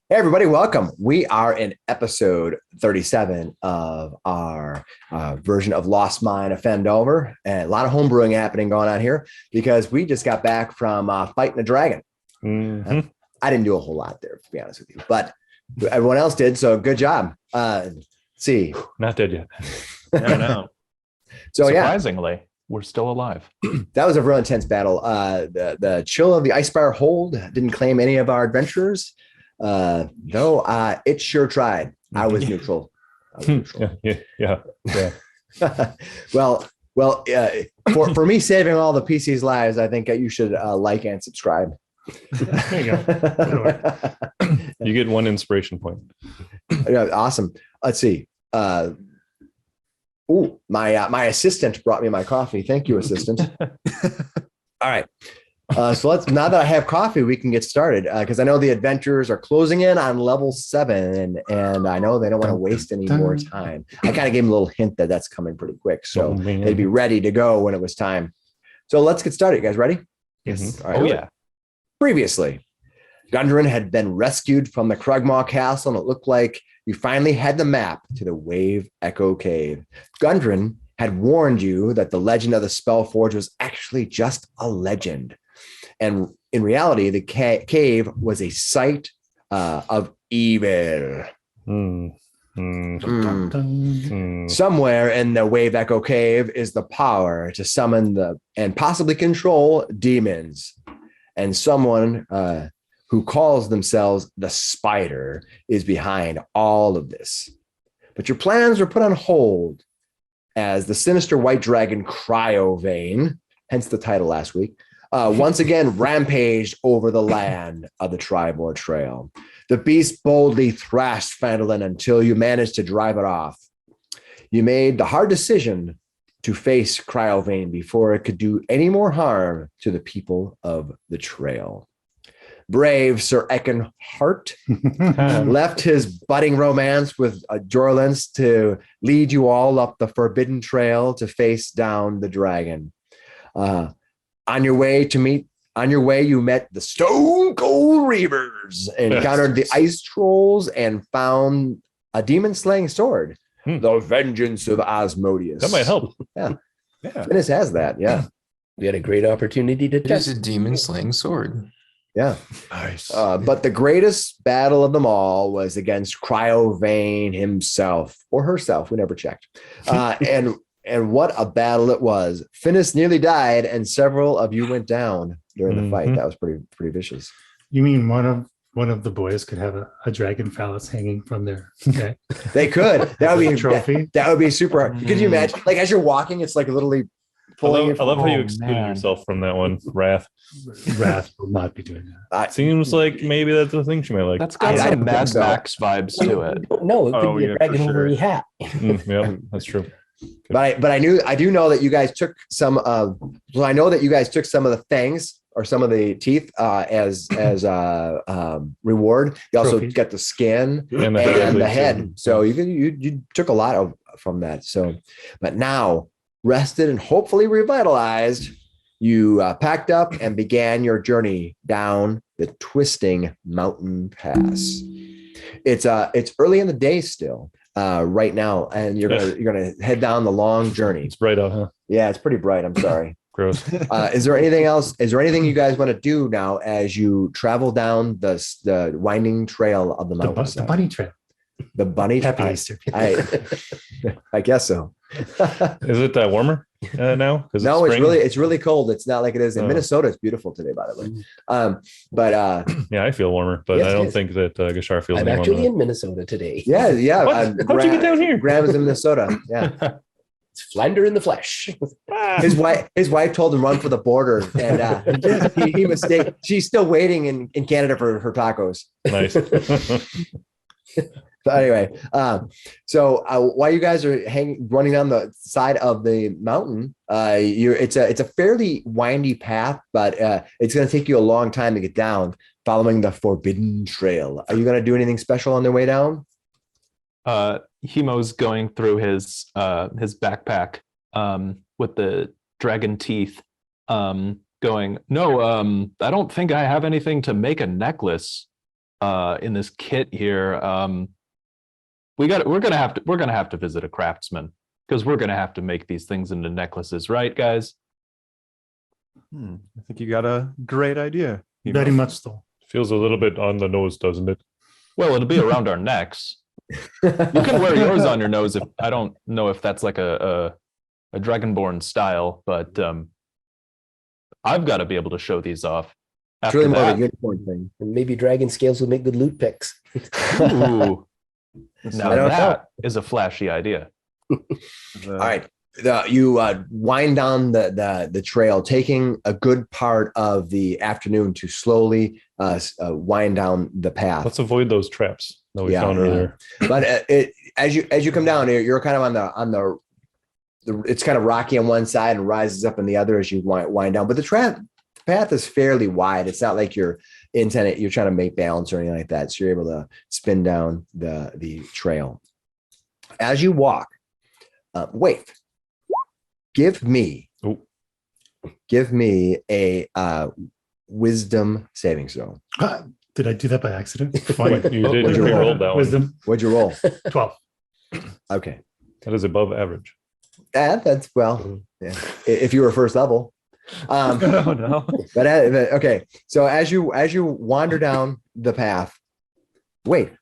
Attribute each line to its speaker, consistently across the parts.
Speaker 1: Hey, everybody, welcome. We are in episode 37 of our version of Lost Mine of Phandelver. And a lot of homebrewing happening going on here because we just got back from fighting a dragon. I didn't do a whole lot there, to be honest with you, but everyone else did. So good job. See.
Speaker 2: Not dead yet.
Speaker 3: I know.
Speaker 1: So
Speaker 3: surprisingly, we're still alive.
Speaker 1: That was a real intense battle. The chill of the Icefire hold didn't claim any of our adventurers. No, it sure tried. I was neutral.
Speaker 2: Yeah.
Speaker 1: Well, for me saving all the PC's lives, I think you should like and subscribe.
Speaker 2: There you go. You get one inspiration point.
Speaker 1: Yeah, awesome. Let's see. My assistant brought me my coffee. Thank you, assistant. All right. So now that I have coffee, we can get started because I know the adventurers are closing in on level 7, and I know they don't want to waste any more time. I kind of gave them a little hint that that's coming pretty quick, so they'd be ready to go when it was time. So let's get started. You guys ready?
Speaker 3: Yes.
Speaker 1: All right,
Speaker 3: Yeah.
Speaker 1: Previously, Gundren had been rescued from the Krugmaw Castle, and it looked like you finally had the map to the Wave Echo Cave. Gundren had warned you that the legend of the Spellforge was actually just a legend. And in reality, the cave was a site of evil. Somewhere in the Wave Echo Cave is the power to summon and possibly control demons. And someone who calls themselves the Spider is behind all of this. But your plans were put on hold as the sinister white dragon Cryovane, hence the title last week, once again rampaged over the land of the Triboar Trail. The beast boldly thrashed Phandelver until you managed to drive it off. You made the hard decision to face Cryovane before it could do any more harm to the people of the trail. Brave Sir Eckankar left his budding romance with Jorlens to lead you all up the forbidden trail to face down the dragon. On your way, you met the Stone Cold Reavers, encountered the ice trolls, and found a demon-slaying sword, the Vengeance of Asmodeus.
Speaker 2: That might help.
Speaker 1: Yeah. Finnis has that. Yeah.
Speaker 4: We had a great opportunity to test.
Speaker 5: It is a demon-slaying sword.
Speaker 1: Yeah.
Speaker 4: Nice.
Speaker 1: But the greatest battle of them all was against Cryovane himself or herself. We never checked. And what a battle it was. Finnis nearly died, and several of you went down during the fight. That was pretty vicious.
Speaker 6: You mean one of the boys could have a dragon phallus hanging from their neck?
Speaker 1: They could. That would be
Speaker 6: a trophy.
Speaker 1: That would be super hard. Could you imagine? Like as you're walking, it's like literally pulling.
Speaker 2: I love how you excluded yourself from that one, Wrath.
Speaker 6: Wrath will not be doing that.
Speaker 2: Seems like maybe that's the thing she might like.
Speaker 5: That's got some Mad Max vibes to it.
Speaker 4: No, it could be a dragon
Speaker 2: for sure.
Speaker 4: over hat.
Speaker 2: Yeah, that's true.
Speaker 1: But I do know that you guys took some I know that you guys took some of the fangs or some of the teeth as reward. You also
Speaker 6: Trophy.
Speaker 1: get the skin
Speaker 2: And
Speaker 1: the head. So you took a lot from that. So, but now rested and hopefully revitalized, you packed up and began your journey down the twisting mountain pass. It's early in the day still. Right now, and you're gonna head down the long journey.
Speaker 2: It's bright out, huh?
Speaker 1: Yeah, it's pretty bright. I'm sorry.
Speaker 2: Gross.
Speaker 1: Is there anything else? Is there anything you guys want to do now as you travel down the winding trail of the mountain?
Speaker 6: The bunny trail.
Speaker 1: The bunny.
Speaker 6: Happy Easter.
Speaker 1: I guess so.
Speaker 2: Is it warmer now?
Speaker 1: No, it's really cold. It's not like it is in Minnesota. It's beautiful today, by the way. But
Speaker 2: yeah, I feel warmer, but
Speaker 1: yes,
Speaker 2: I don't think that Gashar feels.
Speaker 4: I'm actually in Minnesota today.
Speaker 1: Yeah.
Speaker 2: How'd you get down here?
Speaker 1: Graham is in Minnesota. Yeah.
Speaker 4: It's Flounder in the flesh.
Speaker 1: His wife told him run for the border, and he mistaken. She's still waiting in Canada for her tacos.
Speaker 2: Nice.
Speaker 1: But anyway, so while you guys are running down the side of the mountain, it's a fairly windy path, but it's going to take you a long time to get down, following the Forbidden Trail. Are you going to do anything special on the way down?
Speaker 5: Hemo's going through his backpack with the dragon teeth, going, no, I don't think I have anything to make a necklace. in this kit here. We're gonna have to visit a craftsman because we're gonna have to make these things into necklaces, right, guys?
Speaker 7: I think you got a great idea.
Speaker 6: Very much so.
Speaker 2: Feels a little bit on the nose, doesn't it?
Speaker 5: Well, it'll be around our necks. You can wear yours on your nose. If I don't know if that's like a Dragonborn style, but I've got to be able to show these off.
Speaker 1: It's
Speaker 5: After
Speaker 1: really more of a
Speaker 5: that,
Speaker 1: unicorn thing.
Speaker 4: And maybe dragon scales will make good loot picks.
Speaker 5: ooh, now
Speaker 1: I don't
Speaker 5: that is a flashy idea.
Speaker 1: All right. You wind down the trail, taking a good part of the afternoon to slowly wind down the path.
Speaker 2: Let's avoid those traps that we found earlier.
Speaker 1: But as you come down here, you're kind of on the it's kind of rocky on one side and rises up on the other as you wind down. But the path is fairly wide. It's not like you're trying to make balance or anything like that. So you're able to spin down the trail. As you walk, wait. Give me a wisdom saving throw.
Speaker 6: Did I do that by accident?
Speaker 2: You
Speaker 6: Fine.
Speaker 2: did.
Speaker 1: What'd you
Speaker 2: You
Speaker 1: roll?
Speaker 2: rolled that one.
Speaker 6: Wisdom
Speaker 1: What'd you roll?
Speaker 6: 12.
Speaker 1: Okay.
Speaker 2: That is above average.
Speaker 1: That's well, yeah. If you were first level.
Speaker 7: Oh no.
Speaker 1: But okay. So as you wander down the path, wait.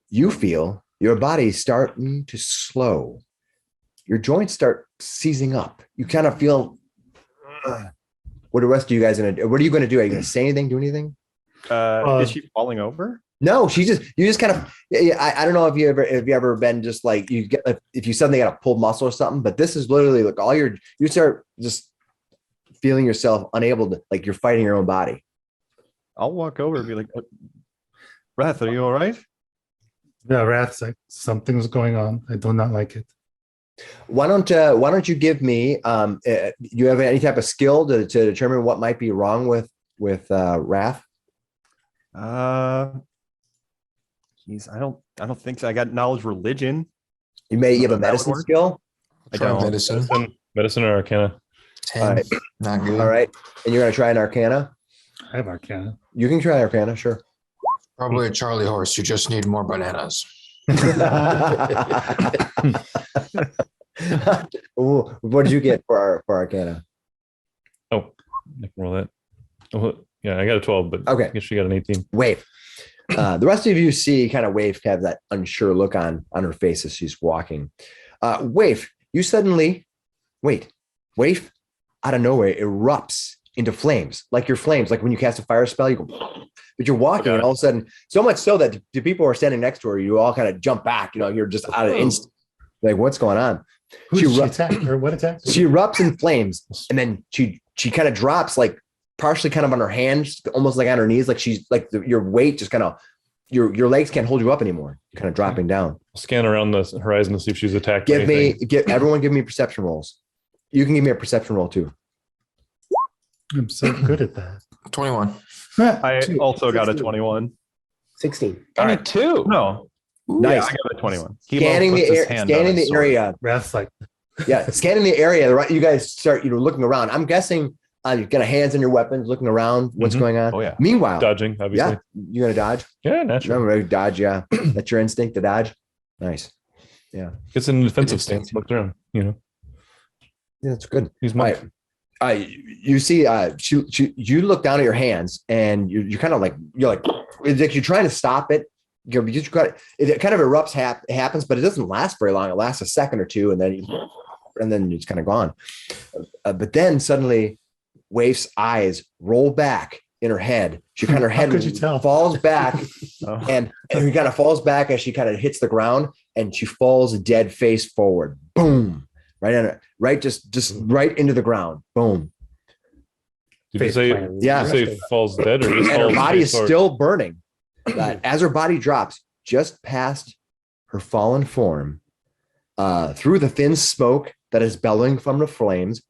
Speaker 1: You feel your body starting to slow. Your joints start seizing up. You kind of feel. What are the rest of you guys gonna do? What are you gonna do? Are you gonna say anything? Do anything?
Speaker 7: Is she falling over?
Speaker 1: No, you just kind of. I don't know if you ever been just like you get if you suddenly got a pulled muscle or something. But this is literally like you start just feeling yourself unable to, like you're fighting your own body.
Speaker 7: I'll walk over and be like, Wrath, are you all right?
Speaker 6: Yeah, Wrath's like, something's going on. I do not like it.
Speaker 1: Why don't you give me you have any type of skill to determine what might be wrong with Wrath?
Speaker 7: Geez, I don't think so. I got knowledge religion.
Speaker 1: You have a
Speaker 7: That would
Speaker 1: medicine
Speaker 7: work.
Speaker 1: skill.
Speaker 7: I
Speaker 8: Try
Speaker 7: don't.
Speaker 2: Medicine or Arcana.
Speaker 8: 10.
Speaker 1: All right.
Speaker 8: Not good.
Speaker 1: All right, and you're gonna try an Arcana.
Speaker 6: I have Arcana.
Speaker 1: You can try Arcana, sure.
Speaker 8: Probably a Charlie horse. You just need more bananas.
Speaker 1: Ooh, what did you get for Arcana?
Speaker 2: Oh, I can roll that. Oh, yeah, I got a 12, but
Speaker 1: Okay.
Speaker 2: I guess she got an 18.
Speaker 1: Wave. The rest of you see kind of Wave have that unsure look on her face as she's walking. Wave, you suddenly Wave out of nowhere erupts into flames, like your flames, like when you cast a fire spell, you go, but you're walking and all of a sudden, so much so that the people who are standing next to her, you all kind of jump back, you're just out of instant. Like, what's going on?
Speaker 6: Who did she attack? Or what attack?
Speaker 1: She erupts in flames, and then she kind of drops, like partially kind of on her hands, almost like on her knees, like she's like your weight just kind of your legs can't hold you up anymore. You're kind of dropping down.
Speaker 2: Scan around the horizon to see if she's attacked.
Speaker 1: Everyone give me perception rolls. You can give me a perception roll too.
Speaker 6: I'm so good at that.
Speaker 8: 21.
Speaker 7: I also got a 21.
Speaker 4: 16.
Speaker 5: 22.
Speaker 7: No.
Speaker 1: Nice.
Speaker 7: Yeah, I got a 21.
Speaker 1: Scanning the area.
Speaker 6: Wrath's like,
Speaker 1: Scanning the area. Right, you guys start looking around. I'm guessing you're gonna hands on your weapons, looking around. What's going on?
Speaker 5: Oh yeah.
Speaker 1: Meanwhile,
Speaker 2: Dodging, obviously.
Speaker 1: yeah, you're gonna dodge.
Speaker 2: Yeah, naturally.
Speaker 1: Remember, dodge. Yeah, that's your instinct to dodge. Nice. Yeah,
Speaker 2: It's in a defensive stance. Look around.
Speaker 1: yeah, that's good.
Speaker 2: He's my.
Speaker 1: You see, you look down at your hands, and you're kind of like you're trying to stop it. It kind of erupts, happens, but it doesn't last very long. It lasts a second or two, and then it's kind of gone. But then suddenly, Waif's eyes roll back in her head. Her head
Speaker 6: could you tell?
Speaker 1: falls back,
Speaker 7: Oh.
Speaker 1: and she kind of falls back as she kind of hits the ground, and she falls dead face forward. Boom. Right on it, right, just right into the ground. Boom.
Speaker 2: Did you say,
Speaker 1: Yeah.
Speaker 2: did you say falls dead or just
Speaker 1: And her
Speaker 2: falls
Speaker 1: body is
Speaker 2: face forward?
Speaker 1: still burning. But as her body drops just past her fallen form, through the thin smoke that is bellowing from the flames,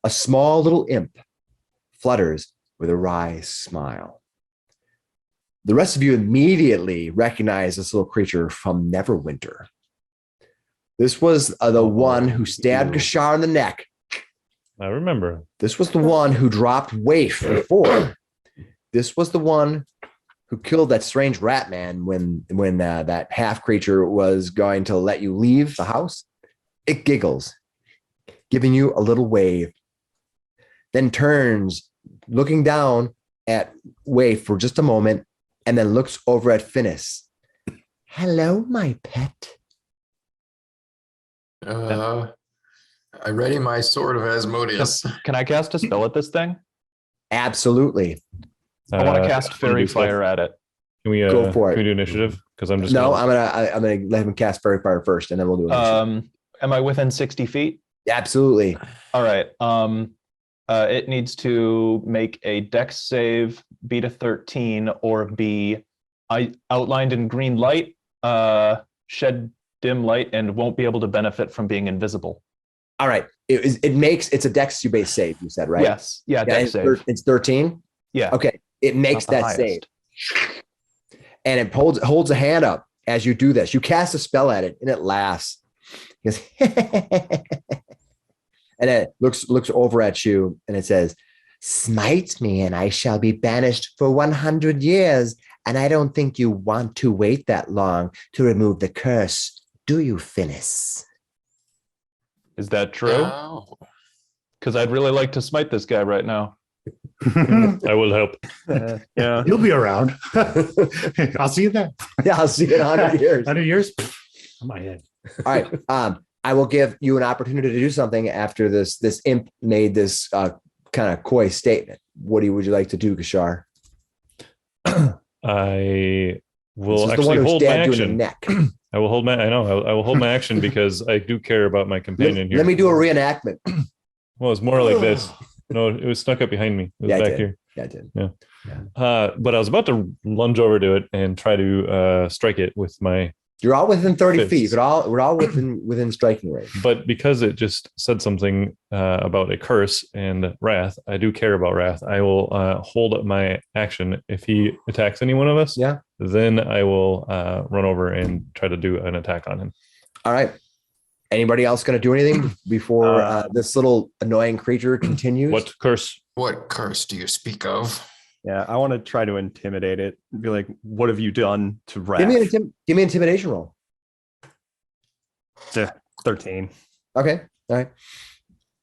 Speaker 1: a small little imp flutters with a wry smile. The rest of you immediately recognize this little creature from Neverwinter. This was the one who stabbed Gashar in the neck.
Speaker 2: I remember.
Speaker 1: This was the one who dropped Waif before. this was the one who killed that strange rat man when that half creature was going to let you leave the house. It giggles, giving you a little wave, then turns, looking down at Wave for just a moment, and then looks over at Finnis. Hello, my pet.
Speaker 8: I ready my sword of Asmodeus.
Speaker 5: Can I cast a spell at this thing?
Speaker 1: Absolutely.
Speaker 5: I want to cast
Speaker 2: wanna
Speaker 5: Fairy
Speaker 2: do stuff.
Speaker 5: Fire at it.
Speaker 2: Can we
Speaker 1: Go for it.
Speaker 2: Can we do initiative? Because I'm just
Speaker 1: No, I'm gonna let him cast Fairy Fire first, and then we'll do it.
Speaker 5: Am I within 60 feet?
Speaker 1: Absolutely.
Speaker 5: All right. It needs to make a dex save, beat a 13, or be outlined in green light, shed dim light, and won't be able to benefit from being invisible.
Speaker 1: All right. It's a Dex based save, you said, right?
Speaker 5: Yes. Yeah, dex save.
Speaker 1: It's 13.
Speaker 5: Yeah.
Speaker 1: Okay. It makes
Speaker 5: Not the
Speaker 1: that save.
Speaker 5: highest.
Speaker 1: And it holds a hand up as you do this. You cast a spell at it and it laughs. It goes, and it looks over at you and it says, smite me and I shall be banished for 100 years. And I don't think you want to wait that long to remove the curse. Do you, Finnis?
Speaker 5: Is that true?
Speaker 8: Oh.
Speaker 5: Because I'd really like to smite this guy right now.
Speaker 2: I will help.
Speaker 7: Yeah.
Speaker 6: You'll be around. I'll see you then.
Speaker 1: Yeah, I'll see you in 100 years.
Speaker 6: 100 years? On my head.
Speaker 1: All right. I will give you an opportunity to do something after this imp made this kind of coy statement. What would you like to do, Kashar?
Speaker 2: I will
Speaker 1: This is the one
Speaker 2: actually
Speaker 1: who
Speaker 2: hold my
Speaker 1: stabbed you in the
Speaker 2: action.
Speaker 1: neck.
Speaker 2: I will hold my. I know. I will hold my action because I do care about my companion here.
Speaker 1: Let me do a reenactment.
Speaker 2: Well, it's more like this. No, it was snuck up behind me. It was
Speaker 1: Yeah, I
Speaker 2: back
Speaker 1: did.
Speaker 2: here.
Speaker 1: Yeah, I did.
Speaker 2: But I was about to lunge over to it and try to strike it with my.
Speaker 1: You're all within 30
Speaker 2: Fits.
Speaker 1: feet. We're all within striking range.
Speaker 2: But because it just said something about a curse and wrath, I do care about wrath. I will hold up my action. If he attacks any one of us,
Speaker 1: Yeah.
Speaker 2: then I will run over and try to do an attack on him.
Speaker 1: All right. Anybody else going to do anything before this little annoying creature continues?
Speaker 2: What curse?
Speaker 8: What curse do you speak of?
Speaker 7: Yeah, I want to try to intimidate it. Be like, what have you done to Wrath?
Speaker 1: Give me an intimidation roll.
Speaker 7: 13.
Speaker 1: Okay. All right.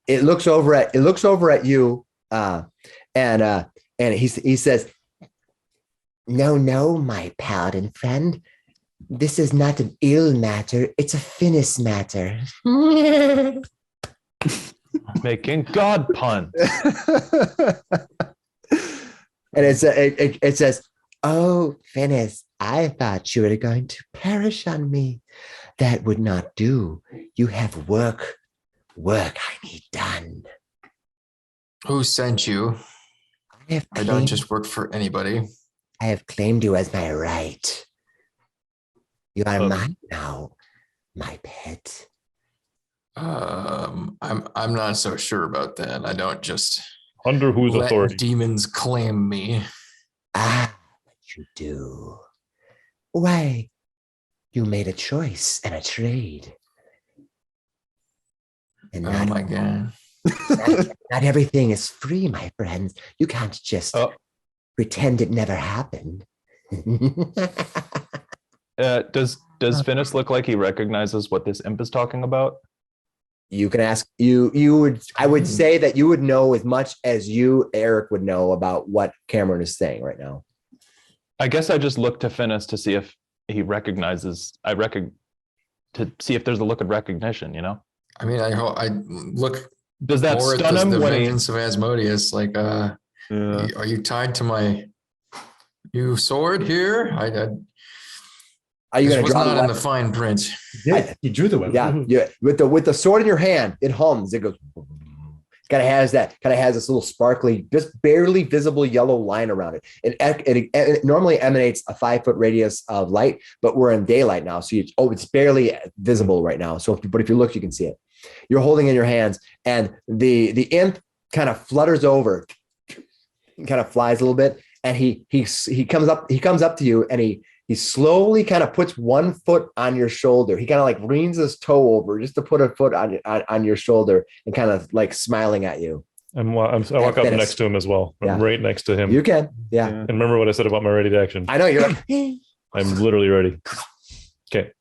Speaker 1: It looks over at you, and he says, No, my paladin friend. This is not an ill matter. It's a Finnis matter.
Speaker 5: Making God puns.
Speaker 1: And it says, oh, Finnis, I thought you were going to perish on me. That would not do. You have work I need done.
Speaker 8: Who sent you? I don't just work for anybody.
Speaker 1: I have claimed you as my right. You are mine now, my pet.
Speaker 8: I'm not so sure about that. I don't just
Speaker 2: Under whose
Speaker 8: let
Speaker 2: authority?
Speaker 8: demons claim me.
Speaker 1: Ah, but you do. Why? You made a choice and a trade. And
Speaker 8: Oh my god.
Speaker 1: not everything is free, my friends. You can't just pretend it never happened.
Speaker 5: Does Finnis look like he recognizes what this imp is talking about?
Speaker 1: You can ask I would say that you would know as much as Eric would know about what Cameron is saying right now.
Speaker 5: I guess I just look to Finnis to see if he recognizes. To see if there's a look of recognition. You know.
Speaker 8: I mean, I look
Speaker 5: Does that
Speaker 8: more
Speaker 5: stun
Speaker 8: at
Speaker 5: him
Speaker 8: the
Speaker 5: when he?
Speaker 8: vengeance of Asmodeus. Like, are you tied to my new sword here?
Speaker 1: Are you
Speaker 8: This
Speaker 1: going to
Speaker 8: was
Speaker 1: draw
Speaker 8: not
Speaker 1: the
Speaker 8: in the
Speaker 1: weapon?
Speaker 8: fine print.
Speaker 6: Yeah, he drew the weapon.
Speaker 1: Yeah, with the sword in your hand, it hums. It goes. Kind of has this little sparkly, just barely visible yellow line around it. It normally emanates a 5-foot radius of light, but we're in daylight now, so it's barely visible right now. So, but if you look, you can see it. You're holding in your hands, and the imp kind of flutters over, kind of flies a little bit, and he comes up to you, and he slowly kind of puts one foot on your shoulder. He kind of like leans his toe over just to put a foot on your shoulder and kind of like smiling at you.
Speaker 2: I walk up
Speaker 1: Finnis.
Speaker 2: next to him as well. I'm
Speaker 1: Yeah.
Speaker 2: right next to him.
Speaker 1: You can. Yeah.
Speaker 2: And remember what I said about my ready to action.
Speaker 1: I know you're like,
Speaker 2: I'm literally ready. Okay.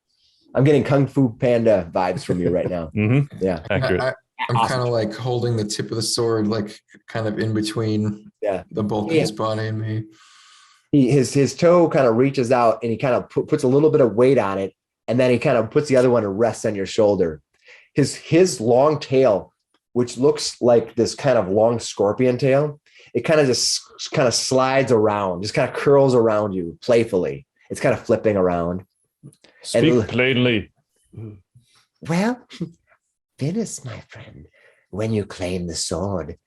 Speaker 1: I'm getting Kung Fu Panda vibes from you right now.
Speaker 2: Mm-hmm.
Speaker 1: Yeah.
Speaker 2: Accurate.
Speaker 8: I'm
Speaker 1: Awesome.
Speaker 8: kind of like holding the tip of the sword, like kind of in between the bulk of his body and me.
Speaker 1: His toe kind of reaches out and he kind of puts a little bit of weight on it. And then he kind of puts the other one to rest on your shoulder. His long tail, which looks like this kind of long scorpion tail, it kind of just kind of slides around, just kind of curls around you playfully. It's kind of flipping around.
Speaker 2: Speak plainly.
Speaker 9: Well, Finnis, my friend, when you claim the sword,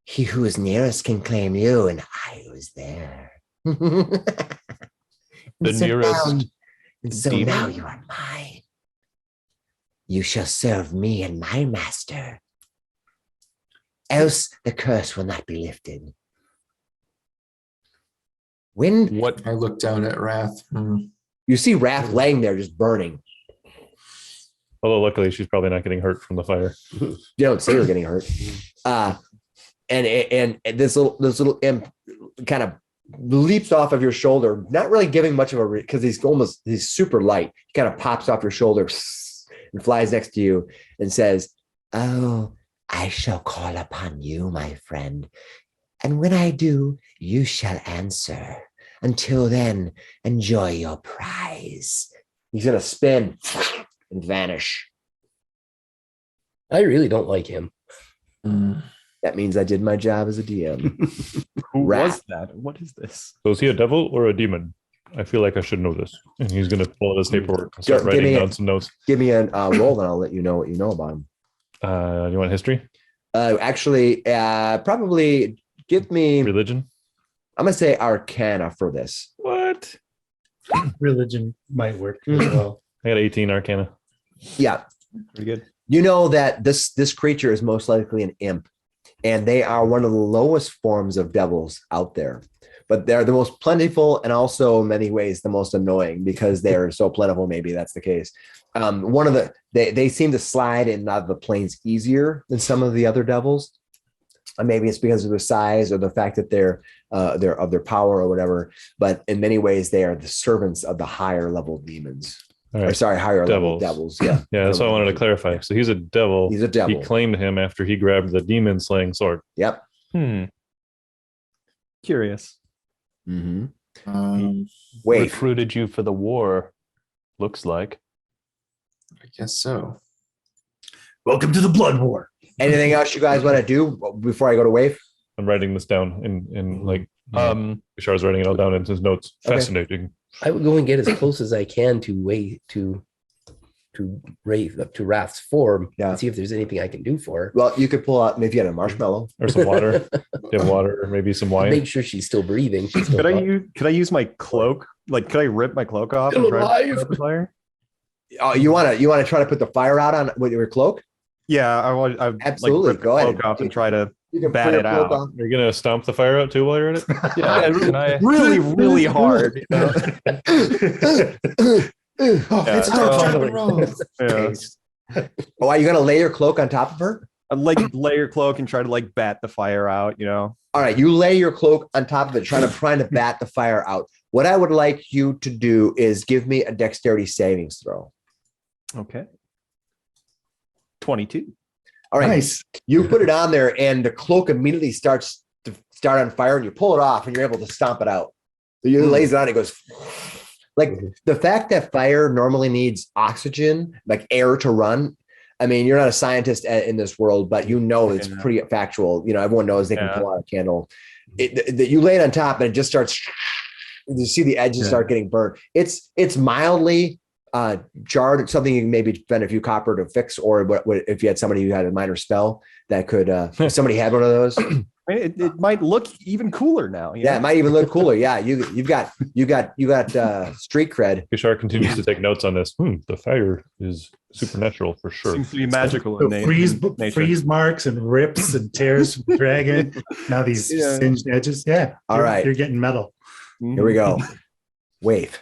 Speaker 9: he who is nearest can claim you, and I was there.
Speaker 5: The nearest
Speaker 9: So
Speaker 5: demon?
Speaker 9: now you are mine. You shall serve me and my master. Else the curse will not be lifted. When
Speaker 5: What?
Speaker 8: I look down at Wrath.
Speaker 1: You see Wrath laying there just burning.
Speaker 2: Although luckily she's probably not getting hurt from the fire.
Speaker 1: You don't see her getting hurt. And this little imp kind of leaps off of your shoulder, not really giving much of a because he's super light. He kind of pops off your shoulder and flies next to you and says,
Speaker 9: Oh, I shall call upon you, my friend. And when I do, you shall answer. Until then, enjoy your prize.
Speaker 1: he's going to spin and vanish.
Speaker 4: I really don't like him.
Speaker 1: That means I did my job as a DM.
Speaker 7: Who
Speaker 1: Rat.
Speaker 7: was that? What is this?
Speaker 2: So is he a devil or a demon? I feel like I should know this. And he's going to pull out his paperwork and start
Speaker 1: Give
Speaker 2: writing
Speaker 1: me
Speaker 2: down some notes.
Speaker 1: Give me a roll and I'll let you know what you know about him.
Speaker 2: You want history?
Speaker 1: Actually, probably give me,
Speaker 2: Religion?
Speaker 1: I'm going to say Arcana for this.
Speaker 2: What?
Speaker 6: Religion might work as well.
Speaker 2: I got 18 Arcana.
Speaker 1: Yeah.
Speaker 7: Pretty good.
Speaker 1: You know that this creature is most likely an imp, and they are one of the lowest forms of devils out there. But they're the most plentiful and also in many ways the most annoying because they're so plentiful. Maybe that's the case. They seem to slide in and out of the plains easier than some of the other devils. Maybe it's because of their size or the fact that they're of their power or whatever. But in many ways, they are the servants of the higher level demons.
Speaker 2: All
Speaker 1: Or
Speaker 2: right.
Speaker 1: sorry, higher level
Speaker 2: Devils.
Speaker 1: devils. Yeah.
Speaker 2: Yeah, that's what I wanted to clarify. So he's a devil.
Speaker 1: He's a devil.
Speaker 2: He claimed him after he grabbed the demon slaying sword.
Speaker 1: Yep.
Speaker 7: Curious.
Speaker 1: Mm-hmm. Wait.
Speaker 5: Recruited you for the war, looks like.
Speaker 8: I guess so.
Speaker 6: Welcome to the Blood War.
Speaker 1: Anything else you guys want to do before I go to Wave?
Speaker 2: I'm writing this down in like
Speaker 5: Um,
Speaker 2: Bishar's writing it all down in his notes.
Speaker 1: Okay.
Speaker 2: Fascinating.
Speaker 4: I would go and get as close as I can to Wrath's form.
Speaker 1: Yeah.
Speaker 4: And see if there's anything I can do for her.
Speaker 1: Well, you could pull out maybe you had a marshmallow.
Speaker 2: Or some water. You have water or maybe some wine.
Speaker 4: Make sure she's still breathing. She's still
Speaker 7: Could I use my cloak? Like, could I rip my cloak off
Speaker 4: Still
Speaker 7: and try to
Speaker 4: alive.
Speaker 7: put out the fire?
Speaker 1: Oh, you want to try to put the fire out on with your cloak?
Speaker 7: Yeah, I'd
Speaker 1: Absolutely.
Speaker 7: like rip
Speaker 1: Go
Speaker 7: the
Speaker 1: ahead.
Speaker 7: cloak off and try to
Speaker 1: You can
Speaker 7: bat
Speaker 1: put your
Speaker 7: it
Speaker 1: cloak
Speaker 7: out.
Speaker 1: on.
Speaker 2: You're gonna stomp the fire out too while you're at it?
Speaker 5: yeah, can I?
Speaker 7: really, really hard. You know?
Speaker 8: It's
Speaker 7: so-
Speaker 8: not rock and roll.
Speaker 7: Yeah.
Speaker 1: Oh, are you gonna lay your cloak on top of her?
Speaker 7: I'd like lay your cloak and try to like bat the fire out, you know.
Speaker 1: All right, you lay your cloak on top of it, trying to bat the fire out. What I would like you to do is give me a dexterity savings throw.
Speaker 7: Okay. 22.
Speaker 1: All right,
Speaker 6: Nice.
Speaker 1: you put it on there, and the cloak immediately starts to start on fire, and you pull it off, and you're able to stomp it out. So you lays it on, it goes like the fact that fire normally needs oxygen, like air to run. I mean, you're not a scientist in this world, but you know it's pretty factual. You know, everyone knows they can pull out a candle. You lay it on top, and it just starts. You see the edges start getting burnt. It's mildly jarred. Something you can maybe spend a few copper to fix, or what if you had somebody who had a minor spell that could. If somebody had one of those.
Speaker 7: I mean, it might look even cooler now. You
Speaker 1: Yeah,
Speaker 7: know?
Speaker 1: it might even look cooler. Yeah, you got street cred.
Speaker 2: Bishar continues to take notes on this. The fire is supernatural for sure.
Speaker 7: Seems to be magical
Speaker 6: So
Speaker 7: in nature.
Speaker 6: freeze marks and rips and tears from the dragon. Now these
Speaker 7: Yeah.
Speaker 6: singed edges. Yeah.
Speaker 1: All right.
Speaker 6: You're getting metal.
Speaker 1: Here we go. Wave.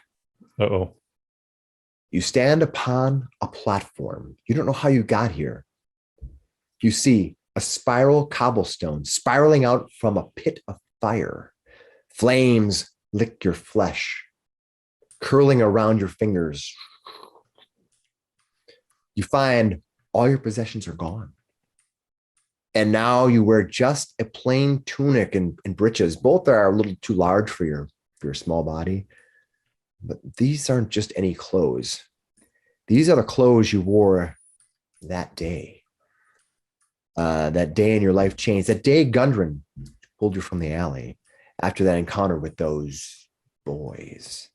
Speaker 2: Uh-oh.
Speaker 1: You stand upon a platform. You don't know how you got here. You see a spiral cobblestone spiraling out from a pit of fire. Flames lick your flesh, curling around your fingers. You find all your possessions are gone. And now you wear just a plain tunic and breeches. Both are a little too large for your small body. But these aren't just any clothes. These are the clothes you wore that day. That day in your life changed. That day Gundren pulled you from the alley after that encounter with those boys.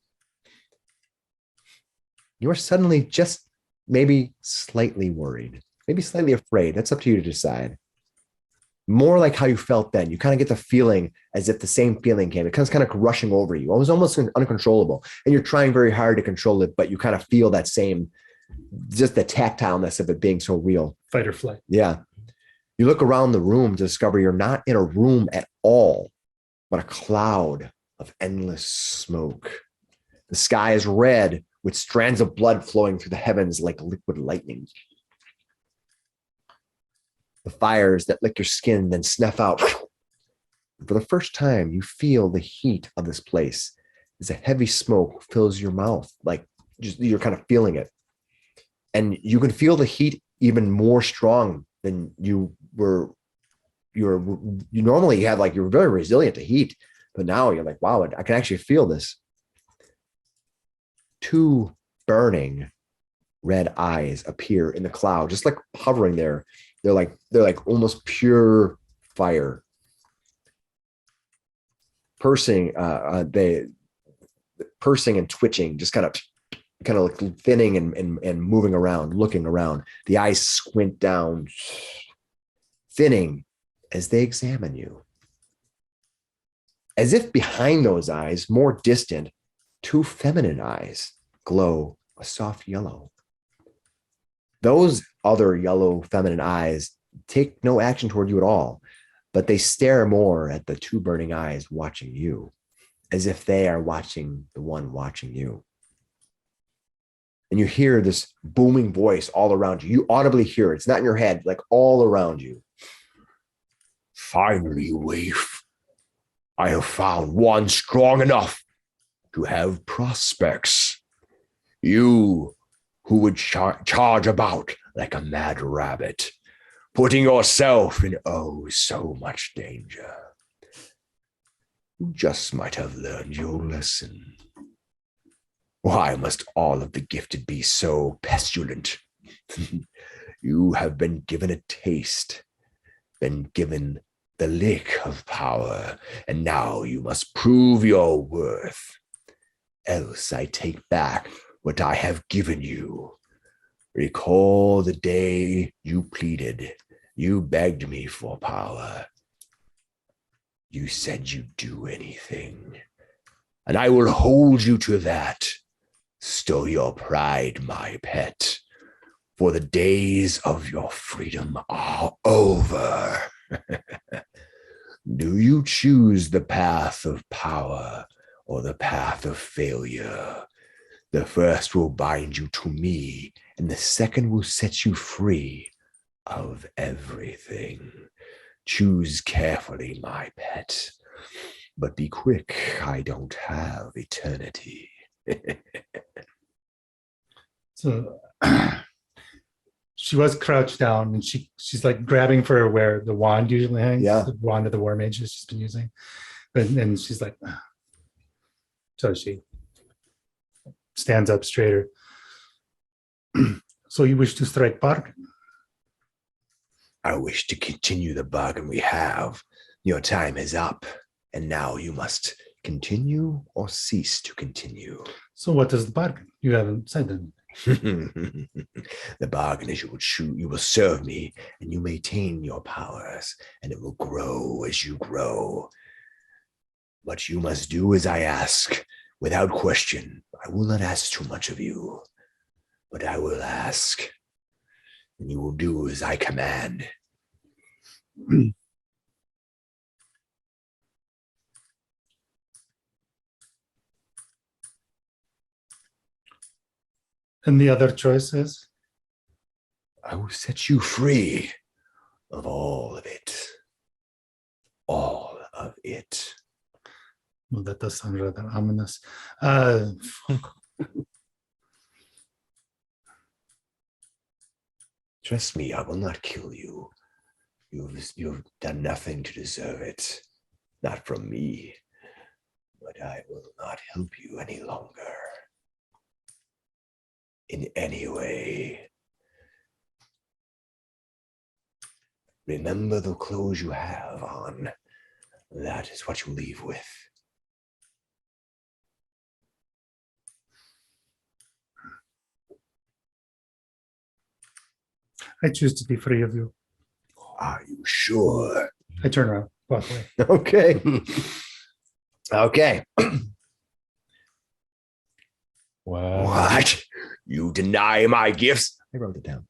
Speaker 1: You're suddenly just maybe slightly worried, maybe slightly afraid. That's up to you to decide. More like how you felt then. You kind of get the feeling as if the same feeling came. It comes kind of rushing over you. It was almost uncontrollable. And you're trying very hard to control it, but you kind of feel that same, just the tactileness of it being so real.
Speaker 6: Fight or flight.
Speaker 1: Yeah. You look around the room to discover you're not in a room at all, but a cloud of endless smoke. The sky is red with strands of blood flowing through the heavens like liquid lightning. The fires that lick your skin then snuff out. For the first time, you feel the heat of this place as a heavy smoke fills your mouth, like just you're kind of feeling it. And you can feel the heat even more strong than you were. You normally have, like, you're very resilient to heat, but now you're like, wow, I can actually feel this. Two burning red eyes appear in the cloud, just like hovering there. They're like almost pure fire. Pursing and twitching, just kind of like thinning and moving around, looking around. The eyes squint down, thinning as they examine you. As if behind those eyes, more distant, two feminine eyes glow a soft yellow. Those other yellow feminine eyes take no action toward you at all, but they stare more at the two burning eyes watching you, as if they are watching the one watching you. And you hear this booming voice all around you. You audibly hear it. It's not in your head, like all around you. Finally, waif, I have found one strong enough to have prospects. You who would charge about like a mad rabbit, putting yourself in oh so much danger. You just might have learned your lesson. Why must all of the gifted be so pestilent? You have been given a taste, been given the lick of power, and now you must prove your worth. Else I take back what I have given you. Recall the day you pleaded, you begged me for power. You said you'd do anything, and I will hold you to that. Stow your pride, my pet, for the days of your freedom are over. Do you choose the path of power or the path of failure? The first will bind you to me, and the second will set you free of everything. Choose carefully, my pet, but be quick. I don't have eternity.
Speaker 6: So she was crouched down, and she's like grabbing for where the wand usually hangs.
Speaker 1: Yeah.
Speaker 6: The wand of the war mage that she's been using. And she's like, "Ah." So she stands up straighter. So you wish to strike bargain?
Speaker 1: I wish to continue the bargain we have. Your time is up, and now you must continue or cease to continue.
Speaker 6: So what is the bargain? You haven't said anything.
Speaker 1: The bargain is you will serve me, and you maintain your powers, and it will grow as you grow. What you must do as I ask, without question. I will not ask too much of you, but I will ask, and you will do as I command.
Speaker 6: And the other choice is?
Speaker 1: I will set you free, of all of it. All of it.
Speaker 6: Well, that does sound rather ominous.
Speaker 1: Trust me, I will not kill you. You've done nothing to deserve it. Not from me. But I will not help you any longer. In any way. Remember the clothes you have on. That is what you leave with.
Speaker 6: I choose to be free of you.
Speaker 1: Are you sure?
Speaker 6: I turn around, walk away.
Speaker 1: Okay. Okay.
Speaker 2: Wow.
Speaker 1: What? You deny my gifts? I wrote it down.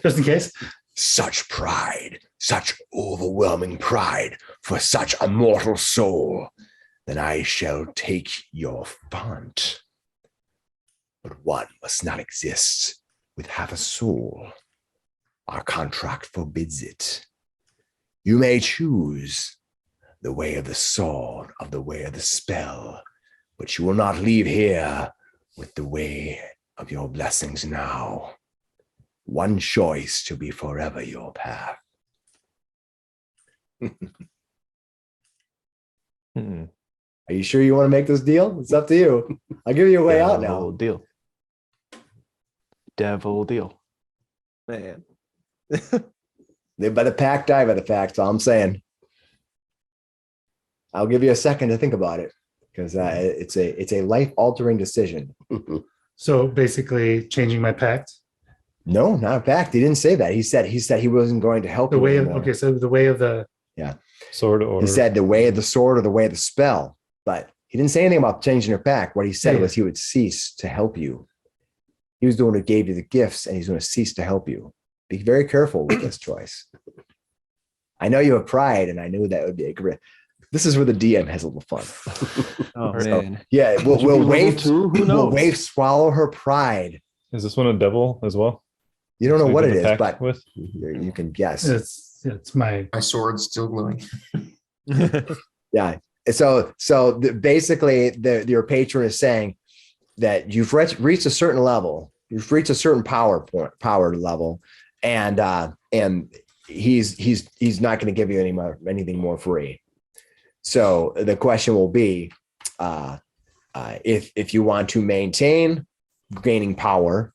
Speaker 6: Just in case.
Speaker 1: Such pride, such overwhelming pride for such a mortal soul. Then I shall take your font. But one must not exist with half a soul. Our contract forbids it. You may choose the way of the sword, of the way of the spell, but you will not leave here with the way of your blessings now. One choice to be forever your path.
Speaker 5: Hmm.
Speaker 1: Are you sure you want to make this deal? It's up to you. I'll give you a way out
Speaker 5: Devil
Speaker 1: now.
Speaker 5: deal. Devil deal.
Speaker 7: Man.
Speaker 1: Live by the pact, die by the pact. That's all I'm saying. I'll give you a second to think about it because it's a life-altering decision.
Speaker 6: So basically changing my pact.
Speaker 1: No, not a pact. He didn't say that. He said he wasn't going to help
Speaker 6: The
Speaker 1: you
Speaker 6: way of
Speaker 1: anymore.
Speaker 6: okay, so the way of the
Speaker 2: Sword or
Speaker 1: He said the way of the sword or the way of the spell, but he didn't say anything about changing your pact. What he said
Speaker 6: Yeah.
Speaker 1: was he would cease to help you. He was the one who gave you the gifts, and he's going to cease to help you. Be very careful with this choice. I know you have pride, and I knew that would be a great. This is where the DM has a little fun.
Speaker 7: Oh
Speaker 1: So,
Speaker 7: man.
Speaker 1: yeah,
Speaker 5: Should
Speaker 1: we'll
Speaker 5: be level
Speaker 1: wave.
Speaker 5: 2, who
Speaker 1: We'll
Speaker 5: knows?
Speaker 1: wave swallow her pride.
Speaker 2: is this one a devil as well?
Speaker 1: You don't know
Speaker 2: We
Speaker 1: what
Speaker 2: did
Speaker 1: it
Speaker 2: the
Speaker 1: is,
Speaker 2: pact
Speaker 1: but
Speaker 2: with
Speaker 1: you can guess.
Speaker 6: it's my
Speaker 8: My sword's still glowing.
Speaker 1: Yeah. So basically, your patron is saying that you've reached a certain level. You've reached a certain power level, and he's not going to give you anything more free. So the question will be, if you want to maintain gaining power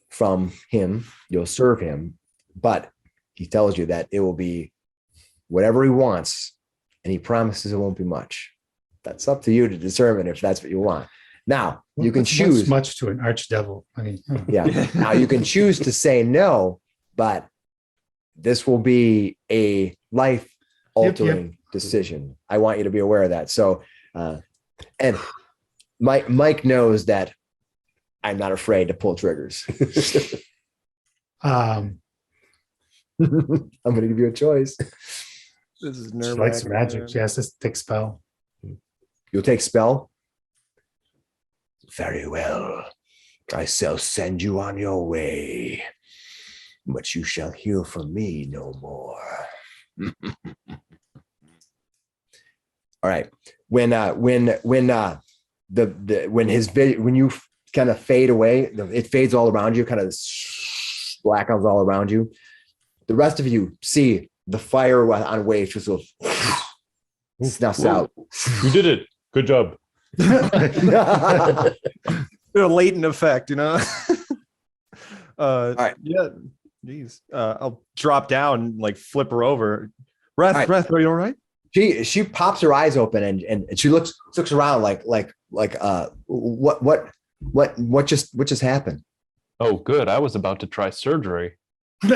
Speaker 1: from him, you'll serve him, but he tells you that it will be whatever he wants, and he promises it won't be much. That's up to you to determine if that's what you want. Now you can
Speaker 6: what's
Speaker 1: choose.
Speaker 6: much to an archdevil. I mean,
Speaker 1: Yeah. Now you can choose to say no, but this will be a life-altering decision. I want you to be aware of that. So, and Mike knows that I'm not afraid to pull triggers.
Speaker 6: um,
Speaker 1: I'm going to give you a choice.
Speaker 7: This is
Speaker 6: she
Speaker 7: nerve
Speaker 6: likes magic. She has to take spell.
Speaker 1: You'll take spell? Very well. I shall send you on your way, but you shall hear from me no more. All right. When you kind of fade away, it fades all around you, kind of blackouts all around you. The rest of you see the fire on waves just goes snuffs out.
Speaker 2: you did it. Good job.
Speaker 7: A latent effect, you know.
Speaker 1: right.
Speaker 7: Yeah. Jeez. I'll drop down and like flip her over. Wrath,
Speaker 1: All right.
Speaker 7: Wrath, are you all right?
Speaker 1: She pops her eyes open and she looks around like what just happened?
Speaker 5: Oh, good. I was about to try surgery.
Speaker 6: Don't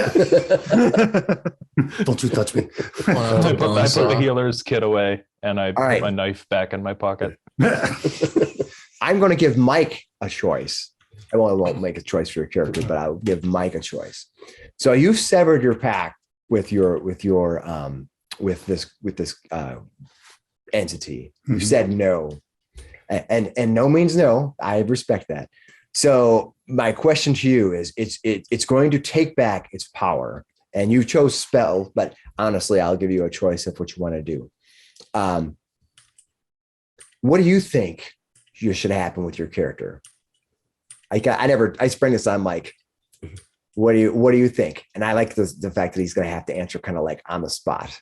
Speaker 6: you touch me.
Speaker 5: I put the healer's kit away and I put
Speaker 1: right.
Speaker 5: my knife back in my pocket.
Speaker 1: I'm going to give Mike a choice. I won't make a choice for your character, but I'll give Mike a choice. So you've severed your pact with this entity. You said no, and no means no. I respect that. So my question to you is, it's going to take back its power. and you chose spell, but honestly, I'll give you a choice of what you want to do. What do you think should happen with your character? I spring this on Mike. What do you think? And I like the fact that he's going to have to answer kind of like on the spot.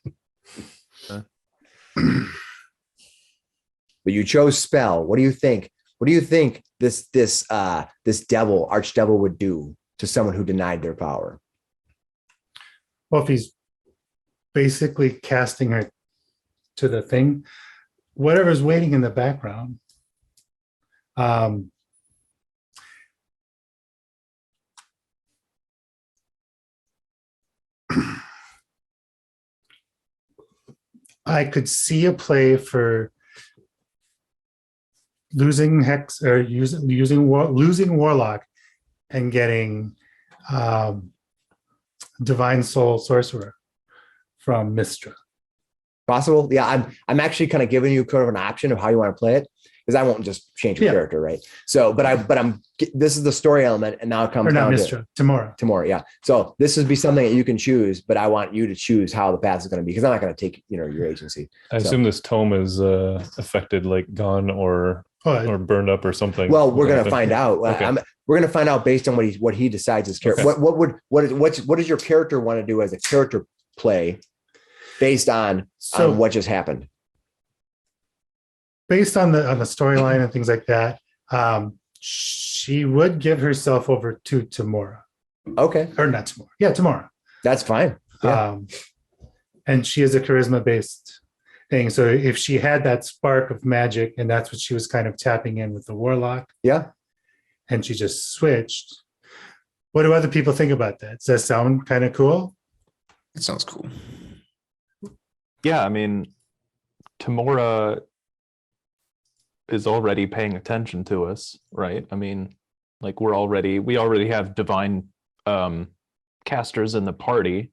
Speaker 1: But you chose spell. What do you think? What do you think this archdevil would do to someone who denied their power?
Speaker 6: Well, if he's basically casting her to the thing, whatever's waiting in the background, I could see a play for losing hex or losing warlock and getting divine soul sorcerer from Mistra. Possible?
Speaker 1: Yeah, I'm actually kind of giving you kind of an option of how you want to play it, because I won't just change your character, right? So, but I'm this is the story element, and now it comes down
Speaker 6: to Timora,
Speaker 1: yeah. So this would be something that you can choose, but I want you to choose how the path is going to be, because I'm not going to take your agency.
Speaker 2: I assume this tome is affected, like gone or burned up or something.
Speaker 1: Well, we're going to find out.
Speaker 2: Okay.
Speaker 1: We're going to find out based on what he decides his character. Okay. What does your character want to do as a character play based on what just happened?
Speaker 6: Based on the storyline and things like that, she would give herself over to Timora.
Speaker 1: Okay.
Speaker 6: Or not Timora. Yeah, Timora.
Speaker 1: That's fine. Yeah.
Speaker 6: And she is a charisma-based thing. So if she had that spark of magic, and that's what she was kind of tapping in with the warlock.
Speaker 1: Yeah.
Speaker 6: And she just switched. What do other people think about that? Does that sound kind of cool?
Speaker 8: It sounds cool.
Speaker 5: Yeah, I mean, Timora is already paying attention to us, right? I mean, like we already have divine casters in the party.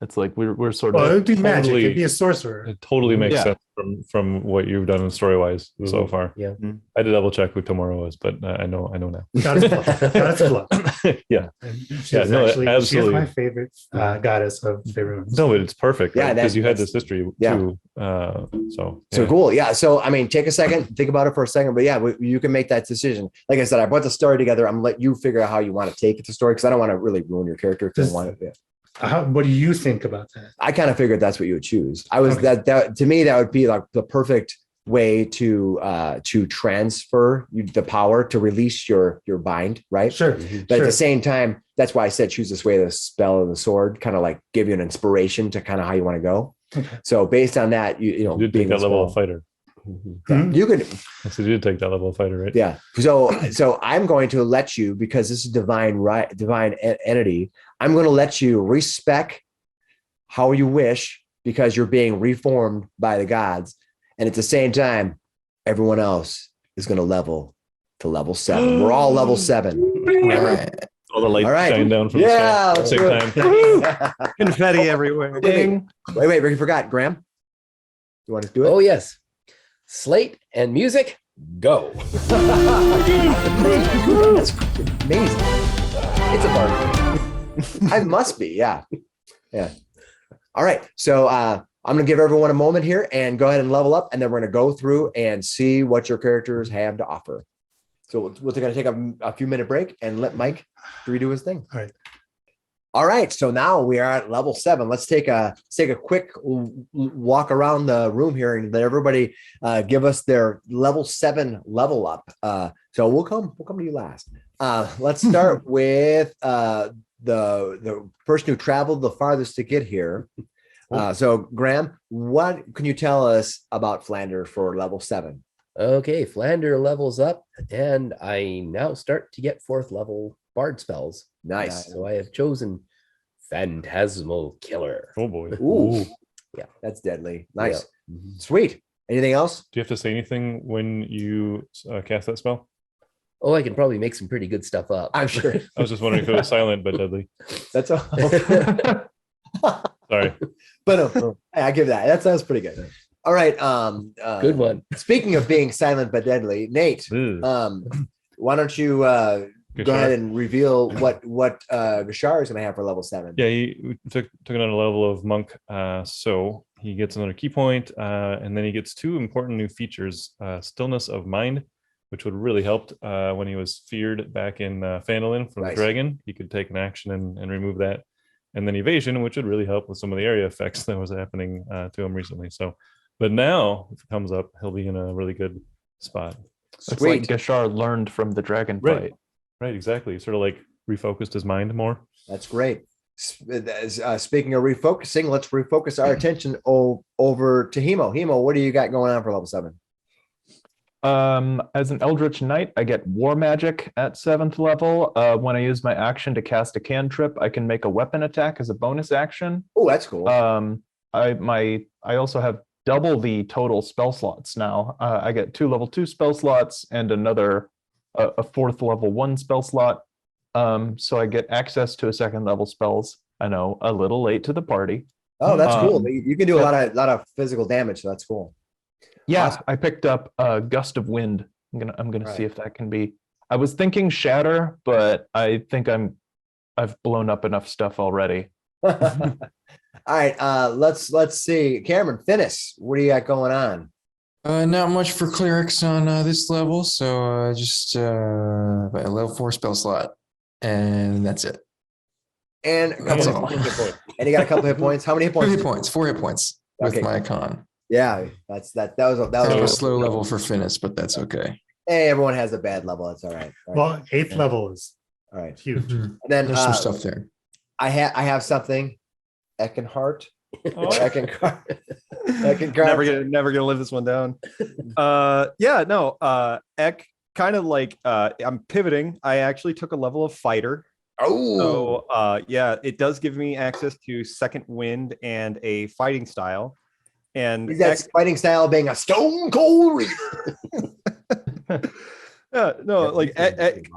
Speaker 5: It's like we're sort of.
Speaker 6: Well, it would be magic. It'd be a sorcerer.
Speaker 2: It totally makes sense from what you've done in story wise so far.
Speaker 4: Yeah,
Speaker 2: I did double check who Tomorrow was, but I know now.
Speaker 6: Goddess of love.
Speaker 2: Yeah,
Speaker 6: absolutely. She's my favorite goddess of favorite.
Speaker 2: No, but it's perfect.
Speaker 1: Yeah,
Speaker 2: because you had this history too. So
Speaker 1: cool. Yeah. So I mean, take a second, think about it for a second. But yeah, you can make that decision. Like I said, I put the story together. I'm gonna let you figure out how you want to take the story, because I don't want to really ruin your character. Because I want it.
Speaker 6: What do you think about that?
Speaker 1: I kind of figured that's what you would choose. That to me, that would be like the perfect way to transfer the power to release your bind, right?
Speaker 6: Sure.
Speaker 1: But at the same time, that's why I said choose this way, the spell of the sword, kind of like give you an inspiration to kind of how you want to go.
Speaker 6: Okay.
Speaker 1: So based on that, you
Speaker 2: did take that level of fighter.
Speaker 1: Mm-hmm. You could.
Speaker 2: So you did take that level of fighter, right?
Speaker 1: Yeah. So I'm going to let you, because this is divine entity. I'm going to let you respec how you wish, because you're being reformed by the gods, and at the same time, everyone else is going to level to level 7. We're all level 7.
Speaker 8: All right.
Speaker 2: All the lights shine down from the sky at the same time.
Speaker 7: Confetti everywhere.
Speaker 1: Wait, we forgot. Graham, you want to do it?
Speaker 4: Oh yes. Slate and music, go.
Speaker 1: That's amazing. It's a bargain. I must be, yeah. All right, so I'm going to give everyone a moment here and go ahead and level up, and then we're going to go through and see what your characters have to offer. So we're going to take a few minute break and let Mike redo his thing. All right, so now we are at level 7. Let's take a quick walk around the room here and let everybody give us their level 7 level up. So we'll come to you last. Let's start with the person who traveled the farthest to get here. So Graham, what can you tell us about Flander for level 7?
Speaker 4: Okay, Flander levels up, and I now start to get 4th level bard spells.
Speaker 1: Nice.
Speaker 4: So I have chosen Phantasmal Killer.
Speaker 2: Oh boy.
Speaker 1: Ooh.
Speaker 4: Yeah,
Speaker 1: that's deadly. Nice. Yeah. Sweet. Anything else?
Speaker 2: Do you have to say anything when you cast that spell?
Speaker 4: Oh, I can probably make some pretty good stuff up.
Speaker 1: I'm sure.
Speaker 2: I was just wondering if it was silent but deadly.
Speaker 1: That's all.
Speaker 2: Sorry.
Speaker 1: But I give that. That sounds pretty good. All right.
Speaker 4: Good one.
Speaker 1: Speaking of being silent but deadly, Nate, why don't you go ahead and reveal what Gashar is going to have for level 7.
Speaker 2: Yeah, he took another level of monk. So he gets another key point, and then he gets 2 important new features: stillness of mind, which would really help when he was feared back in Phandelver from the dragon. He could take an action and remove that, and then evasion, which would really help with some of the area effects that was happening to him recently. So, but now if it comes up, he'll be in a really good spot.
Speaker 5: It's like Gashar learned from the dragon fight.
Speaker 2: Right, exactly. Sort of like refocused his mind more.
Speaker 1: That's great. Speaking of refocusing, let's refocus our attention over to Hemo. Hemo, what do you got going on for level 7?
Speaker 5: As an Eldritch Knight, I get War Magic at 7th level. When I use my action to cast a cantrip, I can make a weapon attack as a bonus action.
Speaker 1: Oh, that's cool.
Speaker 5: I also have double the total spell slots now. I get 2 level 2 spell slots and another a 4th level 1 spell slot. So I get access to a 2nd level spells. I know, a little late to the party.
Speaker 1: Oh, that's cool. You can do a lot of physical damage, so that's cool.
Speaker 5: Yeah,
Speaker 1: Awesome.
Speaker 5: I picked up a Gust of Wind. I'm gonna see if that can be. I was thinking Shatter, but I think I've blown up enough stuff already.
Speaker 1: All right, let's see. Cameron, Finnis, what do you got going on?
Speaker 8: Not much for clerics on this level, so just a level 4 spell slot, and that's it.
Speaker 1: And a
Speaker 8: That's
Speaker 1: couple
Speaker 8: all.
Speaker 1: and you got a couple hit points. How many hit
Speaker 8: 4
Speaker 1: points?
Speaker 8: hit points, 4 hit points with
Speaker 1: Okay.
Speaker 8: my con.
Speaker 1: Yeah, that was
Speaker 8: Kind of a slow level for Finnis, but that's okay.
Speaker 1: Hey, everyone has a bad level. That's all right. All right.
Speaker 6: Well, 8th level is
Speaker 1: All right.
Speaker 6: huge.
Speaker 1: And then
Speaker 8: There's some stuff there.
Speaker 1: I have something. Eckankar.
Speaker 7: Oh.
Speaker 1: Eckankar.
Speaker 7: Never gonna live this one down. Ek kind of like I'm pivoting. I actually took a level of fighter.
Speaker 1: Oh,
Speaker 7: So it does give me access to second wind and a fighting style. And
Speaker 1: is that fighting style being a stone cold reader?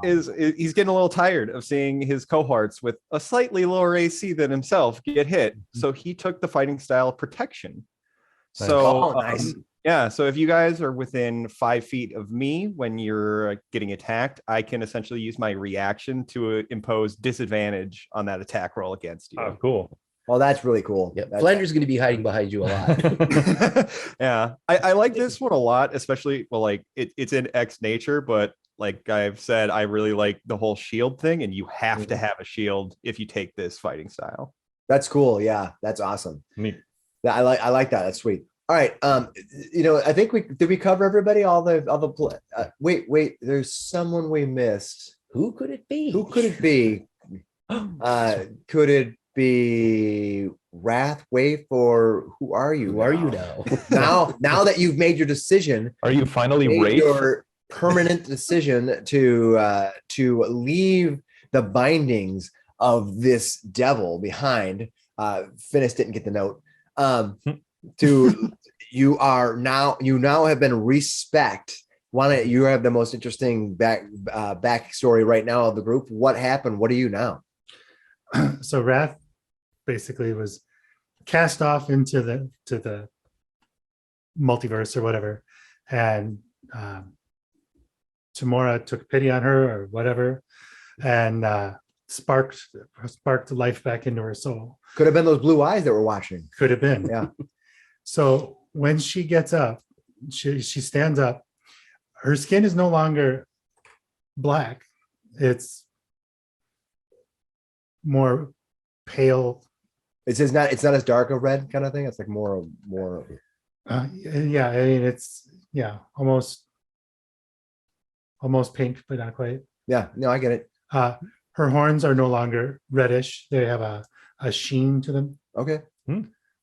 Speaker 7: he's getting a little tired of seeing his cohorts with a slightly lower AC than himself get hit. So he took the fighting style protection.
Speaker 2: Nice.
Speaker 7: So
Speaker 1: Nice.
Speaker 7: so if you guys are within 5 feet of me when you're getting attacked, I can essentially use my reaction to impose disadvantage on that attack roll against you.
Speaker 2: Oh, cool.
Speaker 1: Well, that's really cool.
Speaker 4: Yeah,
Speaker 1: That's-
Speaker 4: Flander's going to be hiding behind you a lot.
Speaker 7: Yeah, I like this one a lot, especially it's in X nature, but like I've said, I really like the whole shield thing, and you have to have a shield if you take this fighting style.
Speaker 1: That's cool. Yeah, that's awesome.
Speaker 2: Neat.
Speaker 1: I like that. That's sweet. All right. I think we cover everybody. Wait. There's someone we missed.
Speaker 4: Who could it be?
Speaker 1: Who could it be? Could it be Wrath, Waif, or who are you?
Speaker 4: Who are you now?
Speaker 1: now that you've made your decision,
Speaker 5: Are you finally
Speaker 1: made
Speaker 5: Wraith?
Speaker 1: your permanent decision to leave the bindings of this devil behind. Finnis didn't get the note. You now have been respect. You have the most interesting backstory right now of the group. What happened? What are you now?
Speaker 6: So Wrath basically was cast off into the multiverse or whatever, and Tamora took pity on her or whatever, and sparked life back into her soul.
Speaker 1: Could have been those blue eyes that were watching.
Speaker 6: Could have been.
Speaker 1: Yeah.
Speaker 6: So when she gets up, she stands up. Her skin is no longer black. It's more pale.
Speaker 1: It's not as dark a red kind of thing. It's like more.
Speaker 6: Yeah, I mean it's almost pink, but not quite.
Speaker 1: Yeah, no, I get it.
Speaker 6: Her horns are no longer reddish. They have a sheen to them.
Speaker 1: Okay.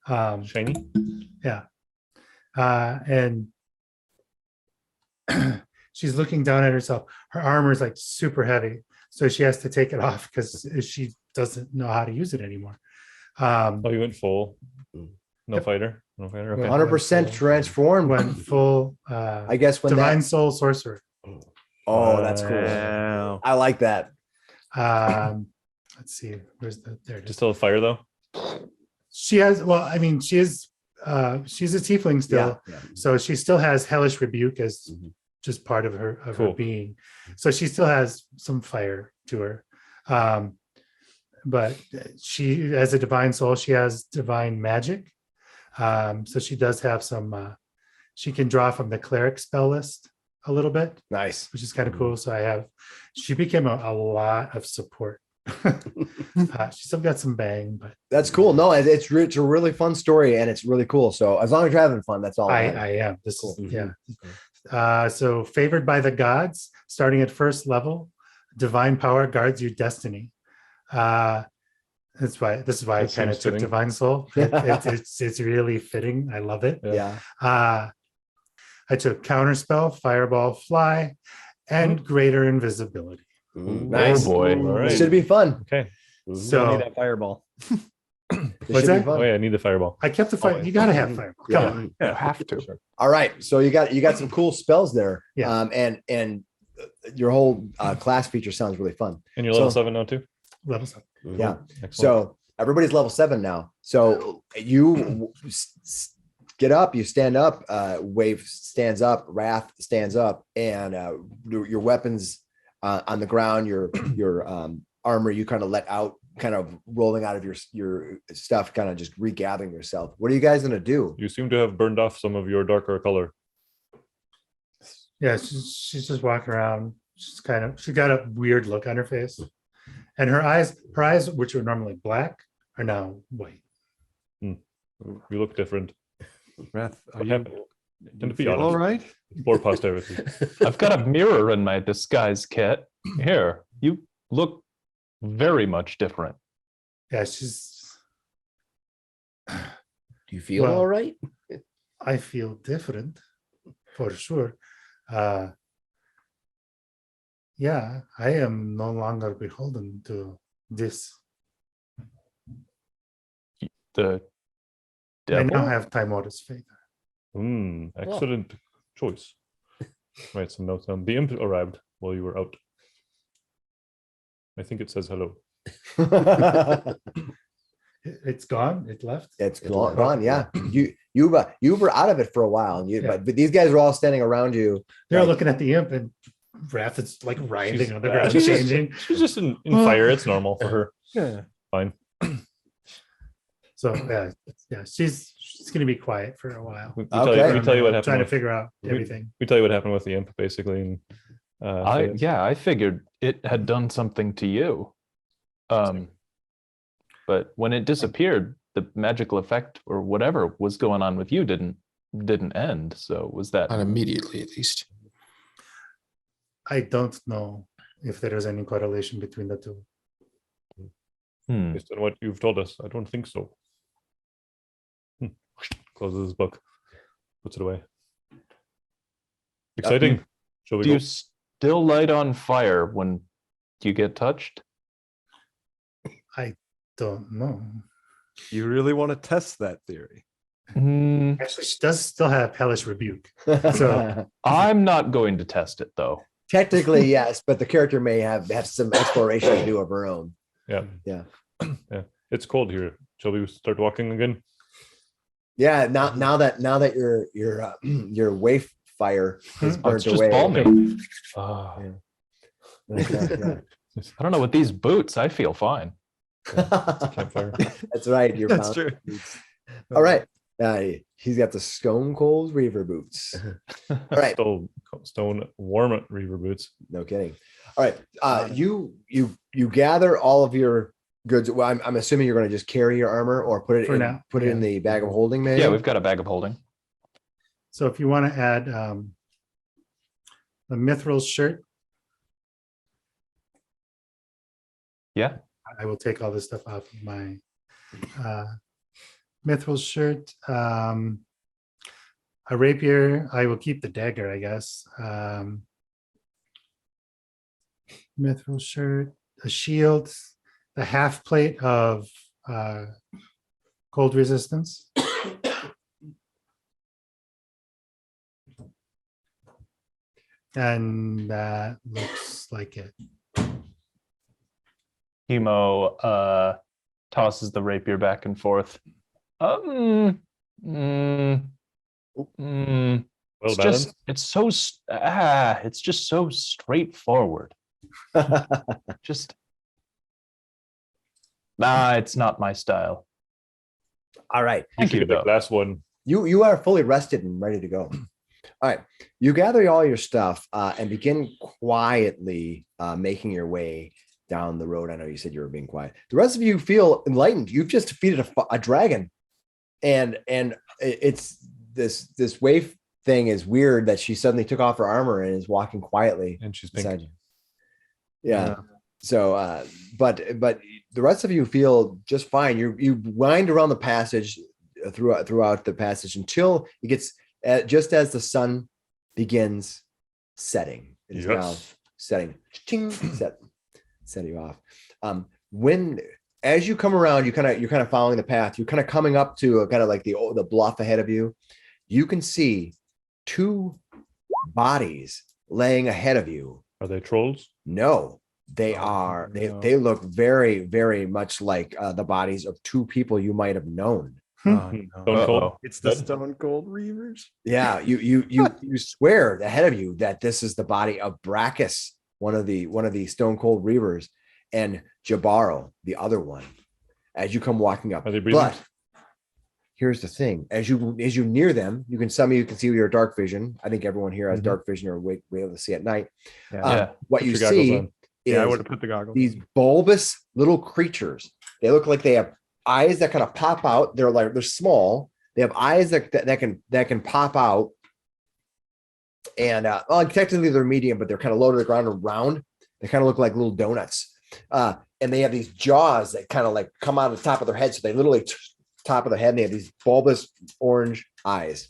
Speaker 2: Shiny.
Speaker 6: Yeah. And she's looking down at herself. Her armor is like super heavy, so she has to take it off because she doesn't know how to use it anymore.
Speaker 2: Oh, you went full. No fighter. No fighter. Okay.
Speaker 1: 100% transformed.
Speaker 6: Went full
Speaker 1: I guess when
Speaker 6: divine soul sorcerer.
Speaker 1: Oh, that's cool.
Speaker 7: Wow.
Speaker 1: I like that.
Speaker 6: Let's see. Where's there it is.
Speaker 2: Just still a fire though.
Speaker 6: She has, well, I mean, she's a tiefling still,
Speaker 1: Yeah.
Speaker 6: so she still has hellish rebuke as just part of her
Speaker 2: Cool.
Speaker 6: being. So she still has some fire to her. But she, as a divine soul, she has divine magic. So she does have some, she can draw from the cleric spell list a little bit,
Speaker 1: Nice.
Speaker 6: which is kind of cool. So she became a lot of support. She still got some bang, but
Speaker 1: That's cool. No, it's a really fun story and it's really cool. So as long as you're having fun, that's all. that matters.
Speaker 6: I am. This
Speaker 1: Cool.
Speaker 6: is, yeah. So favored by the gods, starting at first level, divine power guards your destiny. This is why I
Speaker 2: That
Speaker 6: kind of
Speaker 2: seems
Speaker 6: took
Speaker 2: fitting.
Speaker 6: divine soul. It's really fitting. I love it.
Speaker 1: Yeah.
Speaker 6: I took counterspell, fireball, fly, and greater invisibility.
Speaker 1: Nice.
Speaker 5: Oh boy.
Speaker 2: All right.
Speaker 1: Should be fun.
Speaker 2: Okay.
Speaker 7: Still need
Speaker 6: So
Speaker 7: that fireball.
Speaker 1: It
Speaker 6: What's
Speaker 1: should
Speaker 6: that?
Speaker 1: be fun.
Speaker 2: Oh yeah, I need the fireball.
Speaker 6: I kept the fire.
Speaker 2: Always.
Speaker 6: You gotta have fire. Come
Speaker 1: Yeah.
Speaker 6: on.
Speaker 5: You have to.
Speaker 1: All right. So you got some cool spells there.
Speaker 6: Yeah.
Speaker 1: And your whole class feature sounds really fun.
Speaker 2: And you're level
Speaker 1: So-
Speaker 2: 7 now too.
Speaker 6: Levels up.
Speaker 1: Yeah.
Speaker 2: Excellent.
Speaker 1: So everybody's level 7 now. So you get up, you stand up, Wave stands up, Wrath stands up, and your weapons on the ground, your armor, you kind of let out, kind of rolling out of your stuff, kind of just regathering yourself. What are you guys gonna do?
Speaker 2: You seem to have burned off some of your darker color.
Speaker 6: Yeah, she's just walking around. She's got a weird look on her face. And her eyes, which are normally black, are now white.
Speaker 2: You look different.
Speaker 7: Wrath, are
Speaker 2: What
Speaker 7: you
Speaker 2: happened? And to be
Speaker 7: feel
Speaker 2: honest,
Speaker 7: all right?
Speaker 2: explore posterity.
Speaker 5: I've got a mirror in my disguise kit. Here, you look very much different.
Speaker 6: Yeah, she's.
Speaker 4: Do you feel
Speaker 6: Well,
Speaker 4: all right?
Speaker 6: I feel different, for sure. Yeah, I am no longer beholden to this.
Speaker 5: The
Speaker 6: I now
Speaker 5: devil.
Speaker 6: have Timora's fate.
Speaker 2: Excellent choice. Write some notes down. The imp arrived while you were out. I think it says hello.
Speaker 6: It's gone. It left.
Speaker 1: It's gone. Yeah. You were out of it for a while, and but these guys were all standing around you.
Speaker 6: They're
Speaker 1: like-
Speaker 6: looking at the imp, and Wrath is like writhing
Speaker 2: She's-
Speaker 6: on the ground,
Speaker 2: she's just-
Speaker 6: changing.
Speaker 2: She's just in fire. It's normal for her.
Speaker 7: Yeah.
Speaker 2: Fine.
Speaker 6: So yeah, she's gonna be quiet for a while.
Speaker 2: We
Speaker 1: Okay.
Speaker 2: tell you what happened.
Speaker 6: Trying to
Speaker 2: With,
Speaker 6: figure out
Speaker 2: we-
Speaker 6: everything.
Speaker 2: we tell you what happened with the imp, basically. And
Speaker 5: I figured it had done something to you. But when it disappeared, the magical effect or whatever was going on with you didn't end. So was that
Speaker 8: Not immediately, at least.
Speaker 6: I don't know if there is any correlation between the two.
Speaker 2: based on what you've told us, I don't think so. Closes his book, puts it away. Exciting. Shall we
Speaker 5: do
Speaker 2: go?
Speaker 5: you still light on fire when you get touched?
Speaker 6: Don't know.
Speaker 7: You really want to test that theory?
Speaker 6: Actually, she does still have hellish rebuke. So
Speaker 5: I'm not going to test it though.
Speaker 1: Technically, yes, but the character may have some exploration to do of her own.
Speaker 2: Yeah.
Speaker 1: Yeah.
Speaker 2: Yeah. It's cold here. Shall we start walking again?
Speaker 1: Yeah. Now that your waif fire is
Speaker 5: Oh,
Speaker 1: burnt
Speaker 5: it's just
Speaker 1: away.
Speaker 5: balmy.
Speaker 1: Yeah.
Speaker 5: I don't know, with these boots, I feel fine.
Speaker 2: Campfire.
Speaker 1: That's right. You're
Speaker 7: That's
Speaker 1: found-
Speaker 7: true.
Speaker 1: All right. He's got the stone cold reaver boots. All right.
Speaker 2: Stone warm reaver boots.
Speaker 1: No kidding. All right. You gather all of your goods. Well, I'm assuming you're going to just carry your armor or put it
Speaker 6: For
Speaker 1: in,
Speaker 6: now,
Speaker 1: put it in
Speaker 6: yeah.
Speaker 1: the bag of holding, maybe.
Speaker 5: Yeah, we've got a bag of holding.
Speaker 6: So if you want to add the mithril shirt,
Speaker 5: Yeah.
Speaker 6: I will take all this stuff off of my mithril shirt. A rapier. I will keep the dagger, I guess. Mithril shirt, a shield, the half plate of cold resistance. And that looks like it.
Speaker 5: Hemo tosses the rapier back and forth.
Speaker 2: Well
Speaker 5: It's
Speaker 2: balanced.
Speaker 5: just it's just so straightforward. Just it's not my style.
Speaker 1: All right.
Speaker 5: Thank you,
Speaker 2: Get the
Speaker 5: though.
Speaker 2: glass one.
Speaker 1: You are fully rested and ready to go. All right. You gather all your stuff and begin quietly making your way down the road. I know you said you were being quiet. The rest of you feel enlightened. You've just defeated a dragon, and it's this wave thing is weird that she suddenly took off her armor and is walking quietly
Speaker 2: And she's
Speaker 1: beside
Speaker 2: pink.
Speaker 1: you. Yeah. So, but the rest of you feel just fine. You wind around the passage throughout the passage until it gets just as the sun begins setting. It is now setting. Ching, set you off. As you come around, you're kind of following the path. You're kind of coming up to kind of like the bluff ahead of you. You can see two bodies laying ahead of you.
Speaker 2: Are they trolls?
Speaker 1: No, they are. They look very, very much like the bodies of two people you might have known.
Speaker 2: Stone Cold.
Speaker 7: It's the Stone Cold Reavers.
Speaker 1: Yeah, you swear ahead of you that this is the body of Brachus, one of the Stone Cold Reavers, and Jabaro, the other one. As you come walking up,
Speaker 2: Are they breathing?
Speaker 1: but here's the thing: as you near them, some of you can see with your dark vision. I think everyone here has dark vision or way able to see at night.
Speaker 7: Yeah.
Speaker 1: What
Speaker 2: Put
Speaker 1: you
Speaker 2: your goggles
Speaker 1: see
Speaker 2: on.
Speaker 1: is
Speaker 7: I would have put the goggles.
Speaker 1: these bulbous little creatures. They look like they have eyes that kind of pop out. They're small. They have eyes that can pop out. And technically they're medium, but they're kind of low to the ground and round. They kind of look like little donuts. And they have these jaws that kind of like come out of the top of their head. So they literally top of their head, and they have these bulbous orange eyes.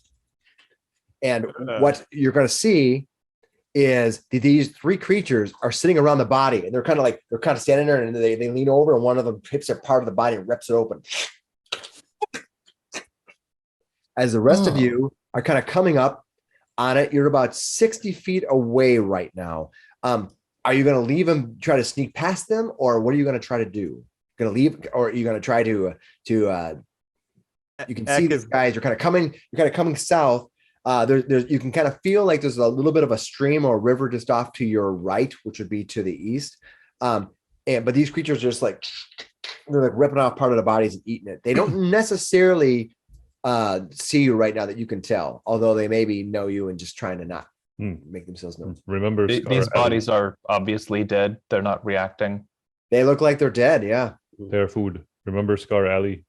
Speaker 1: And what you're going to see is these three creatures are sitting around the body, and they're kind of standing there, and they lean over, and one of them hits a part of the body and rips it open. As the rest of you are kind of coming up on it, you're about 60 feet away right now. Are you going to leave and try to sneak past them, or what are you going to try to do? Going to leave, or are you going to try to you can see these guys. You're kind of coming south. You can kind of feel like there's a little bit of a stream or river just off to your right, which would be to the east. But these creatures are just they're like ripping off part of the bodies and eating it. They don't necessarily see you right now that you can tell, although they maybe know you and just trying to not make themselves known.
Speaker 2: Remember,
Speaker 5: These bodies are obviously dead. They're not reacting.
Speaker 1: They look like they're dead. Yeah.
Speaker 2: They're food. Remember Scar Alley?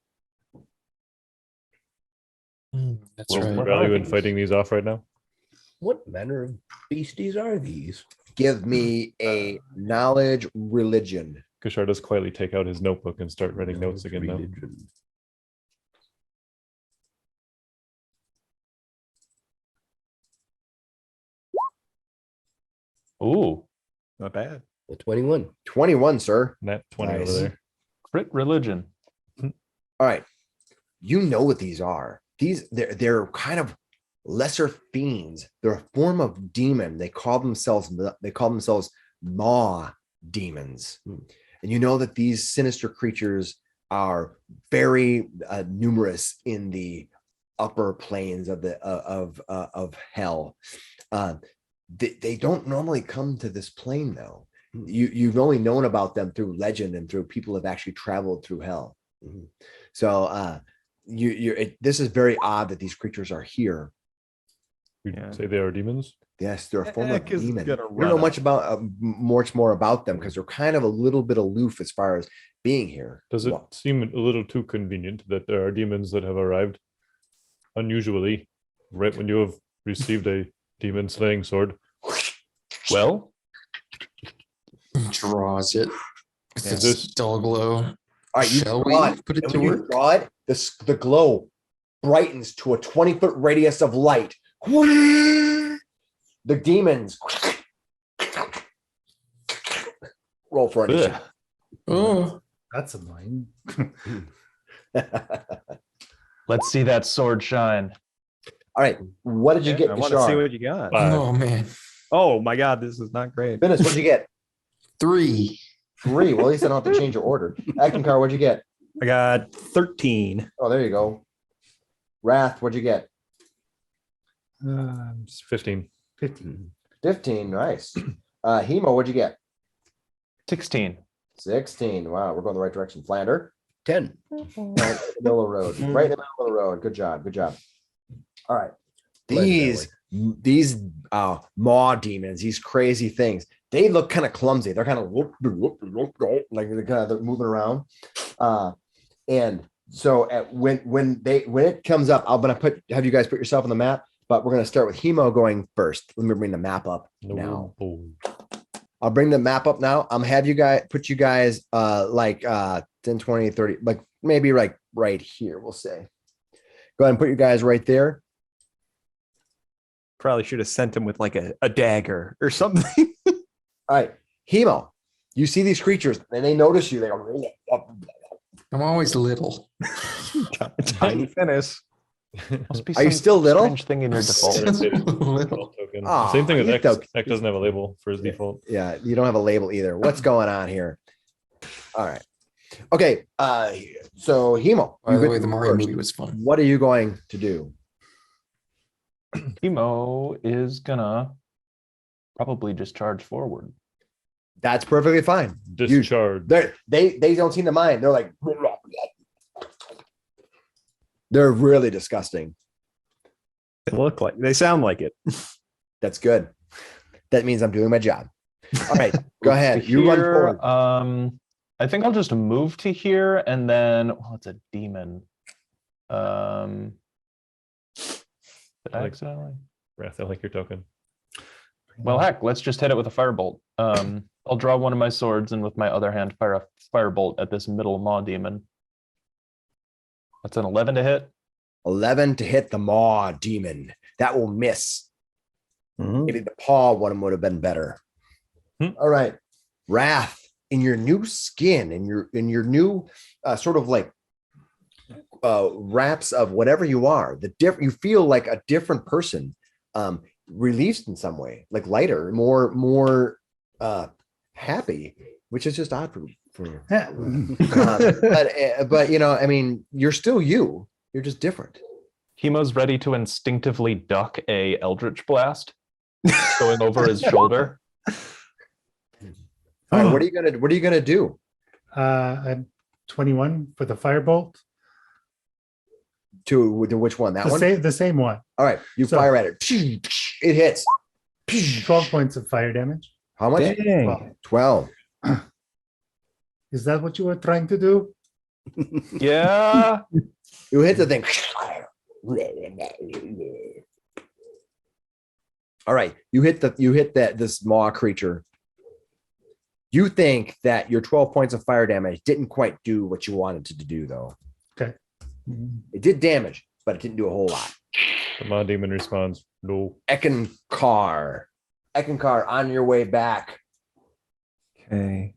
Speaker 8: That's
Speaker 5: Well,
Speaker 8: right.
Speaker 2: What value in fighting these off right now?
Speaker 4: What manner of beasties are these?
Speaker 1: Give me a knowledge religion.
Speaker 2: Kishar does quietly take out his notebook and start writing notes again now.
Speaker 5: Ooh,
Speaker 7: Not bad.
Speaker 4: The 21.
Speaker 1: 21, sir.
Speaker 2: Nat 20
Speaker 1: Nice.
Speaker 2: over there.
Speaker 5: crit religion.
Speaker 1: All right. You know what these are. They're kind of lesser fiends. They're a form of demon. They call themselves maw demons. And you know that these sinister creatures are very numerous in the upper planes of hell. They don't normally come to this plane, though. You've only known about them through legend and through people who have actually traveled through hell. So this is very odd that these creatures are here.
Speaker 2: You say they are demons?
Speaker 1: Yes, they're a form of
Speaker 7: Eck is
Speaker 1: demon.
Speaker 7: gonna
Speaker 1: We don't know
Speaker 7: run
Speaker 1: much about much more about them because they're kind of a little bit aloof as far as being here.
Speaker 2: Does it seem a little too convenient that there are demons that have arrived unusually right when you have received a demon slaying sword?
Speaker 5: Well,
Speaker 8: Draws it. With
Speaker 2: Yeah.
Speaker 8: its dull glow.
Speaker 1: All right, you
Speaker 8: Shall
Speaker 1: draw
Speaker 8: we
Speaker 1: it,
Speaker 8: put it
Speaker 1: and
Speaker 8: to
Speaker 1: when you
Speaker 8: work?
Speaker 1: draw it, the glow brightens to a 20-foot radius of light. The demons roll for initiative.
Speaker 8: Oh,
Speaker 6: That's annoying.
Speaker 5: let's see that sword shine.
Speaker 1: All right, what did you get?
Speaker 7: I want to see
Speaker 1: Kishar?
Speaker 7: what you got.
Speaker 8: oh man.
Speaker 7: Oh my god, this is not great.
Speaker 1: Finnis, what'd you get?
Speaker 8: 3.
Speaker 1: 3. Well, at least I don't have to change your order. Eckankar, what'd you get?
Speaker 7: I got 13.
Speaker 1: Oh, there you go. Wrath, what'd you get?
Speaker 2: It's 15.
Speaker 6: 15.
Speaker 1: 15. Nice. Hemo, what'd you get?
Speaker 5: 16.
Speaker 1: 16. Wow, we're going the right direction. Flander.
Speaker 4: 10.
Speaker 1: Right in the middle of the road. Right in the middle of the road. Good job. Good job. All right. These maw demons, these crazy things, they look kind of clumsy. They're kind of like they're moving around. And so when it comes up, I'm gonna have you guys put yourself on the map, but we're gonna start with Hemo going first. Let me bring the map up now. I'll bring the map up now. I'm have you guys put you guys like 10, 20, 30, like maybe like right here, we'll say. Go ahead and put you guys right there.
Speaker 7: Probably should have sent him with like a dagger or something.
Speaker 1: All right, Hemo, you see these creatures and they notice you. They go,
Speaker 8: I'm always little.
Speaker 7: Tiny Finnis.
Speaker 5: Must be
Speaker 1: are you
Speaker 5: some
Speaker 1: still little?
Speaker 5: strange thing in your default.
Speaker 8: Little.
Speaker 2: Token.
Speaker 1: Aw,
Speaker 2: Same thing with
Speaker 1: you
Speaker 2: X.
Speaker 1: don't-
Speaker 2: X doesn't have a label for his default.
Speaker 1: Yeah, you don't have a label either. What's going on here? All right. Okay. So Hemo,
Speaker 8: By
Speaker 1: you
Speaker 8: the
Speaker 1: get
Speaker 8: way,
Speaker 1: to
Speaker 8: the
Speaker 1: go
Speaker 8: Mario
Speaker 1: first.
Speaker 8: movie was fun.
Speaker 1: What are you going to do?
Speaker 5: Emo is gonna probably just charge forward.
Speaker 1: That's perfectly fine.
Speaker 2: Discharge.
Speaker 1: They don't seem to mind. They're like, they're really disgusting.
Speaker 7: They look like they sound like it.
Speaker 1: That's good. That means I'm doing my job. All right, go ahead. You run
Speaker 5: Here,
Speaker 1: forward.
Speaker 5: I think I'll just move to here and then it's a demon. Did I accidentally?
Speaker 2: Wrath, I like your token.
Speaker 5: Well, heck, let's just hit it with a firebolt. I'll draw one of my swords and with my other hand fire a firebolt at this middle maw demon. That's an 11 to hit.
Speaker 1: 11 to hit the maw demon. That will miss. Maybe the paw one would have been better. All right, Wrath, in your new skin, in your new sort of like wraps of whatever you are, you feel like a different person, released in some way, like lighter, more happy, which is just odd for but you know, I mean, you're still you. You're just different.
Speaker 5: Hemo's ready to instinctively duck a Eldritch Blast going over his shoulder.
Speaker 1: All right, what are you gonna do?
Speaker 6: I'm 21 for the firebolt.
Speaker 1: To which one? That one?
Speaker 6: The same one.
Speaker 1: All right, you
Speaker 6: So-
Speaker 1: fire at it. It hits.
Speaker 6: 12 points of fire damage.
Speaker 1: How much?
Speaker 7: Dang.
Speaker 1: 12.
Speaker 6: Is that what you were trying to do?
Speaker 5: Yeah.
Speaker 1: You hit the thing. All right, you hit this maw creature. You think that your 12 points of fire damage didn't quite do what you wanted it to do, though.
Speaker 6: Okay.
Speaker 1: It did damage, but it didn't do a whole lot.
Speaker 2: The Maw Demon responds, no.
Speaker 1: Eckankar, on your way back.
Speaker 7: Okay.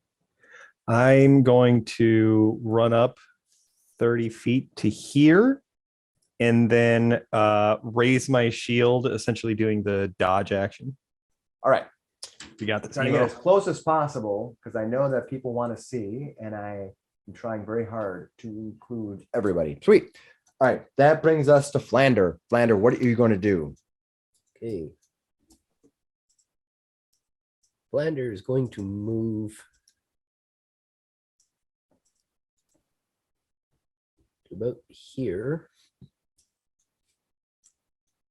Speaker 7: I'm going to run up 30 feet to here and then raise my shield, essentially doing the dodge action.
Speaker 1: All right.
Speaker 7: You got this.
Speaker 1: Trying to get as close as possible because I know that people want to see, and I am trying very hard to include everybody. Sweet. All right. That brings us to Flander. Flander, what are you going to do?
Speaker 4: Okay. Flander is going to move to about here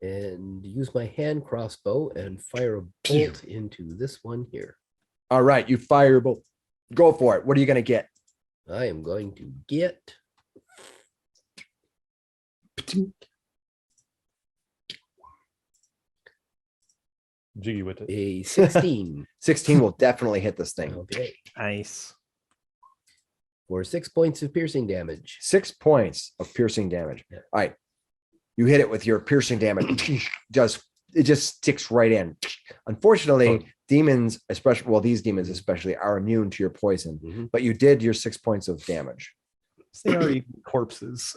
Speaker 4: and use my hand crossbow and fire a bolt into this one here.
Speaker 1: All right. You fire your bolt. Go for it. What are you going to get?
Speaker 4: I am going to get
Speaker 2: Jiggy with it.
Speaker 4: a 16.
Speaker 1: 16 will definitely hit this thing.
Speaker 4: Okay.
Speaker 7: Nice.
Speaker 4: For 6 points of piercing damage.
Speaker 1: 6 points of piercing damage.
Speaker 4: Yeah.
Speaker 1: All right. You hit it with your piercing damage. It just sticks right in. Unfortunately, demons, especially, well, these demons especially, are immune to your poison.
Speaker 4: Mhm.
Speaker 1: But you did your 6 points of damage.
Speaker 7: They are even corpses.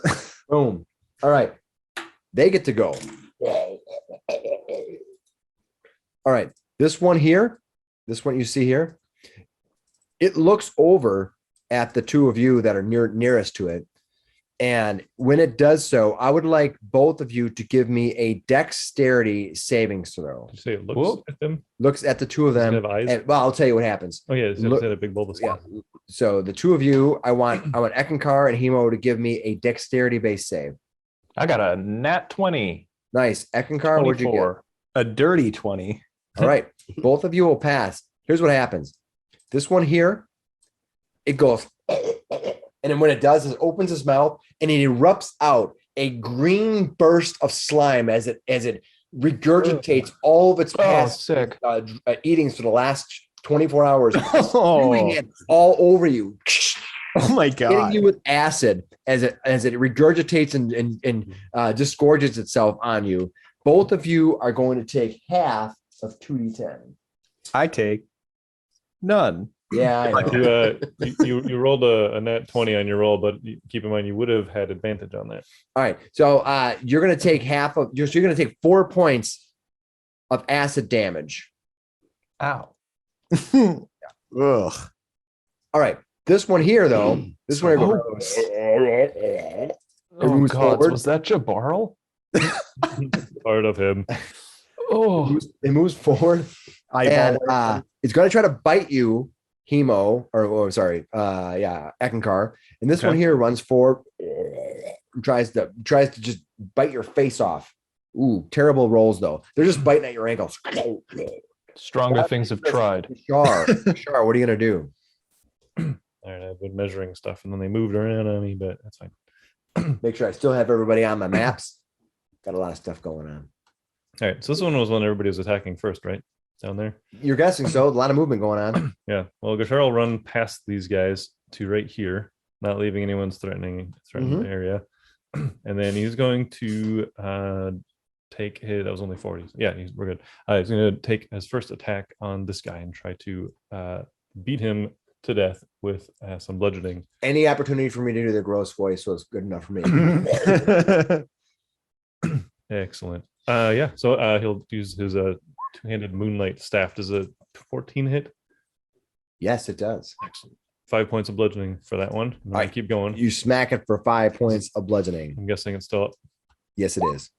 Speaker 1: Boom. All right. They get to go. All right. This one here, this one you see here, it looks over at the two of you that are nearest to it. And when it does so, I would like both of you to give me a dexterity savings throw.
Speaker 2: Did you say it looks at them?
Speaker 1: Looks at the two of
Speaker 2: Does it
Speaker 1: them.
Speaker 2: have eyes?
Speaker 1: And, well, I'll tell you what happens.
Speaker 2: Oh yeah, it's
Speaker 1: Look-
Speaker 2: had a big bulbous.
Speaker 1: Yeah. So the two of you, I want Eckankar and Hemo to give me a dexterity based save.
Speaker 5: I got a nat 20.
Speaker 1: Nice. Eckankar, what'd you get?
Speaker 5: 24.
Speaker 7: A dirty 20.
Speaker 1: All right. Both of you will pass. Here's what happens. This one here, it goes, and then when it does, it opens his mouth and it erupts out a green burst of slime as it regurgitates all of its
Speaker 5: Oh,
Speaker 1: past
Speaker 5: sick.
Speaker 1: eatings for the last 24 hours, spewing
Speaker 7: Oh,
Speaker 1: it all over you,
Speaker 7: oh my
Speaker 1: hitting
Speaker 7: god.
Speaker 1: you with acid as it regurgitates and disgorges itself on you. Both of you are going to take half of 2d10.
Speaker 7: I take none.
Speaker 1: Yeah, I know.
Speaker 2: You rolled a nat 20 on your roll, but keep in mind you would have had advantage on that.
Speaker 1: All right. So you're going to take half of you're going to take 4 points of acid damage.
Speaker 5: Ow.
Speaker 7: Ugh.
Speaker 1: All right. This one here, though, this one here goes.
Speaker 5: Oh,
Speaker 1: moves
Speaker 5: God.
Speaker 1: forward.
Speaker 5: Was that Jabarl?
Speaker 2: Part of him.
Speaker 5: Oh,
Speaker 1: It moves forward and it's going to try to bite you, Hemo, Eckankar. And this one
Speaker 5: Okay.
Speaker 1: here runs forward, tries to just bite your face off. Ooh, terrible rolls though. They're just biting at your ankles.
Speaker 5: stronger things have tried.
Speaker 1: Shar, what are you going to do?
Speaker 2: All right, I've been measuring stuff, and then they moved around on me, but that's fine.
Speaker 1: Make sure I still have everybody on my maps. Got a lot of stuff going on.
Speaker 2: All right, so this one was when everybody was attacking first, right? Down there.
Speaker 1: You're guessing so. A lot of movement going on.
Speaker 2: Yeah. Well, Gashar will run past these guys to right here, not leaving anyone's threatened area, and then he's going to take his. That was only 40. Yeah, we're good. He's going to take his first attack on this guy and try to beat him to death with some bludgeoning.
Speaker 1: Any opportunity for me to do the gross voice was good enough for me.
Speaker 2: Excellent. Yeah. So he'll use his two-handed moonlight staff. Does a 14 hit?
Speaker 1: Yes, it does.
Speaker 2: Excellent. 5 points of bludgeoning for that one. All right, keep going.
Speaker 1: You smack it for 5 points of bludgeoning.
Speaker 2: I'm guessing it's still up.
Speaker 1: Yes, it is.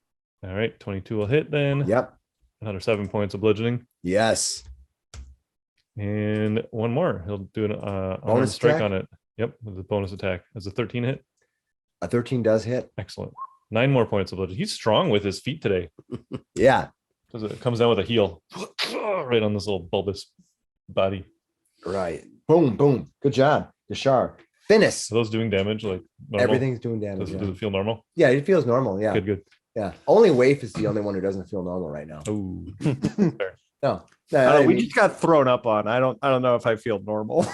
Speaker 2: All right, 22 will hit then.
Speaker 1: Yep.
Speaker 2: Another 7 points of bludgeoning.
Speaker 1: Yes.
Speaker 2: And one more. He'll do an
Speaker 1: Bonus
Speaker 2: bonus strike
Speaker 1: attack?
Speaker 2: on it. Yep, with a bonus attack. As a 13 hit.
Speaker 1: A 13 does hit.
Speaker 2: Excellent. 9 more points of bludgeoning. He's strong with his feet today.
Speaker 1: Yeah.
Speaker 2: Because it comes down with a heel. Right on this little bulbous body.
Speaker 1: Right. Boom, boom. Good job. Gashar. Finnis.
Speaker 2: Are those doing damage? Like normal?
Speaker 1: Everything's doing damage.
Speaker 2: Does it feel normal?
Speaker 1: Yeah, it feels normal. Yeah.
Speaker 2: Good.
Speaker 1: Yeah. Only Waif is the only one who doesn't feel normal right now.
Speaker 2: Oh.
Speaker 1: No. I
Speaker 7: we
Speaker 1: mean-
Speaker 7: just got thrown up on. I don't know if I feel normal.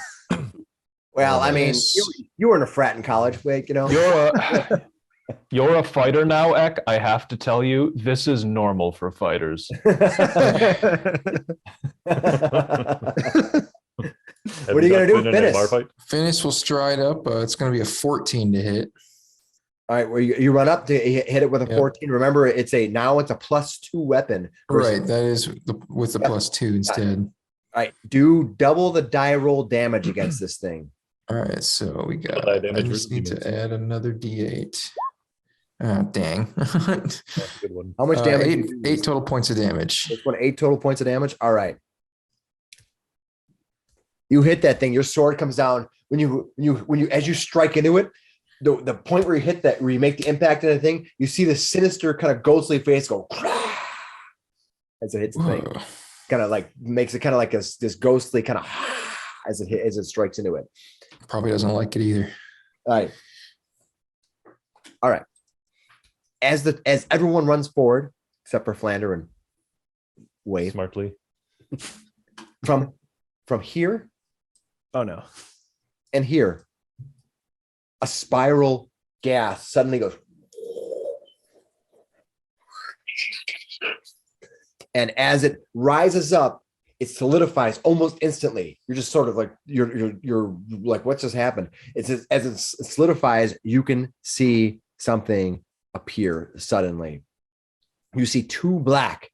Speaker 1: well, I mean,
Speaker 8: Yes.
Speaker 1: you were in a frat in college, Wake, you know.
Speaker 5: You're a fighter now, Ek. I have to tell you, this is normal for fighters.
Speaker 1: What are you gonna do, Finnis?
Speaker 8: Finnis will stride up. It's going to be a 14 to hit.
Speaker 1: All right, where you run up to hit it with a
Speaker 8: Yep.
Speaker 1: 14. Remember, it's a +2 weapon. versus-
Speaker 8: Right. That is with the
Speaker 1: Yep.
Speaker 8: +2 instead.
Speaker 1: All right, do double the die roll damage against this thing.
Speaker 8: All right. So we got.
Speaker 2: Die
Speaker 8: I
Speaker 2: damage
Speaker 8: just need
Speaker 2: versus
Speaker 8: to add another D8. Oh, dang.
Speaker 2: That's a good one.
Speaker 1: How much damage?
Speaker 8: eight,
Speaker 1: did you
Speaker 8: eight
Speaker 1: use?
Speaker 8: total points of damage.
Speaker 1: This one, 8 total points of damage. All right. You hit that thing. Your sword comes down when you as you strike into it. The point where you hit that, where you make the impact of the thing, you see the sinister kind of ghostly face go as it hits the thing.
Speaker 8: Whoa.
Speaker 1: Kind of like makes it kind of like this ghostly kind of as it strikes into it.
Speaker 8: Probably doesn't like it either.
Speaker 1: All right. All right. As everyone runs forward, except for Flander and Wave,
Speaker 2: Smartly.
Speaker 1: from here
Speaker 7: Oh no.
Speaker 1: and here, a spiral gas suddenly goes. And as it rises up, it solidifies almost instantly. You're just sort of like you're like, what's just happened? It's as it solidifies, you can see something appear suddenly. You see 2 black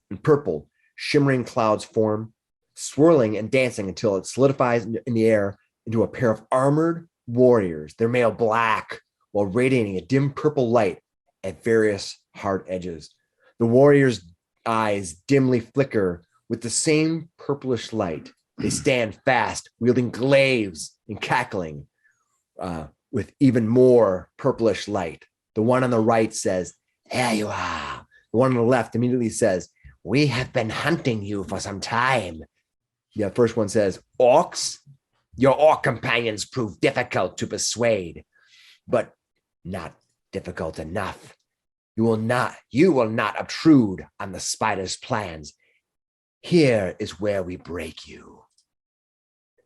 Speaker 1: and purple shimmering clouds form, swirling and dancing until it solidifies in the air into a pair of armored warriors. They're made of black while radiating a dim purple light at various hard edges. The warrior's eyes dimly flicker with the same purplish light. They stand fast, wielding glaives and cackling with even more purplish light. The one on the right says, "There you are." The one on the left immediately says, "We have been hunting you for some time." The first one says, "Orcs? Your orc companions prove difficult to persuade, but not difficult enough. You will not obtrude on the spider's plans. Here is where we break you."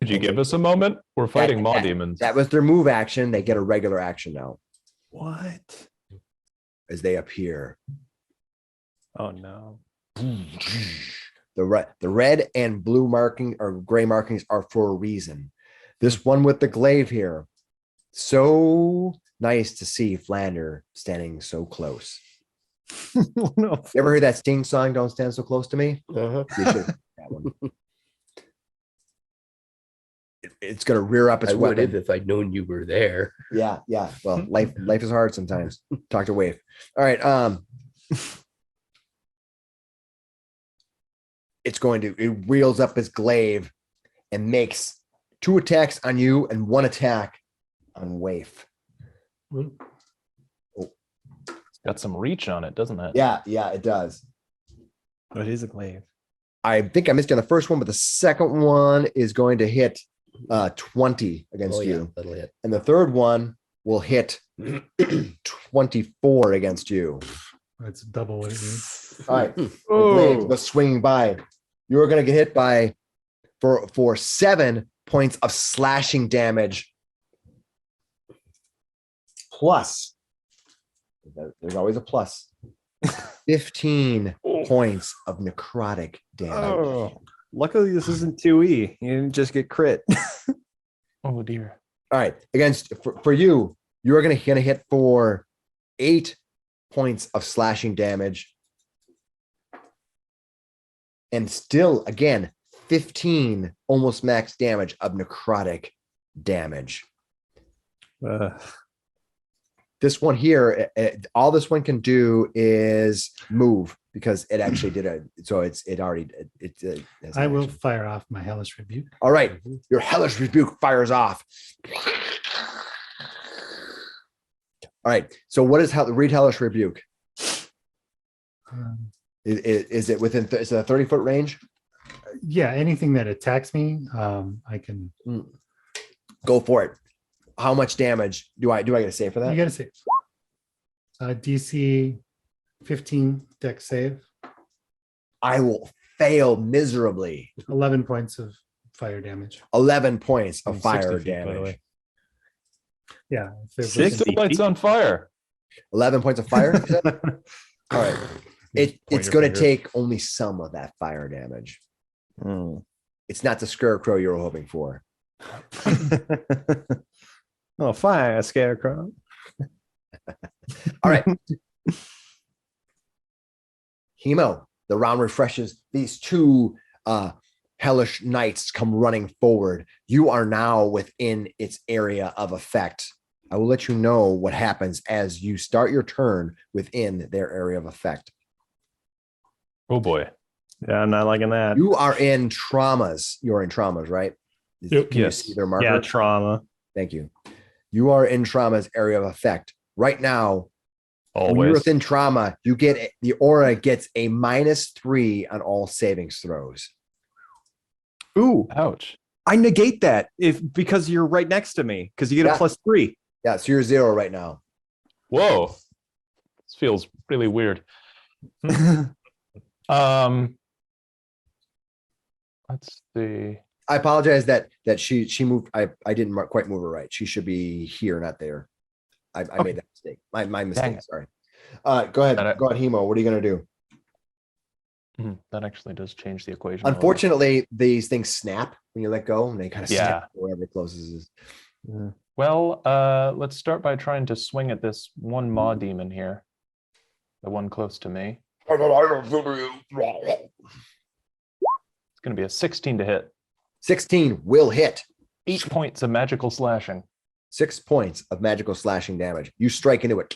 Speaker 5: Could you give us a moment? We're fighting maw
Speaker 1: that-
Speaker 5: demons.
Speaker 1: That was their move action. They get a regular action now
Speaker 7: What?
Speaker 1: as they appear.
Speaker 7: Oh no.
Speaker 1: The red and blue marking or gray markings are for a reason. This one with the glaive here, so nice to see Flander standing so close.
Speaker 7: No.
Speaker 1: You ever heard that Sting song, "Don't Stand So Close to Me"?
Speaker 4: Uh-huh.
Speaker 1: You should that one. It's gonna rear up its
Speaker 4: I would have
Speaker 1: weapon.
Speaker 4: if I'd known you were there.
Speaker 1: Yeah. Well, life is hard sometimes. Talk to Wave. All right. It wheels up its glaive and makes 2 attacks on you and 1 attack on Waif.
Speaker 5: It's got some reach on it, doesn't it?
Speaker 1: Yeah, it does.
Speaker 7: Oh, it is a glaive.
Speaker 1: I think I missed you on the first one, but the second one is going to hit 20 against
Speaker 4: Oh, yeah,
Speaker 1: you.
Speaker 4: that'll hit.
Speaker 1: And the third one will hit 24 against you.
Speaker 6: That's double what it means.
Speaker 1: All right. The glaive goes swinging by. You're going to get hit by for 7 points of slashing damage. Plus, there's always a plus. 15 points of necrotic damage.
Speaker 7: Oh, luckily this isn't 2E. You didn't just get crit.
Speaker 5: Oh dear.
Speaker 1: All right. For you, you're going to hit for 8 points of slashing damage. And still, again, 15 almost max damage of necrotic damage. This one here, all this one can do is move because it actually did it. So it has
Speaker 6: I
Speaker 1: an
Speaker 6: will
Speaker 1: action.
Speaker 6: fire off my hellish rebuke.
Speaker 1: All right. Your hellish rebuke fires off. All right. So what is read hellish rebuke? Is it within is it a 30-foot range?
Speaker 6: Yeah, anything that attacks me, I can.
Speaker 1: Go for it. How much damage do I get to save for that?
Speaker 6: You gotta save. DC 15 deck save.
Speaker 1: I will fail miserably.
Speaker 6: 11 points of fire damage.
Speaker 1: 11 points of
Speaker 2: 60
Speaker 1: fire
Speaker 2: feet, by the
Speaker 1: damage.
Speaker 2: way.
Speaker 6: Yeah. if it was-
Speaker 7: 60
Speaker 5: Still lights
Speaker 7: feet?
Speaker 5: on fire.
Speaker 1: 11 points of fire. Is that? All right. It's
Speaker 2: your
Speaker 1: going to
Speaker 2: finger.
Speaker 1: take only some of that fire damage.
Speaker 7: Hmm.
Speaker 1: It's not the scarecrow you were hoping for.
Speaker 7: Oh, fire, scarecrow.
Speaker 1: All right. Hemo, the round refreshes. These 2 hellish knights come running forward. You are now within its area of effect. I will let you know what happens as you start your turn within their area of effect.
Speaker 5: Oh boy.
Speaker 7: Yeah, I'm not liking that.
Speaker 1: You are in traumas. You're in traumas, right?
Speaker 5: Yep.
Speaker 1: Can you
Speaker 5: Yes.
Speaker 1: see their marker?
Speaker 7: Yeah, trauma.
Speaker 1: Thank you. You are in trauma's area of effect. Right now, when you're
Speaker 5: Always.
Speaker 1: within trauma, you get the aura gets a -3 on all savings throws.
Speaker 7: Ooh,
Speaker 5: Ouch.
Speaker 7: I negate that because you're right next to me because you get
Speaker 1: Yeah.
Speaker 7: a +3.
Speaker 1: Yeah, so you're 0 right now.
Speaker 5: Whoa. This feels really weird. Let's see.
Speaker 1: I apologize that she moved. I didn't quite move her right. She should be here, not there. I made that mistake. My mistake.
Speaker 5: it.
Speaker 1: Sorry. Go ahead. Go ahead, Hemo. What are you gonna do?
Speaker 5: That actually does change the equation. a little.
Speaker 1: Unfortunately, these things snap when you let go, and they kind of
Speaker 5: Yeah.
Speaker 1: snap wherever it closes is.
Speaker 5: Well, let's start by trying to swing at this one maw demon here. The one close to me. It's going to be a 16 to hit.
Speaker 1: 16 will hit.
Speaker 5: 8 points of magical slashing.
Speaker 1: 6 points of magical slashing damage. You strike into it.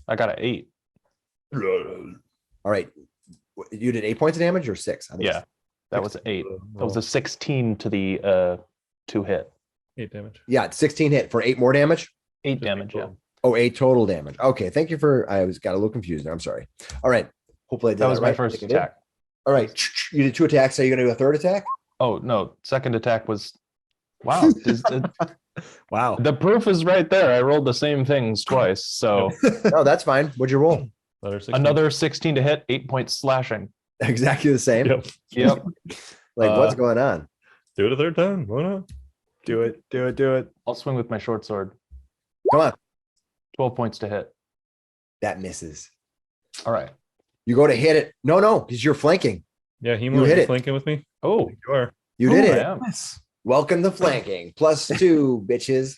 Speaker 5: I got an 8.
Speaker 1: All right. You did 8 points of damage or 6? I think
Speaker 5: Yeah, that was an 8. That was a 16 to the 2 hit.
Speaker 2: 8 damage.
Speaker 1: Yeah, 16 hit for 8 more damage.
Speaker 5: 8 damage, yeah.
Speaker 1: Oh, 8 total damage. Okay, thank you for. I got a little confused there. I'm sorry. All right. Hopefully I did
Speaker 5: That was my
Speaker 1: right.
Speaker 5: first
Speaker 1: I think I did.
Speaker 5: attack.
Speaker 1: All right. You did 2 attacks. So you're gonna do a third attack?
Speaker 5: Oh no, second attack was wow.
Speaker 7: Wow.
Speaker 5: The proof is right there. I rolled the same things twice. So
Speaker 1: No, that's fine. What'd you roll?
Speaker 5: another 16 to hit, 8 points slashing.
Speaker 1: Exactly the same.
Speaker 2: Yep.
Speaker 5: Yep.
Speaker 1: Like what's going on?
Speaker 2: Do it a third time. Why not?
Speaker 7: Do it. Do it. Do it.
Speaker 5: I'll swing with my short sword.
Speaker 1: Come on.
Speaker 5: 12 points to hit.
Speaker 1: That misses.
Speaker 5: All right.
Speaker 1: You go to hit it. No, because you're flanking.
Speaker 2: Yeah,
Speaker 1: You
Speaker 2: Hemo,
Speaker 1: hit
Speaker 2: you
Speaker 1: it.
Speaker 2: flanking with me?
Speaker 5: Oh,
Speaker 2: You are.
Speaker 1: You did
Speaker 5: I
Speaker 1: it.
Speaker 5: am.
Speaker 1: Welcome to flanking. +2, bitches.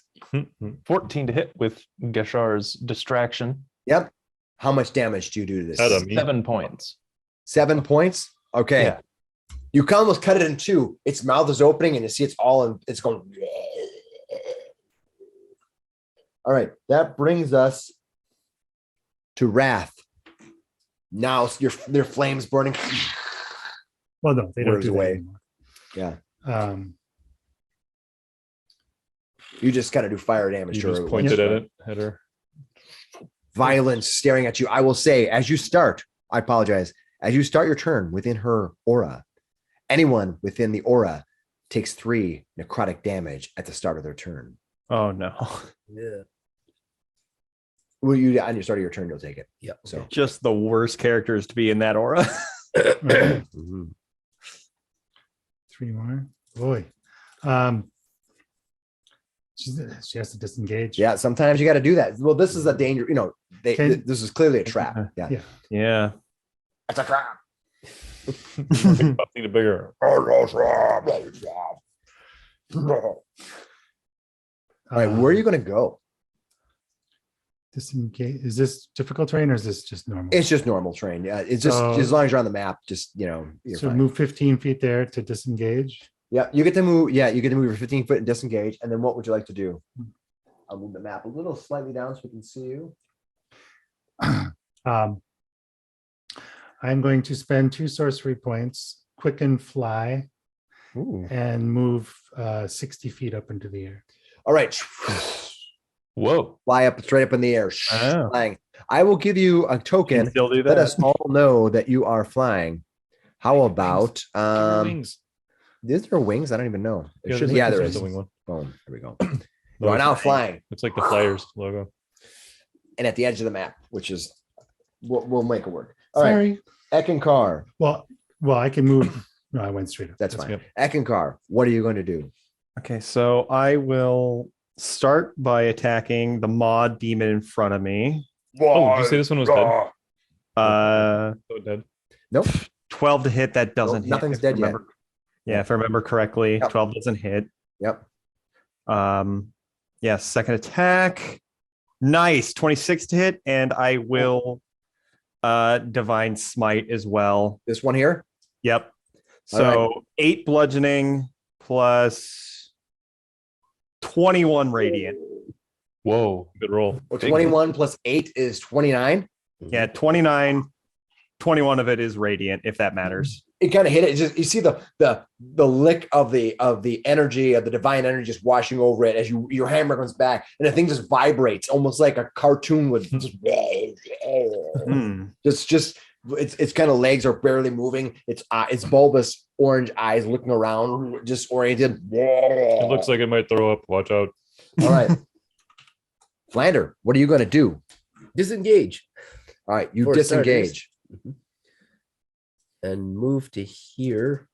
Speaker 5: 14 to hit with Geshar's distraction.
Speaker 1: Yep. How much damage do you do to this?
Speaker 2: Adam.
Speaker 5: 7 points.
Speaker 1: 7 points. Okay.
Speaker 5: Yeah.
Speaker 1: You can almost cut it in 2. Its mouth is opening and you see it's all in, it's going. All right. That brings us to Wrath. Now their flames burning.
Speaker 6: Well, no, they don't
Speaker 1: Whirs
Speaker 6: do
Speaker 1: away.
Speaker 6: that anymore.
Speaker 1: Yeah. You just gotta do fire damage
Speaker 2: You
Speaker 1: to
Speaker 2: just
Speaker 1: her.
Speaker 2: pointed at it, at her.
Speaker 1: Violence staring at you. I will say, as you start, I apologize. As you start your turn within her aura, anyone within the aura takes 3 necrotic damage at the start of their turn.
Speaker 7: Oh no.
Speaker 4: Yeah.
Speaker 1: Well, you on your start of your turn, you'll take it.
Speaker 4: Yep.
Speaker 1: So
Speaker 7: Just the worst characters to be in that aura.
Speaker 6: Right.
Speaker 1: mhm.
Speaker 6: 3 more. Boy. She has to disengage.
Speaker 1: Yeah, sometimes you got to do that. Well, this is a danger. You know, this is clearly a trap. Yeah,
Speaker 6: Yeah.
Speaker 7: Yeah.
Speaker 1: it's a trap.
Speaker 2: Need a bigger.
Speaker 1: All right, where are you going to go?
Speaker 6: Disengage. Is this difficult terrain or is this just normal?
Speaker 1: It's just normal terrain. Yeah, it's just
Speaker 6: So-
Speaker 1: as long as you're on the map. Just you're
Speaker 6: So
Speaker 1: fine.
Speaker 6: move 15 feet there to disengage.
Speaker 1: Yeah, you get to move. Yeah, you get to move your 15 foot and disengage. And then what would you like to do? I'll move the map a little slightly down so we can see you.
Speaker 6: I'm going to spend 2 sorcery points, quicken fly,
Speaker 7: Ooh.
Speaker 6: and move 60 feet up into the air.
Speaker 1: All right,
Speaker 5: Whoa.
Speaker 1: fly up straight up in the air.
Speaker 7: Oh.
Speaker 1: Flying. I will give you a
Speaker 7: Can
Speaker 1: token.
Speaker 7: still do
Speaker 1: Let
Speaker 7: that.
Speaker 1: us all know that you are flying. How about
Speaker 2: Wings.
Speaker 1: is there wings? I don't even know.
Speaker 2: Yeah,
Speaker 1: There
Speaker 2: there's
Speaker 1: should, yeah,
Speaker 2: a-
Speaker 1: there
Speaker 2: there's
Speaker 1: is.
Speaker 2: a wing one.
Speaker 1: Boom. There we go.
Speaker 2: No,
Speaker 1: You are
Speaker 2: it's-
Speaker 1: now flying
Speaker 2: It's like the Flyers logo.
Speaker 1: and at the edge of the map, which is we'll make it work. All right,
Speaker 6: Sorry.
Speaker 1: Eckankar.
Speaker 6: Well, I can move. No, I went straight up.
Speaker 1: That's
Speaker 2: That's
Speaker 1: fine.
Speaker 2: good.
Speaker 1: Eckankar, what are you going to do?
Speaker 7: Okay, so I will start by attacking the mod demon in front of me.
Speaker 2: Oh, did you say this one was dead?
Speaker 7: Uh,
Speaker 2: So dead.
Speaker 1: Nope.
Speaker 7: 12 to hit. That doesn't hit.
Speaker 1: nothing's
Speaker 7: if I
Speaker 1: dead yet.
Speaker 7: remember- Yeah, if I remember correctly,
Speaker 1: Yep.
Speaker 7: 12 doesn't hit.
Speaker 1: Yep.
Speaker 7: Yeah, second attack. Nice. 26 to hit, and I will divine smite as well.
Speaker 1: This one here.
Speaker 7: Yep.
Speaker 1: All
Speaker 7: So 8 bludgeoning plus 21 radiant.
Speaker 5: Whoa.
Speaker 2: Good roll.
Speaker 1: Well,
Speaker 5: Big.
Speaker 1: 21 plus 8 is 29.
Speaker 7: Yeah, 29. 21 of it is radiant, if that matters.
Speaker 1: It kind of hit it. It's just you see the lick of the energy of the divine energy just washing over it as your hammer comes back, and the thing just vibrates almost like a cartoon would.
Speaker 7: Hmm.
Speaker 1: Just its kind of legs are barely moving. Its bulbous orange eyes looking around, just oriented.
Speaker 2: It looks like it might throw up. Watch out.
Speaker 1: All right. Flander, what are you going to do?
Speaker 4: Disengage
Speaker 1: All right, you
Speaker 4: For
Speaker 1: disengage.
Speaker 4: and move to here.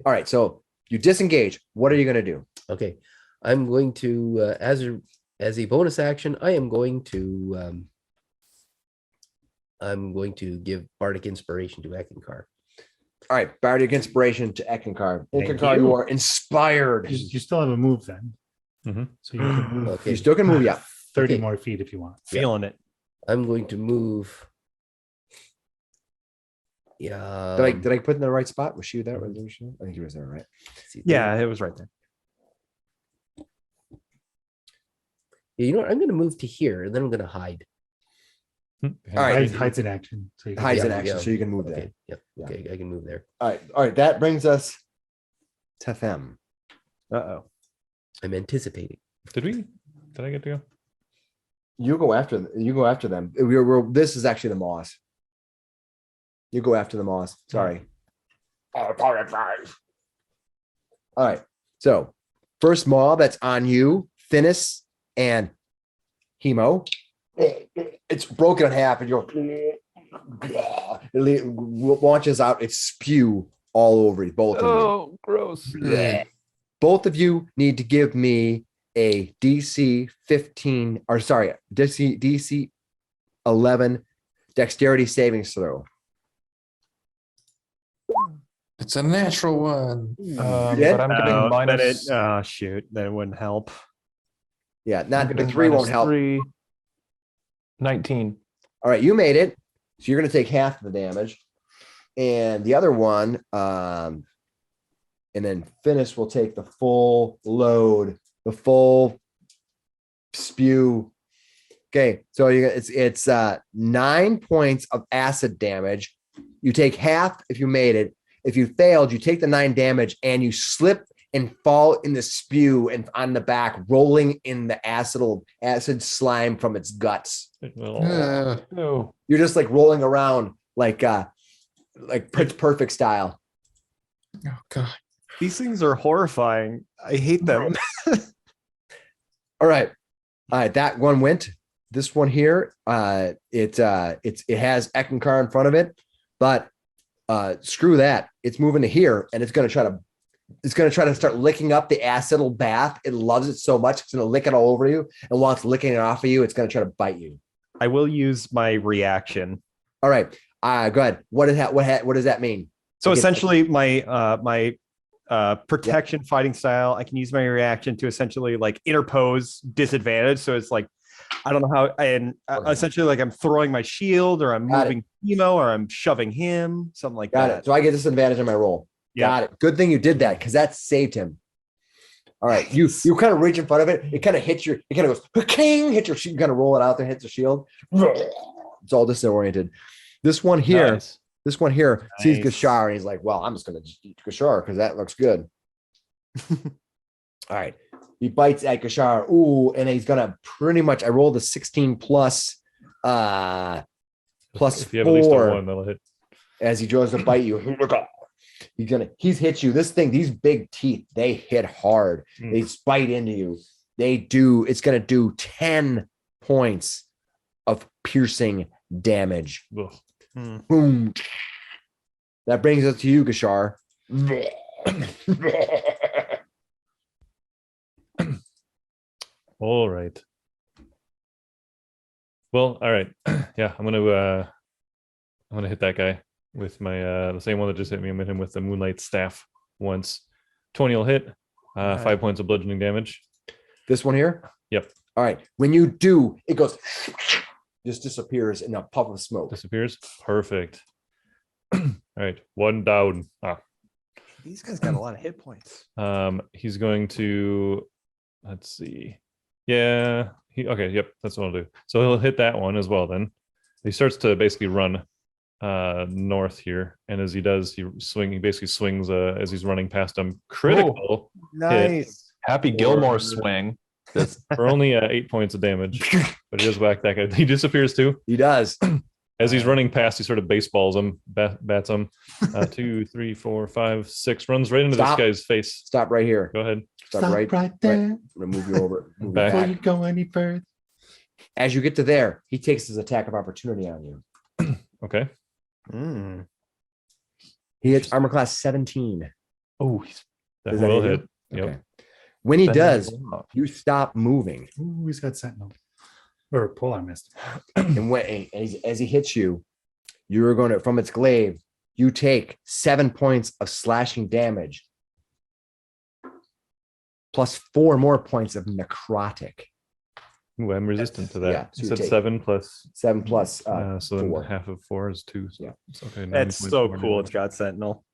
Speaker 1: All right, so you disengage. What are you going to do?
Speaker 4: Okay, I'm going to as a bonus action, I'm going to give bardic inspiration to Eckankar.
Speaker 1: All right, bardic inspiration to Eckankar.
Speaker 7: Thank
Speaker 1: Eckankar,
Speaker 7: you.
Speaker 1: you are inspired.
Speaker 6: You still have a move then.
Speaker 2: Mhm.
Speaker 6: So you can move
Speaker 4: Okay,
Speaker 1: You still can move, yeah.
Speaker 6: 30
Speaker 4: Okay.
Speaker 6: more feet if you want.
Speaker 7: Feeling it.
Speaker 4: I'm going to move. Yeah.
Speaker 1: Did I put in the right spot? Was she there? I think he was there, right?
Speaker 4: let's see,
Speaker 7: Yeah, it was right there.
Speaker 4: You know what? I'm going to move to here, and then I'm going to hide.
Speaker 1: All right.
Speaker 6: Hides in action. So you can-
Speaker 1: Hides in
Speaker 4: Yeah,
Speaker 1: action,
Speaker 4: yeah.
Speaker 1: so you can move there.
Speaker 4: Okay. Yep.
Speaker 1: Yeah.
Speaker 4: Okay. I can move there.
Speaker 1: All right. That brings us to them.
Speaker 7: Uh-oh.
Speaker 4: I'm anticipating.
Speaker 2: Did I get to go?
Speaker 1: You go after them. This is actually the moss. You go after the moss. Sorry. All right. So first mob that's on you, Finnis and Hemo. It's broken in half, and it launches out its spew all over you, both of you.
Speaker 5: Oh, gross.
Speaker 1: Both of you need to give me a DC 15, or sorry, DC 11 dexterity savings throw.
Speaker 8: It's a natural one.
Speaker 1: Yeah?
Speaker 5: But I'm getting
Speaker 7: Oh,
Speaker 5: minus
Speaker 7: shoot, then it wouldn't help.
Speaker 1: Yeah,
Speaker 5: I'm
Speaker 1: not the
Speaker 5: getting
Speaker 1: 3 won't
Speaker 5: minus
Speaker 1: help.
Speaker 5: 3, 19.
Speaker 1: All right, you made it. So you're going to take half the damage. And the other one, and then Finnis will take the full load, the full spew. Okay, so it's 9 points of acid damage. You take half if you made it. If you failed, you take the 9 damage and you slip and fall in the spew and on the back, rolling in the acid slime from its guts.
Speaker 5: No.
Speaker 1: You're just like rolling around like Pitch Perfect style.
Speaker 8: Oh god.
Speaker 7: These things are horrifying. I hate them.
Speaker 1: All right. That one went. This one here, it has Eckankar in front of it, but screw that. It's moving to here, and it's gonna try to start licking up the acidyl bath. It loves it so much, it's gonna lick it all over you. And while it's licking it off of you, it's gonna try to bite you.
Speaker 7: I will use my reaction.
Speaker 1: All right. Go ahead. What does that mean?
Speaker 7: So
Speaker 1: Okay.
Speaker 7: essentially, my protection fighting style, I can use my reaction to essentially like interpose disadvantage. So it's like, I don't know how, and essentially like I'm throwing my shield, or I'm moving Emo, or I'm shoving him, something like
Speaker 1: Got
Speaker 7: that.
Speaker 1: it. So I get disadvantage on my roll.
Speaker 7: Yeah.
Speaker 1: Got it. Good thing you did that, because that saved him. All right. You kind of reach in front of it. It kind of hits it kind of goes, king, hit your shield, kind of roll it out there, hits the shield. It's all disoriented. This one here,
Speaker 5: Nice.
Speaker 1: sees
Speaker 7: Nice.
Speaker 1: Gashar, and he's like, well, I'm just going to eat Gashar because that looks good. All right. He bites at Gashar. Ooh, and he's going to pretty much, I rolled a 16 plus
Speaker 2: If you have at least a
Speaker 1: 4
Speaker 2: 1, that'll hit.
Speaker 1: as he goes to bite you. He's hit you. This thing, these big teeth, they hit hard. They bite into you. It's going to do 10 points of piercing damage.
Speaker 2: Ugh.
Speaker 1: Boom. That brings us to you, Gashar.
Speaker 2: All right. Well, all right. Yeah, I'm gonna hit that guy with my the same one that just hit me. I'm hitting him with the moonlight staff once. 20 will hit. 5 points of bludgeoning damage.
Speaker 1: This one here?
Speaker 2: Yep.
Speaker 1: All right. When you do, it goes, just disappears in a puff of smoke.
Speaker 2: Disappears. Perfect. All right. 1 down.
Speaker 7: These guys got a lot of hit points.
Speaker 2: He's going to, let's see. Yeah. Okay. Yep. That's what I'll do. So he'll hit that one as well. Then he starts to basically run north here, and as he does, he basically swings as he's running past him. Critical.
Speaker 7: Nice.
Speaker 5: Happy Gilmore swing.
Speaker 2: For only 8 points of damage, but he does whack that guy. He disappears too.
Speaker 1: He does.
Speaker 2: As he's running past, he sort of baseballs him, bats him. 2, 3, 4, 5, 6. Runs right into
Speaker 1: Stop.
Speaker 2: this guy's face.
Speaker 1: Stop right here.
Speaker 2: Go ahead.
Speaker 1: Stop right
Speaker 6: there.
Speaker 1: I'm gonna move you over. Move you
Speaker 2: Back.
Speaker 6: Before
Speaker 1: back.
Speaker 6: you go any further.
Speaker 1: As you get to there, he takes his attack of opportunity on you.
Speaker 2: Okay.
Speaker 1: He hits armor class 17.
Speaker 5: Oh,
Speaker 2: That
Speaker 1: Does that
Speaker 2: will
Speaker 1: hit you?
Speaker 2: hit. Yep.
Speaker 1: Okay. When he does, you stop moving.
Speaker 6: Ooh, he's got sentinel. Or polearm mist.
Speaker 1: As he hits you, you're going to, from its glaive, you take 7 points of slashing damage, plus 4 more points of necrotic.
Speaker 2: Ooh, I'm resistant to that.
Speaker 1: Yeah, so
Speaker 2: You
Speaker 1: you
Speaker 2: said
Speaker 1: take
Speaker 2: 7 plus.
Speaker 1: 7 plus
Speaker 2: So then
Speaker 1: 4.
Speaker 2: half of 4 is 2. So
Speaker 1: Yeah.
Speaker 2: it's okay. 9
Speaker 7: That's
Speaker 2: points
Speaker 7: so
Speaker 2: more
Speaker 7: cool.
Speaker 2: damage.
Speaker 7: It's got Sentinel.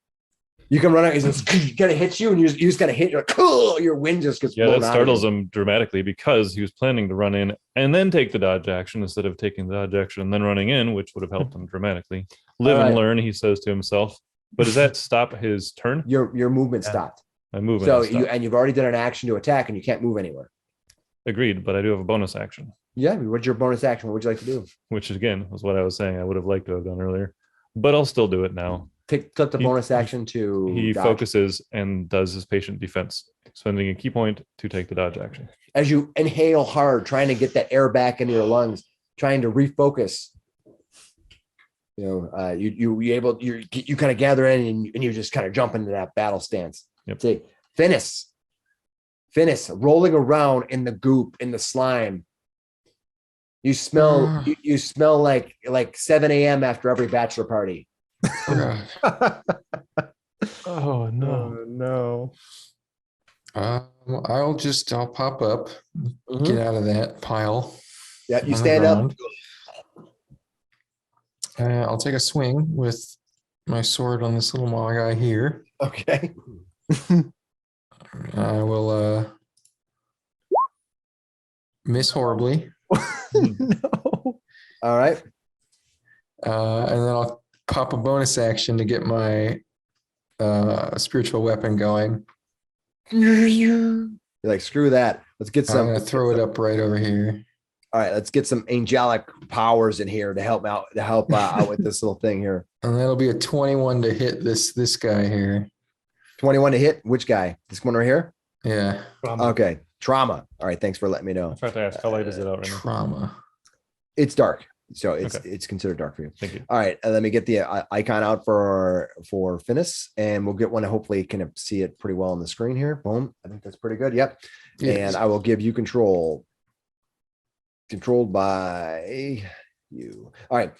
Speaker 1: You can run out. He's just gonna hit you, and you just gotta hit. You're like, oh, your wind just gets
Speaker 2: Yeah,
Speaker 1: blown
Speaker 2: that
Speaker 1: out of
Speaker 2: startles
Speaker 1: you.
Speaker 2: him dramatically because he was planning to run in and then take the dodge action instead of taking the dodge action and then running in, which would have helped him dramatically. Live and
Speaker 1: right.
Speaker 2: learn, he says to himself. But does that stop his turn?
Speaker 1: Your movement
Speaker 3: Yeah.
Speaker 1: stopped.
Speaker 2: My movement.
Speaker 1: So
Speaker 2: is stopped.
Speaker 1: you've already done an action to attack, and you can't move anywhere.
Speaker 2: Agreed, but I do have a bonus action,
Speaker 1: Yeah. What's your bonus action? What would you like to do?
Speaker 2: which again was what I was saying I would have liked to have done earlier, but I'll still do it now.
Speaker 1: Click the
Speaker 2: He-
Speaker 1: bonus action to
Speaker 2: He
Speaker 1: dodge.
Speaker 2: focuses and does his patient defense, spending a key point to take the dodge action.
Speaker 1: As you inhale hard, trying to get that air back into your lungs, trying to refocus. You know, you kind of gather in and you just kind of jump into that battle stance.
Speaker 2: Yep.
Speaker 1: Say, Finnis, rolling around in the goop, in the slime. You smell you smell like 7 a.m. after every bachelor party.
Speaker 5: Oh no.
Speaker 7: No.
Speaker 8: I'll pop up, get out of that pile.
Speaker 1: Yeah, you
Speaker 8: on the
Speaker 1: stand up.
Speaker 8: ground. I'll take a swing with my sword on this little maw guy here.
Speaker 1: Okay.
Speaker 8: I will miss horribly,
Speaker 7: No.
Speaker 1: All right.
Speaker 8: and then I'll pop a bonus action to get my spiritual weapon going.
Speaker 1: You're like, screw that. Let's get
Speaker 8: I'm
Speaker 1: some.
Speaker 8: gonna throw it up right over here.
Speaker 1: All right, let's get some angelic powers in here to help out with this little thing here.
Speaker 8: And that'll be a 21 to hit this guy here.
Speaker 1: 21 to hit. Which guy? This one right here?
Speaker 8: Yeah.
Speaker 1: Okay. Trauma. All right. Thanks for letting me know.
Speaker 2: I forgot to ask, how light is it out right now?
Speaker 8: Trauma.
Speaker 1: It's dark. So it's
Speaker 2: Okay.
Speaker 1: it's considered dark for you.
Speaker 2: Thank you.
Speaker 1: All right. Let me get the icon out for Finnis, and we'll get one. Hopefully, you can see it pretty well on the screen here. Boom. I think that's pretty good. Yep.
Speaker 8: Yes.
Speaker 1: And I will give you control. Controlled by you. All right.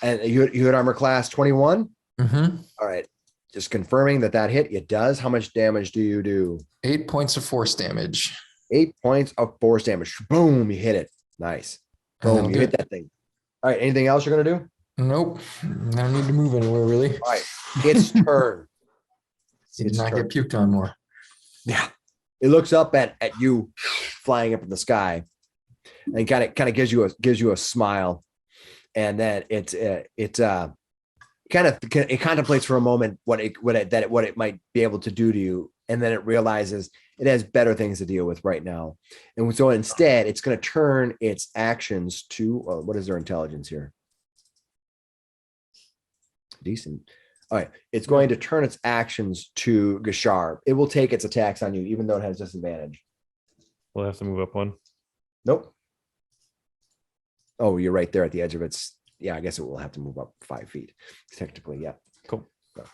Speaker 1: And you had armor class 21.
Speaker 8: Mm-hmm.
Speaker 1: All right. Just confirming that hit. It does. How much damage do you do?
Speaker 8: 8 points of force damage.
Speaker 1: 8 points of force damage. Boom. You hit it. Nice. Boom.
Speaker 8: That'll
Speaker 1: You
Speaker 8: do
Speaker 1: hit
Speaker 8: it.
Speaker 1: that thing. All right. Anything else you're going to do?
Speaker 8: Nope. I don't need to move anywhere really.
Speaker 1: All right. It's turn.
Speaker 8: Did
Speaker 1: It's
Speaker 8: not
Speaker 1: turn.
Speaker 8: get puked on more.
Speaker 1: Yeah. It looks up at you flying up in the sky and kind of gives you a smile. And then it contemplates for a moment what it might be able to do to you. And then it realizes it has better things to deal with right now. And so instead it's going to turn its actions to, what is their intelligence here? Decent. All right. It's going to turn its actions to Gashar. It will take its attacks on you, even though it has disadvantage.
Speaker 2: We'll have to move up one.
Speaker 1: Nope. Oh, you're right there at the edge of its. Yeah, I guess it will have to move up 5 feet. Technically, yeah.
Speaker 2: Cool.
Speaker 1: So,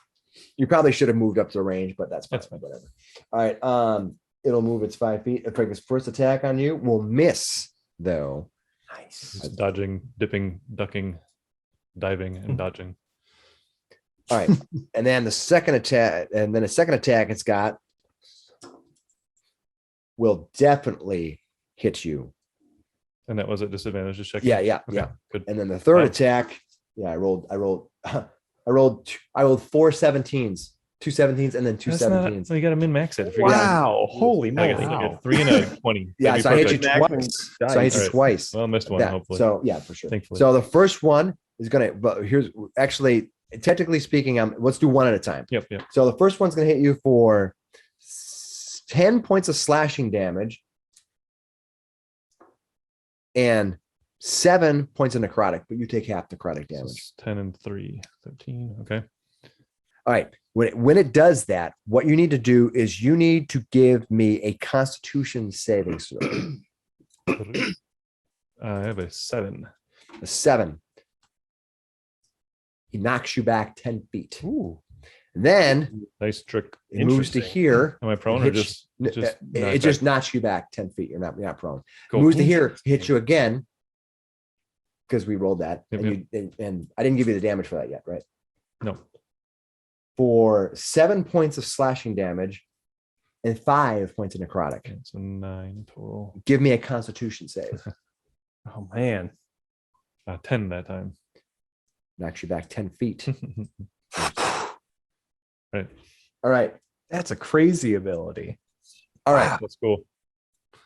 Speaker 1: you probably should have moved up to the range, but that's fine.
Speaker 2: That's fine.
Speaker 1: Whatever. All right. It'll move its 5 feet. If its first attack on you will miss, though.
Speaker 7: Nice.
Speaker 2: Just dodging, dipping, ducking, diving, and dodging.
Speaker 1: All right. And then the second attack, it's got will definitely hit you.
Speaker 2: And that was at disadvantage. Just checking.
Speaker 1: Yeah.
Speaker 2: Okay, good.
Speaker 1: And then the third
Speaker 2: Wow.
Speaker 1: attack, I rolled 4 17s, 2 17s, and then 2
Speaker 2: That's not-
Speaker 1: 17s.
Speaker 2: so you got to min max it. If you're
Speaker 7: Wow. Holy
Speaker 2: like
Speaker 7: moly.
Speaker 2: a 3 and a 20.
Speaker 1: Yeah,
Speaker 2: That'd
Speaker 1: so
Speaker 2: be
Speaker 1: I hit you
Speaker 2: perfect.
Speaker 1: twice. So I hit you
Speaker 2: Alright.
Speaker 1: twice.
Speaker 2: Well, I missed one,
Speaker 1: That.
Speaker 2: hopefully.
Speaker 1: So yeah, for sure.
Speaker 2: Thankfully.
Speaker 1: So the first one is gonna. But here's actually, technically speaking, let's do one at a time.
Speaker 2: Yep.
Speaker 1: So the first one's gonna hit you for 10 points of slashing damage and 7 points of necrotic, but you take half necrotic
Speaker 2: So
Speaker 1: damage.
Speaker 2: it's 10 and 3, 13. Okay.
Speaker 1: All right. When it does that, what you need to do is you need to give me a Constitution saving throw.
Speaker 2: I have a 7.
Speaker 1: A 7. He knocks you back 10 feet.
Speaker 2: Ooh.
Speaker 1: And then
Speaker 2: Nice trick.
Speaker 1: it moves to
Speaker 2: Interesting.
Speaker 1: here.
Speaker 2: Am I prone or
Speaker 1: Hit you-
Speaker 2: just
Speaker 1: it just knocks you back 10 feet. You're not prone.
Speaker 2: Cool.
Speaker 1: Moves to here, hits you again because we rolled that.
Speaker 2: Yep,
Speaker 1: and I didn't give you the damage for that yet, right?
Speaker 2: No.
Speaker 1: For 7 points of slashing damage and 5 points of necrotic.
Speaker 2: Okay, so 9 total.
Speaker 1: Give me a Constitution save.
Speaker 7: Oh man.
Speaker 2: 10 that time.
Speaker 1: Knocks you back 10 feet.
Speaker 2: Right.
Speaker 1: All right.
Speaker 7: That's a crazy ability.
Speaker 1: All right.
Speaker 2: That's cool.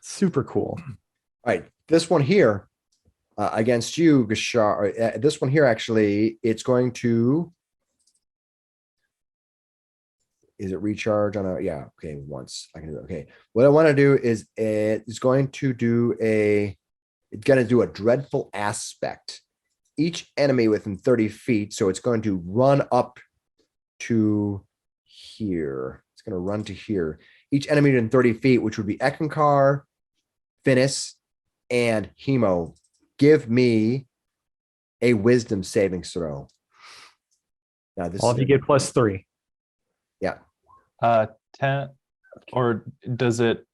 Speaker 7: Super cool.
Speaker 1: All right. This one here against you, Gashar. This one here, actually, it's going to. Is it recharge on a? Yeah. Okay. Once I can do it. Okay. What I want to do is it's going to do a. It's going to do a dreadful aspect. Each enemy within 30 feet. So it's going to run up to here. It's going to run to here. Each enemy within 30 feet, which would be Eckankar, Finnis, and Hemo. Give me a wisdom saving throw. Now this
Speaker 7: All of you get +3.
Speaker 1: Yeah.
Speaker 5: 10, or is it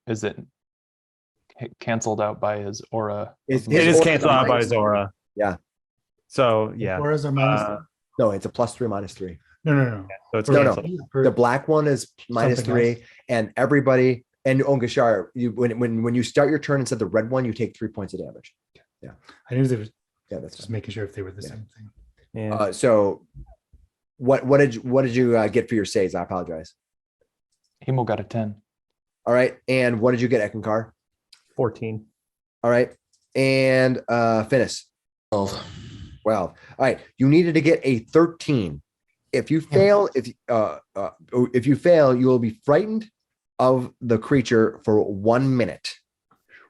Speaker 5: canceled out by his aura?
Speaker 1: It
Speaker 7: It is canceled out by his aura.
Speaker 1: Yeah.
Speaker 7: So yeah.
Speaker 6: Or is it minus?
Speaker 1: No, it's a +3, -3.
Speaker 6: No.
Speaker 7: So it's
Speaker 1: No,
Speaker 7: canceled.
Speaker 1: The black one is -3,
Speaker 6: else.
Speaker 1: and everybody and Ongashar, you when you start your turn instead of the red one, you take 3 points of damage.
Speaker 6: I knew they were
Speaker 1: Yeah, that's
Speaker 6: just making sure if they were the
Speaker 1: Yeah.
Speaker 6: same thing.
Speaker 7: Yeah.
Speaker 1: so. What did you get for your saves? I apologize.
Speaker 5: Hemo got a 10.
Speaker 1: All right, and what did you get, Eckankar?
Speaker 7: 14.
Speaker 1: All right, and Finnis.
Speaker 8: 12.
Speaker 1: Well, all right. You needed to get a 13. If you fail, if you fail, you will be frightened of the creature for 1 minute.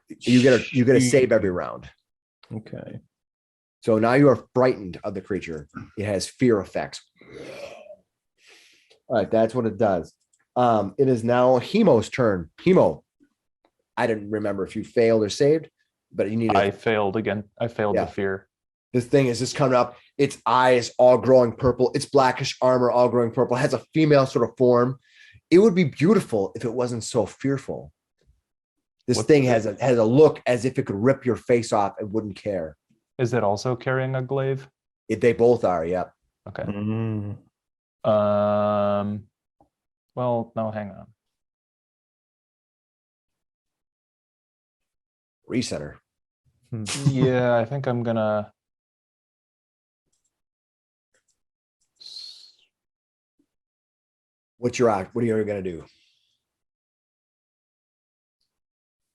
Speaker 1: You get a save every round.
Speaker 7: Okay.
Speaker 1: So now you are frightened of the creature. It has fear effects. All right, that's what it does. It is now Hemo's turn. Hemo, I didn't remember if you failed or saved, but you need.
Speaker 5: I failed again. I failed
Speaker 1: Yeah.
Speaker 5: the fear.
Speaker 1: This thing is just coming up. Its eyes all growing purple. Its blackish armor all growing purple. It has a female sort of form. It would be beautiful if it wasn't so fearful. This thing has a look as if it could rip your face off and wouldn't care.
Speaker 5: Is it also carrying a glaive?
Speaker 1: They both are. Yep.
Speaker 5: Okay.
Speaker 7: Mm.
Speaker 5: Well, no, hang on.
Speaker 1: Recenter.
Speaker 5: Yeah, I think I'm gonna.
Speaker 1: What are you gonna do?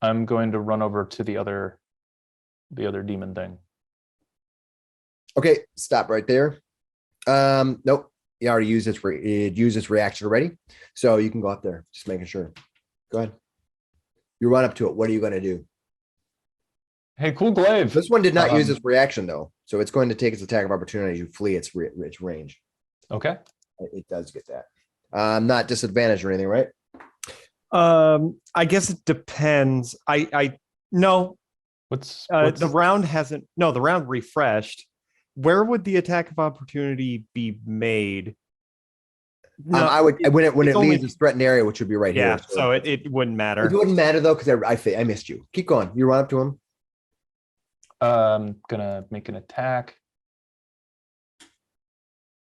Speaker 5: I'm going to run over to the other demon thing.
Speaker 1: Okay, stop right there. Nope. You already used its reaction already. So you can go up there, just making sure. Go ahead. You run up to it. What are you gonna do?
Speaker 5: Hey, cool glaive.
Speaker 1: This one did not use its reaction though. So it's going to take its attack of opportunity to flee its range.
Speaker 5: Okay.
Speaker 1: It does get that. Not disadvantaged or anything, right?
Speaker 7: I guess it depends. No,
Speaker 5: What's
Speaker 7: the round hasn't. No, the round refreshed. Where would the attack of opportunity be made? No,
Speaker 1: I would when it
Speaker 7: it's only-
Speaker 1: leaves its threatened area, which would be right
Speaker 7: yeah,
Speaker 1: here.
Speaker 7: so it wouldn't matter.
Speaker 1: It wouldn't matter though because I missed you. Keep going. You run up to him.
Speaker 5: Gonna make an attack.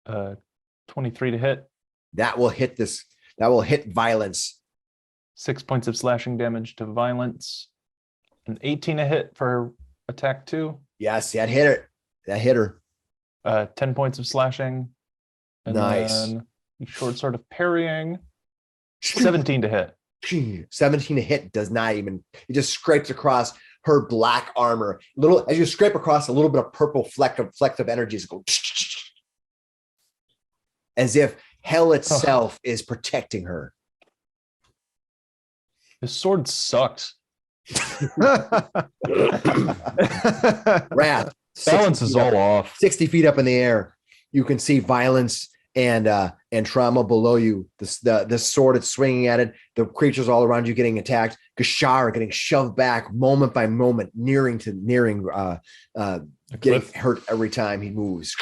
Speaker 5: 23 to hit.
Speaker 1: That will hit this. That will hit violence.
Speaker 5: 6 points of slashing damage to violence. An 18 to hit for attack 2.
Speaker 1: Yes, that hit her. That hit her.
Speaker 5: 10 points of slashing. And
Speaker 1: Nice.
Speaker 5: then short sword of parrying. 17 to hit.
Speaker 1: 17 to hit does not even. It just scrapes across her black armor. Little as you scrape across a little bit of purple fleck of energies go as if hell itself is protecting her.
Speaker 5: This sword sucks.
Speaker 1: Wrath.
Speaker 5: Balance is all off.
Speaker 1: 60 feet up in the air. You can see violence and trauma below you. The sword it's swinging at it. The creatures all around you getting attacked. Gashar getting shoved back moment by moment, nearing getting hurt every time he moves.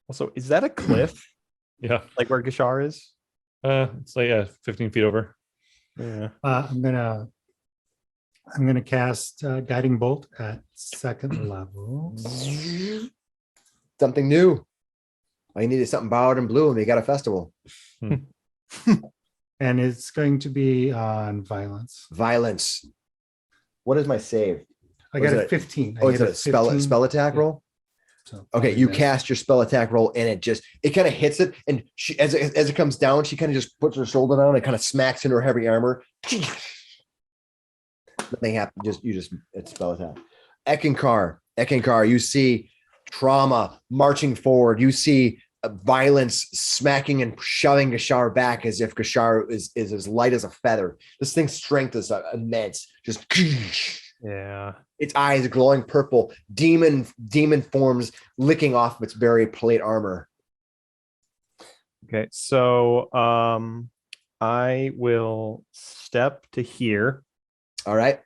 Speaker 7: Also, is that a cliff?
Speaker 2: Yeah.
Speaker 7: Like where Gashar is?
Speaker 2: It's like 15 feet over.
Speaker 7: Yeah.
Speaker 6: I'm gonna cast guiding bolt at 2nd level.
Speaker 1: Something new. All you need is something borrowed and blue, and they got a festival.
Speaker 6: And it's going to be on violence.
Speaker 1: Violence. What is my save?
Speaker 6: I
Speaker 1: Was
Speaker 6: got
Speaker 1: it
Speaker 6: a 15.
Speaker 1: Oh,
Speaker 6: I
Speaker 1: it's
Speaker 6: hit
Speaker 1: a spell
Speaker 6: 15.
Speaker 1: attack
Speaker 6: Yeah.
Speaker 1: roll.
Speaker 6: So
Speaker 1: Okay,
Speaker 6: I'll do
Speaker 1: you
Speaker 6: this.
Speaker 1: cast your spell attack roll, and it kind of hits it, and she, as it comes down, she kind of just puts her shoulder down and kind of smacks into her heavy armor. Nothing happens. It's spell attack. Eckankar, you see trauma marching forward. You see violence smacking and shoving Gashar back as if Gashar is as light as a feather. This thing's strength is immense. Just
Speaker 7: Yeah.
Speaker 1: its eyes glowing purple, demon forms licking off of its very plate armor.
Speaker 7: Okay. So I will step to here
Speaker 1: All right.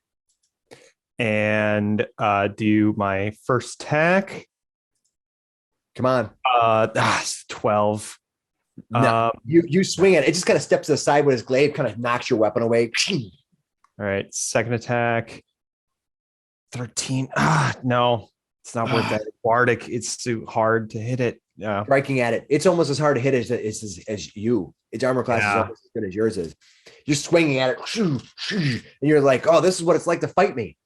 Speaker 7: and do my first attack.
Speaker 1: Come on.
Speaker 7: 12.
Speaker 1: No, you swing it. It just kind of steps to the side with his glaive, kind of knocks your weapon away.
Speaker 7: All right. Second attack. 13. No, it's not worth that. Bardic, it's too hard to hit it. Yeah.
Speaker 1: Striking at it. It's almost as hard to hit as you. Its armor class is almost as good as yours is. You're swinging at it. And you're like, oh, this is what it's like to fight me.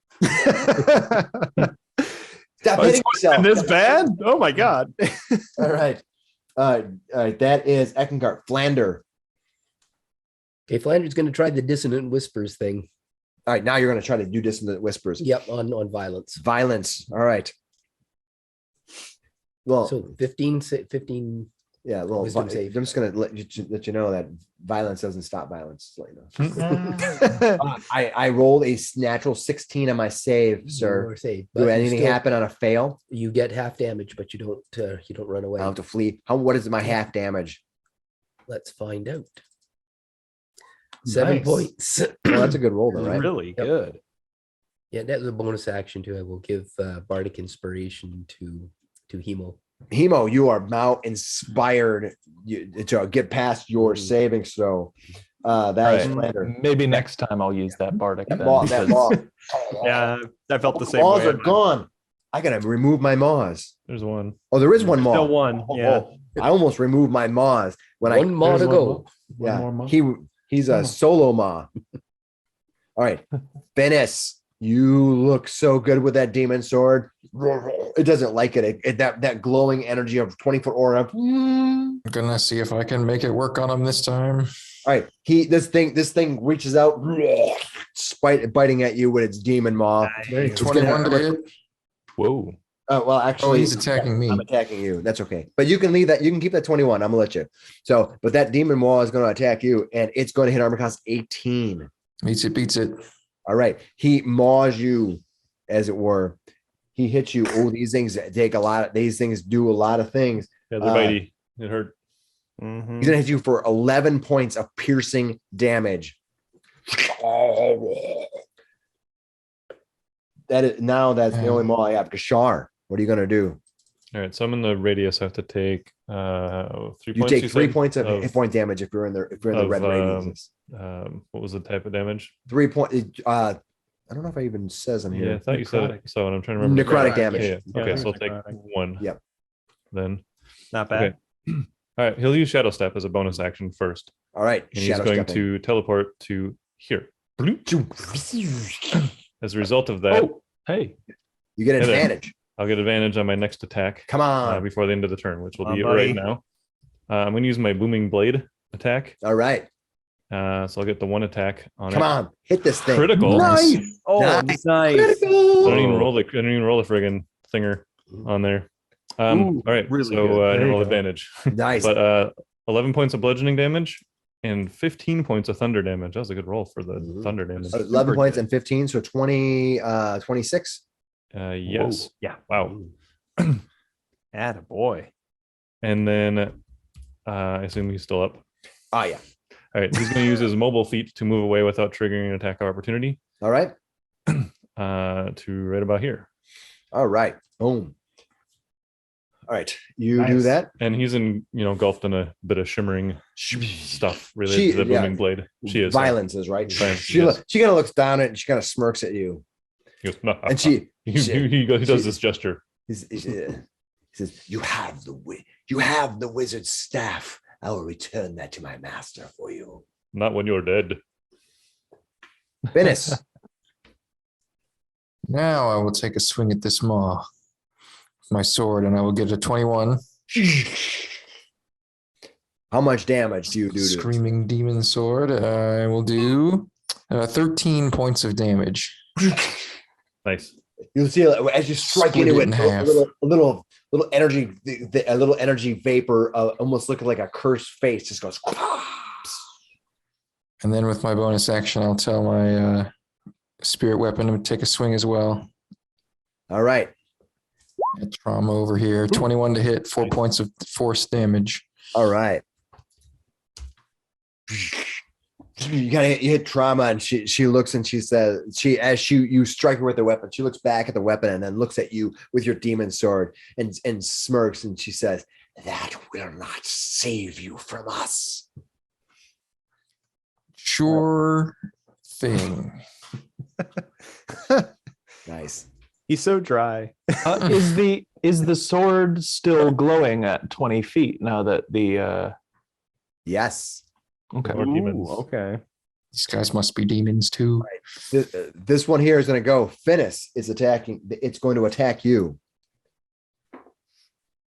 Speaker 1: Stop hitting yourself.
Speaker 7: And this bad? Oh my god.
Speaker 1: All right. That is Eckankar. Flander.
Speaker 4: Okay, Flander's going to try the dissonant whispers thing.
Speaker 1: All right, now you're going to try to do dissonant whispers.
Speaker 4: Yep, on violence.
Speaker 1: Violence. All right. Well,
Speaker 4: So 15.
Speaker 1: yeah. Well,
Speaker 4: wisdom save.
Speaker 1: I'm just going to let you know that violence doesn't stop violence. So you know. I rolled a natural 16 on my save, sir.
Speaker 4: Or save,
Speaker 1: Do
Speaker 4: but
Speaker 1: anything happen on a fail?
Speaker 4: You get half damage, but you don't run away.
Speaker 1: I have to flee. What is my half damage?
Speaker 4: Let's find out. 7
Speaker 6: Nice.
Speaker 4: points.
Speaker 1: Well, that's a good roll, though, right?
Speaker 7: Really
Speaker 4: Yep.
Speaker 7: good.
Speaker 4: Yeah, that was a bonus action too. I will give Bardic Inspiration to Hemo.
Speaker 1: Hemo, you are now inspired to get past your saving throw. That is
Speaker 5: Right.
Speaker 1: Flander.
Speaker 5: Maybe next time I'll use that bardic.
Speaker 1: That
Speaker 5: then,
Speaker 1: maw.
Speaker 5: because-
Speaker 7: Yeah, I felt the same
Speaker 1: Maws
Speaker 7: way.
Speaker 1: are gone. I gotta remove my maws.
Speaker 2: There's one.
Speaker 1: Oh, there is one maw.
Speaker 7: Still one. Yeah.
Speaker 1: Oh, I almost removed my maws when
Speaker 4: One more to
Speaker 6: There's
Speaker 4: go.
Speaker 1: yeah,
Speaker 6: more month.
Speaker 1: he's a solo maw. All right, Finnis, you look so good with that demon sword. It doesn't like it. That glowing energy of 20-foot aura. All
Speaker 8: I'm gonna see if I can make it work on him this time.
Speaker 1: right, this thing reaches out, biting at you with its demon maw.
Speaker 6: Very cool.
Speaker 8: 21 to hit.
Speaker 5: Whoa.
Speaker 1: Well, actually,
Speaker 8: Oh, he's attacking me.
Speaker 1: I'm attacking you. That's okay. But you can leave that. You can keep that 21. I'm gonna let you. So, but that demon maw is going to attack you, and it's going to hit armor class 18.
Speaker 8: Meets it, beats it.
Speaker 1: All right. He maws you, as it were. He hits you. Oh, these things take a lot. These things do a lot of things.
Speaker 2: Yeah, they're bitey. It hurt.
Speaker 7: Mhm.
Speaker 1: He's gonna hit you for 11 points of piercing damage. That's the only maw I have. Gashar, what are you gonna do?
Speaker 2: All right, so I'm in the radius. I have to take 3
Speaker 1: You
Speaker 2: points.
Speaker 1: take 3
Speaker 2: said,
Speaker 1: points of hit point damage if you're in the red radius.
Speaker 2: What was the type of damage?
Speaker 1: 3 point. I don't know if I even says on
Speaker 2: Yeah,
Speaker 1: here.
Speaker 2: I thought you said it. So, and I'm trying to remember.
Speaker 1: Necrotic damage.
Speaker 2: Yeah. Okay,
Speaker 7: Yeah,
Speaker 2: so I'll take
Speaker 7: necrotic.
Speaker 2: 1.
Speaker 1: Yep.
Speaker 2: Then,
Speaker 7: Not bad.
Speaker 2: okay. All right, he'll use Shadow Step as a bonus action first,
Speaker 1: All right.
Speaker 2: and he's
Speaker 1: Shadow
Speaker 2: going
Speaker 1: stepping.
Speaker 2: to teleport to here. As a result of that,
Speaker 5: Oh, hey.
Speaker 1: You get
Speaker 2: Hey there.
Speaker 1: advantage.
Speaker 2: I'll get advantage on my next attack
Speaker 1: Come on.
Speaker 2: before the end of the turn, which will
Speaker 7: Come
Speaker 2: be
Speaker 7: on, buddy.
Speaker 2: right now. I'm going to use my Booming Blade attack.
Speaker 1: All right.
Speaker 2: So I'll get the 1 attack on
Speaker 1: Come
Speaker 2: it.
Speaker 1: on. Hit this thing.
Speaker 2: Critical.
Speaker 8: Nice.
Speaker 7: Oh,
Speaker 1: Nice.
Speaker 7: nice.
Speaker 2: I don't even
Speaker 1: Critical.
Speaker 2: roll the friggin' thinger on there.
Speaker 7: Ooh,
Speaker 2: All right,
Speaker 7: really
Speaker 2: so
Speaker 7: good.
Speaker 2: I
Speaker 6: There
Speaker 2: didn't
Speaker 6: you
Speaker 2: roll
Speaker 6: go.
Speaker 2: advantage,
Speaker 1: Nice.
Speaker 2: but 11 points of bludgeoning damage and 15 points of thunder damage. That was a good roll for the
Speaker 1: Mhm.
Speaker 2: thunder damage.
Speaker 1: 11 points
Speaker 7: good.
Speaker 1: and 15. So 20, 26.
Speaker 2: Yes.
Speaker 7: Yeah.
Speaker 2: Wow.
Speaker 7: Attaboy.
Speaker 2: And then I assume he's still up.
Speaker 1: Oh, yeah.
Speaker 2: All right, he's going to use his mobile feat to move away without triggering an attack of opportunity
Speaker 1: All right.
Speaker 2: to right about here.
Speaker 1: All right. Boom. All right. You do
Speaker 6: Nice.
Speaker 1: that.
Speaker 2: And he's engulfed in a bit of shimmering stuff related to the
Speaker 1: yeah.
Speaker 2: booming blade. She is.
Speaker 1: Violence is right.
Speaker 2: Violence,
Speaker 1: She
Speaker 2: yes.
Speaker 1: she kind of looks down at it and she kind of smirks at you.
Speaker 2: He goes, "Nah."
Speaker 1: And he
Speaker 2: does this gesture.
Speaker 1: he says, "You have the wizard's staff. I will return that to my master for you."
Speaker 2: Not when you're dead.
Speaker 1: Finnis.
Speaker 8: Now I will take a swing at this maw. my sword, and I will get a 21.
Speaker 1: How much damage do you do to it?
Speaker 8: Screaming demon sword. I will do 13 points of damage.
Speaker 2: Nice.
Speaker 1: You'll see as you strike
Speaker 8: Split
Speaker 1: into
Speaker 8: it
Speaker 1: it,
Speaker 8: in
Speaker 1: a
Speaker 8: half.
Speaker 1: little energy vapor, almost looking like a cursed face, just goes.
Speaker 8: And then with my bonus action, I'll tell my spirit weapon to take a swing as well.
Speaker 1: All right.
Speaker 8: Trauma over here. 21 to hit, 4 points of force damage.
Speaker 1: All right. You hit trauma, and she looks and she says, you strike her with the weapon, she looks back at the weapon and then looks at you with your demon sword and smirks, and she says, "That will not save you from us."
Speaker 8: Sure thing.
Speaker 1: Nice.
Speaker 7: He's so dry.
Speaker 5: Is the sword still glowing at 20 feet now that the
Speaker 1: Yes.
Speaker 5: okay.
Speaker 2: More demons.
Speaker 7: Okay.
Speaker 8: These guys must be demons too.
Speaker 1: This one here is going to go. Finnis is attacking. It's going to attack you.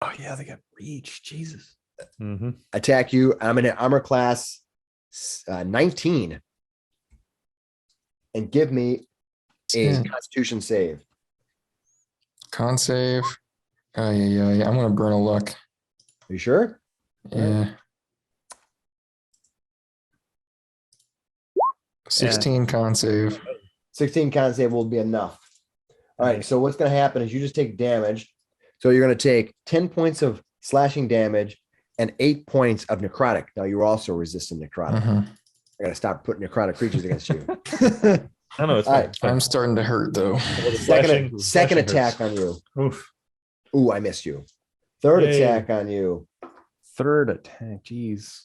Speaker 7: Oh yeah, they got reach. Jesus.
Speaker 2: Mm-hmm.
Speaker 1: Attack you. I'm in an armor class 19, and give me a
Speaker 8: 10.
Speaker 1: Constitution save.
Speaker 8: Con save. Yeah. I'm gonna burn a luck.
Speaker 1: Are you sure?
Speaker 8: Yeah. 16 con save.
Speaker 1: 16 con save will be enough. All right. So what's going to happen is you just take damage. So you're going to take 10 points of slashing damage and 8 points of necrotic. Now you're also resistant necrotic.
Speaker 8: Mhm.
Speaker 1: I got to stop putting necrotic creatures against you.
Speaker 2: I know it's
Speaker 1: All
Speaker 2: fine.
Speaker 1: right.
Speaker 2: It's fine.
Speaker 8: I'm starting to hurt though.
Speaker 1: Second
Speaker 2: Slashing
Speaker 1: attack
Speaker 2: hurts.
Speaker 1: on you.
Speaker 6: Oof.
Speaker 1: Ooh, I missed you. Third
Speaker 2: Yay.
Speaker 1: attack on you.
Speaker 7: Third attack. Jeez.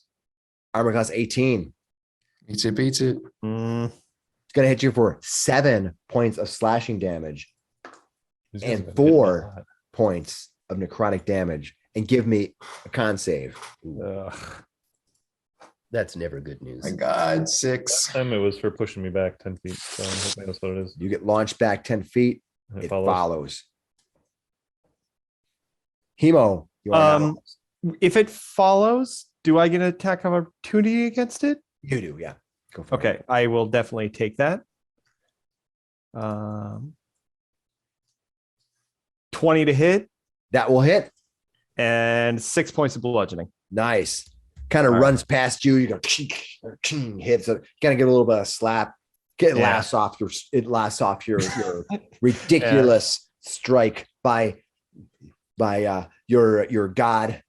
Speaker 1: Armor class 18.
Speaker 8: Beats it.
Speaker 7: Mm,
Speaker 1: It's going to hit you for 7 points of slashing damage
Speaker 2: These guys
Speaker 1: and
Speaker 2: have been hitting a
Speaker 1: 4
Speaker 2: lot.
Speaker 1: points of necrotic damage, and give me a con save.
Speaker 7: ugh.
Speaker 4: That's never good news.
Speaker 8: My God,
Speaker 2: Last
Speaker 8: 6.
Speaker 2: time it was for pushing me back 10 feet. So I'm hoping that's what it is.
Speaker 1: You get launched back 10 feet.
Speaker 2: And
Speaker 1: It
Speaker 2: follows.
Speaker 1: follows. Hemo, you are now.
Speaker 7: If it follows, do I get an attack of opportunity against it?
Speaker 1: You do, yeah. Go for it.
Speaker 7: Okay, I will definitely take that. 20 to hit
Speaker 1: That will hit.
Speaker 7: and 6 points of bludgeoning.
Speaker 1: Nice. Kind of
Speaker 7: All right.
Speaker 1: runs past you. You go hits it. Kind of get a little bit of slap. It
Speaker 7: Yeah.
Speaker 1: lasts off your ridiculous strike by your god.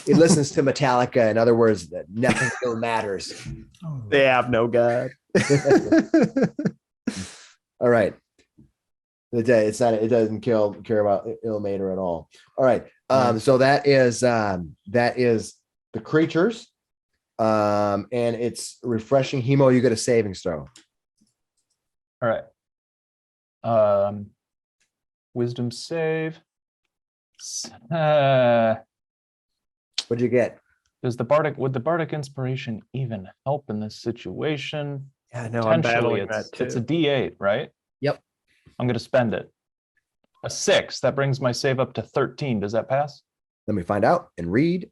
Speaker 1: It listens to Metallica. In other words, that nothing still matters.
Speaker 7: They have no god.
Speaker 1: All right. It's not. It doesn't care about Ilmater at all. All right. So that is the creatures. And it's refreshing. Hemo, you get a savings throw.
Speaker 5: All right. Wisdom save.
Speaker 1: What'd you get?
Speaker 5: Would the bardic inspiration even help in this situation?
Speaker 7: Yeah, no, I'm
Speaker 5: Potentially,
Speaker 7: battling that
Speaker 5: it's a
Speaker 7: too.
Speaker 5: D8, right?
Speaker 4: Yep.
Speaker 5: I'm going to spend it. A 6. That brings my save up to 13. Does that pass?
Speaker 1: Let me find out and read.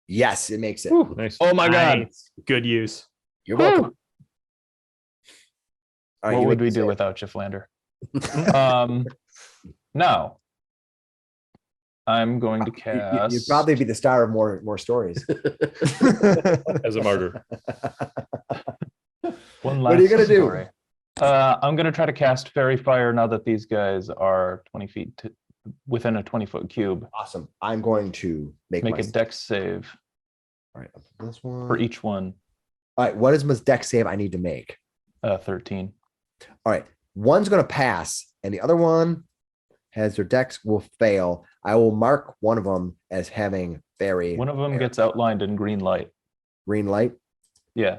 Speaker 1: Yes, it makes it.
Speaker 2: Nice.
Speaker 5: Oh my God.
Speaker 7: Nice. Good use.
Speaker 1: You're welcome. All right,
Speaker 5: What
Speaker 1: you
Speaker 5: would
Speaker 1: make
Speaker 5: we
Speaker 1: the
Speaker 5: do
Speaker 1: save.
Speaker 5: without you, Flander? Now, I'm going to cast.
Speaker 1: You'd probably be the star of more stories.
Speaker 2: As a martyr.
Speaker 5: One
Speaker 1: What are you
Speaker 5: last
Speaker 1: gonna do?
Speaker 5: story. I'm going to try to cast Fairy Fire now that these guys are 20 feet within a 20-foot cube.
Speaker 1: Awesome. I'm going to make
Speaker 5: Make
Speaker 1: my
Speaker 5: a dex save
Speaker 1: All right, this one.
Speaker 5: for each one.
Speaker 1: All right, what is my dex save I need to make?
Speaker 5: 13.
Speaker 1: All right, one's going to pass, and the other one has their dex will fail. I will mark one of them as having very
Speaker 5: One of them gets outlined in green light.
Speaker 1: green light.
Speaker 5: Yeah.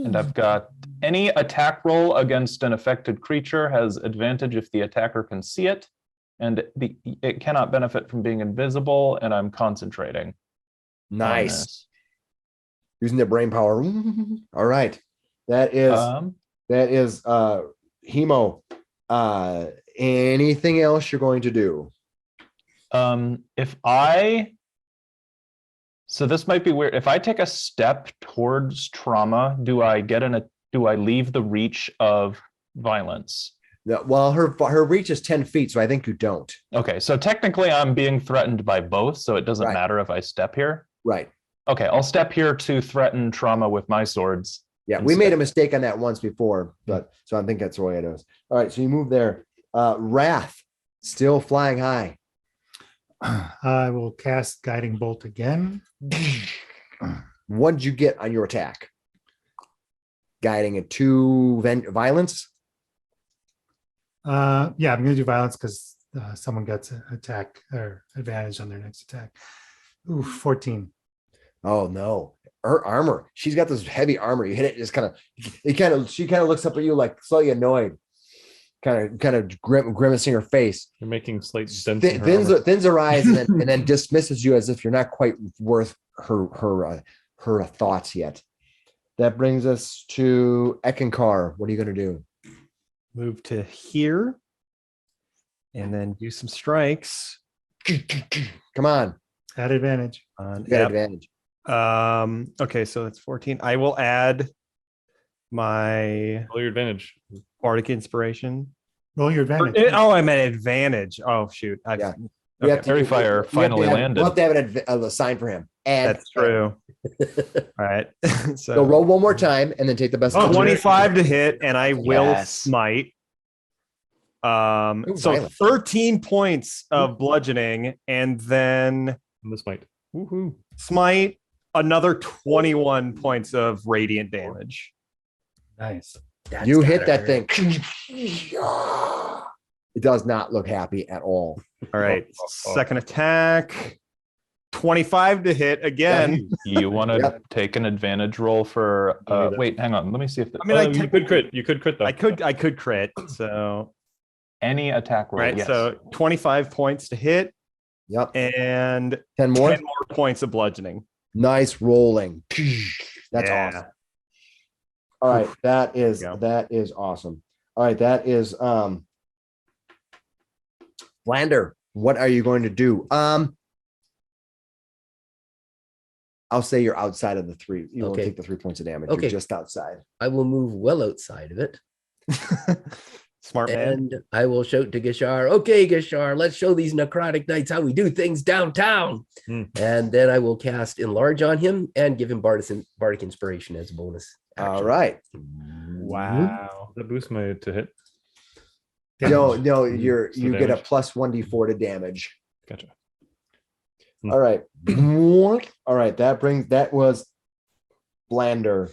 Speaker 5: And I've got any attack roll against an affected creature has advantage if the attacker can see it, and it cannot benefit from being invisible, and I'm concentrating. on
Speaker 1: Nice.
Speaker 5: this.
Speaker 1: Using their brain power. All right. That is
Speaker 5: Um,
Speaker 1: Hemo. anything else you're going to do?
Speaker 5: So this might be weird. If I take a step towards trauma, do I leave the reach of violence?
Speaker 1: Well, her reach is 10 feet, so I think you don't.
Speaker 5: Okay, so technically I'm being threatened by both, so it doesn't
Speaker 1: Right.
Speaker 5: matter if I step here.
Speaker 1: Right.
Speaker 5: Okay, I'll step here to threaten trauma with my swords.
Speaker 1: Yeah, we made a mistake on that once before, but so I think that's the way it is. All right, so you move there. Wrath, still flying high.
Speaker 6: I will cast Guiding Bolt again.
Speaker 1: What did you get on your attack? Guiding it to violence?
Speaker 6: Yeah, I'm going to do violence because someone gets an attack or advantage on their next attack. Ooh, 14.
Speaker 1: Oh no. Her armor. She's got this heavy armor. You hit it, she kind of looks up at you like slightly annoyed. Kind of grimacing her face.
Speaker 2: You're making slight dents in her armor.
Speaker 1: Thins her eyes and then dismisses you as if you're not quite worth her thoughts yet. That brings us to Eckankar. What are you going to do?
Speaker 7: Move to here. And then do some strikes.
Speaker 1: Come on.
Speaker 6: Add advantage.
Speaker 7: On
Speaker 1: You got advantage.
Speaker 7: Okay, so that's 14. I will add my
Speaker 2: Roll your advantage.
Speaker 7: bardic inspiration.
Speaker 6: Roll your advantage.
Speaker 7: Oh, I'm at advantage. Oh shoot.
Speaker 1: Yeah.
Speaker 7: Okay.
Speaker 5: Fairy fire finally landed.
Speaker 1: We'll have to have a sign for him. And
Speaker 7: That's true. All right.
Speaker 1: So roll one more time and then take the best.
Speaker 6: Oh,
Speaker 7: 25 to hit, and I will
Speaker 9: Yes.
Speaker 7: smite.
Speaker 1: Ooh,
Speaker 7: So
Speaker 1: violent.
Speaker 7: 13 points of bludgeoning, and then
Speaker 2: This might. Woohoo.
Speaker 7: smite another 21 points of radiant damage.
Speaker 6: Nice.
Speaker 4: That's
Speaker 1: You hit
Speaker 4: gotta
Speaker 1: that
Speaker 4: hurt.
Speaker 1: thing. It does not look happy at all.
Speaker 7: All right. Second attack. 25 to hit again.
Speaker 5: You want to
Speaker 1: Yep.
Speaker 5: take an advantage roll for wait, hang on. Let me see if
Speaker 7: I mean, I
Speaker 2: you could crit. You could crit though.
Speaker 7: I could crit. So
Speaker 5: any attack roll.
Speaker 7: right.
Speaker 5: Yes.
Speaker 7: So 25 points to hit
Speaker 1: Yep.
Speaker 7: and
Speaker 1: 10 more.
Speaker 7: 10 more points of bludgeoning.
Speaker 1: Nice rolling. That's
Speaker 7: Yeah.
Speaker 1: awesome. All right. That is
Speaker 7: go.
Speaker 1: awesome. All right. That is Lander, what are you going to do? I'll say you're outside of the 3. You won't
Speaker 4: Okay.
Speaker 1: take the 3 points of damage.
Speaker 4: Okay.
Speaker 1: You're just outside.
Speaker 4: I will move well outside of it.
Speaker 7: Smart man.
Speaker 4: And I will shout to Gishar, okay, Gishar, let's show these necrotic knights how we do things downtown. And then I will cast Enlarge on him and give him Bardic Inspiration as a bonus.
Speaker 1: All
Speaker 4: action.
Speaker 1: right.
Speaker 7: Wow.
Speaker 2: That boosts my to hit.
Speaker 1: No,
Speaker 6: Damage.
Speaker 1: you
Speaker 2: So
Speaker 1: get a
Speaker 2: damage.
Speaker 1: plus 1d4 to damage.
Speaker 2: Gotcha.
Speaker 1: All right. All right. That was Blander.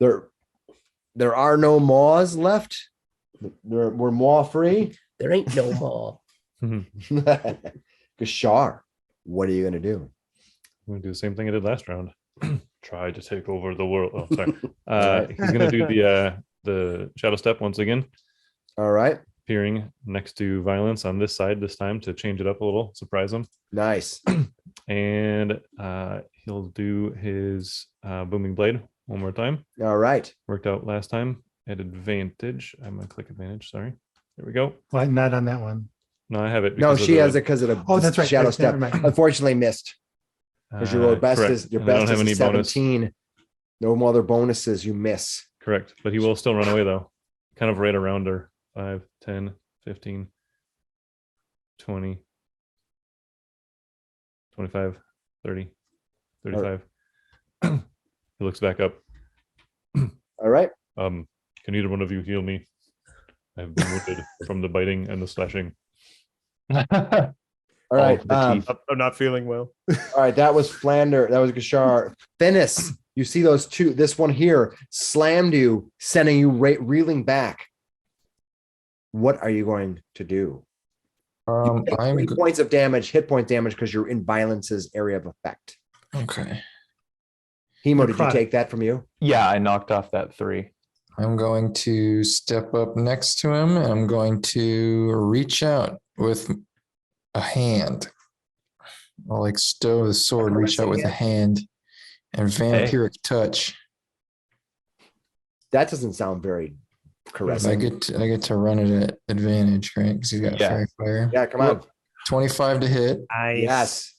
Speaker 1: There are no maws left. We're maw free.
Speaker 4: There ain't no maw.
Speaker 1: Gashar, what are you gonna do?
Speaker 2: I'm gonna do the same thing I did last round. Try to take over the world. Oh, sorry. He's gonna do the shadow step once again,
Speaker 1: All right.
Speaker 2: appearing next to violence on this side this time to change it up a little, surprise him.
Speaker 1: Nice.
Speaker 2: And he'll do his booming blade one more time.
Speaker 1: All right.
Speaker 2: Worked out last time at advantage. I'm gonna click advantage. Sorry. There we go.
Speaker 6: Why not on that one?
Speaker 2: No, I have it.
Speaker 1: No,
Speaker 2: because of
Speaker 1: she
Speaker 2: the-
Speaker 1: has it because of the
Speaker 6: Oh, that's right.
Speaker 1: shadow
Speaker 6: Never
Speaker 1: step.
Speaker 6: mind.
Speaker 1: Unfortunately missed. Because your best
Speaker 2: correct.
Speaker 1: is your
Speaker 2: And I don't
Speaker 1: best
Speaker 2: have
Speaker 1: is
Speaker 2: any
Speaker 1: a
Speaker 2: bonus.
Speaker 1: 17. No more other bonuses. You miss.
Speaker 2: Correct. But he will still run away though. Kind of right around her. 5, 10, 15, 20, 25, 30, 35. He looks back up.
Speaker 1: All right.
Speaker 2: Can either one of you heal me? I've been wounded from the biting and the slashing.
Speaker 1: All right.
Speaker 5: of the teeth.
Speaker 7: I'm not feeling well.
Speaker 1: All right, that was Flander. That was Gashar. Finnis, you see those two. This one here slammed you, sending you reeling back. What are you going to do? You take
Speaker 8: I'm
Speaker 1: 3 points of damage, hit point damage, because you're in Violence's area of effect.
Speaker 8: okay.
Speaker 1: Hemo, did you
Speaker 6: Necrotic.
Speaker 1: take that from you?
Speaker 5: Yeah, I knocked off that 3.
Speaker 8: I'm going to step up next to him and I'm going to reach out with a hand. I'll like stow the sword, reach out with a hand, and vampiric touch.
Speaker 1: That doesn't sound very caressing.
Speaker 8: I get to run it at advantage, right? Because he's got
Speaker 5: Yeah.
Speaker 8: fairy fire.
Speaker 1: Yeah, come on.
Speaker 8: 25 to hit.
Speaker 7: Nice.
Speaker 1: Yes.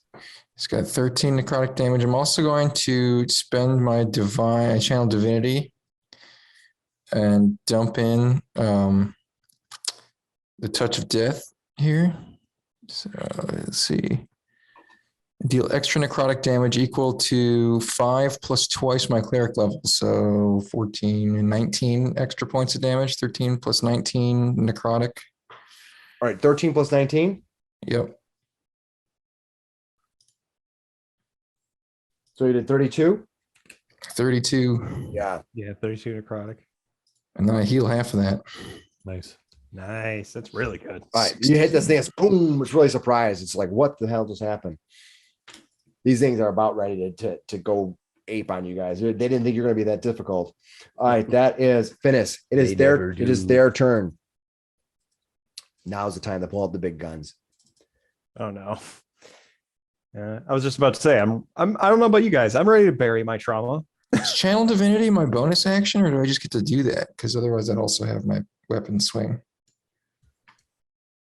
Speaker 8: He's got 13 necrotic damage. I'm also going to spend my channel divinity and dump in the touch of death here. So let's see. Deal extra necrotic damage equal to 5 plus twice my cleric level. So 14 and 19 extra points of damage. 13 plus 19 necrotic.
Speaker 1: All right, 13 plus 19.
Speaker 8: Yep.
Speaker 1: So you did 32.
Speaker 8: 32.
Speaker 1: Yeah.
Speaker 7: Yeah, 32 necrotic.
Speaker 8: And then I heal half of that.
Speaker 2: Nice.
Speaker 7: Nice. That's really good.
Speaker 1: All right, you hit this thing, it's boom. It's really surprised. It's like, what the hell just happened? These things are about ready to go ape on you guys. They didn't think you're going to be that difficult. All right, that is Finnis. It is their turn. Now's the time to pull out the big guns.
Speaker 7: Oh no. I was just about to say, I don't know about you guys. I'm ready to bury my trauma.
Speaker 8: Is channel divinity my bonus action, or do I just get to do that? Because otherwise I'd also have my weapon swing.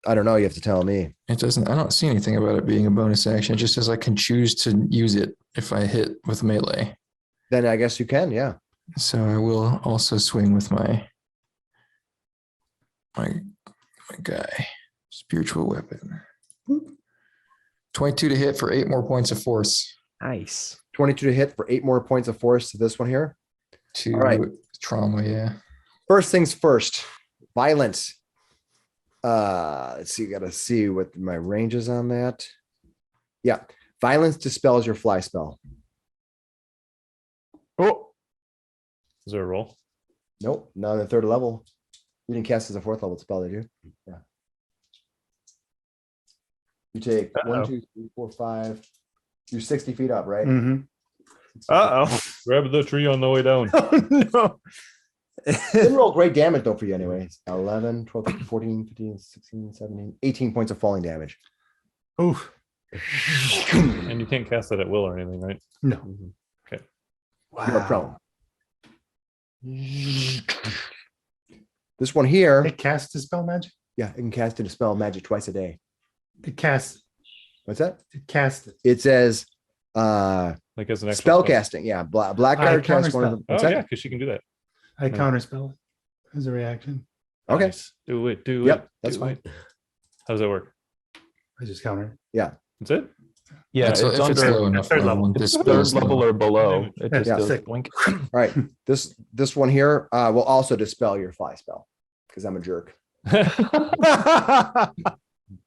Speaker 1: I don't know. You have to tell me.
Speaker 8: It doesn't, I don't see anything about it being a bonus action. It just says I can choose to use it if I hit with melee.
Speaker 1: Then I guess you can. Yeah.
Speaker 8: So I will also swing with my guy. Spiritual weapon. 22 to hit for 8 more points of force.
Speaker 7: Nice.
Speaker 1: 22 to hit for 8 more points of force to this one here.
Speaker 8: To
Speaker 1: All right.
Speaker 8: trauma, yeah.
Speaker 1: First things first. Violence. Let's see. Got to see what my range is on that. Yeah. Violence dispels your fly spell.
Speaker 2: Oh, is there a roll?
Speaker 1: Nope. Not on the 3rd level. You didn't cast as a 4th level spell, did you? Yeah. You take 1, 2, 3, 4, 5. You're 60 feet up, right?
Speaker 6: Mhm.
Speaker 7: Uh-oh.
Speaker 2: Grab the tree on the way down.
Speaker 7: No.
Speaker 1: Didn't roll great damage though for you anyways. 11, 12, 13, 14, 15, 16, 17, 18 points of falling damage.
Speaker 6: Oof.
Speaker 2: And you can't cast that at will or anything, right?
Speaker 6: No.
Speaker 2: Okay.
Speaker 1: You're prone. This one here,
Speaker 6: It casts a spell magic.
Speaker 1: yeah, it can cast a spell magic twice a day.
Speaker 6: It casts.
Speaker 1: What's that?
Speaker 6: It casts it.
Speaker 1: It says
Speaker 2: Like as an actual
Speaker 1: spell casting. Yeah, Blackguard cast one of them.
Speaker 2: Oh
Speaker 1: What's that?
Speaker 2: yeah, because she can do that.
Speaker 6: I counterspell it as a reaction.
Speaker 1: Okay.
Speaker 2: Nice. Do it. Do
Speaker 1: Yep,
Speaker 2: it.
Speaker 1: that's
Speaker 2: do
Speaker 1: fine.
Speaker 2: it. How does that work?
Speaker 6: I just counter.
Speaker 1: Yeah.
Speaker 2: That's it.
Speaker 5: Yeah,
Speaker 8: So
Speaker 5: it's
Speaker 8: if it's
Speaker 5: under
Speaker 8: low enough
Speaker 6: third
Speaker 8: level,
Speaker 6: level.
Speaker 8: this
Speaker 5: third
Speaker 8: spell's
Speaker 5: level
Speaker 8: low.
Speaker 5: or below. It just
Speaker 6: Yeah,
Speaker 5: does
Speaker 6: sick.
Speaker 5: blink.
Speaker 1: All right. This one here will also dispel your fly spell because I'm a jerk.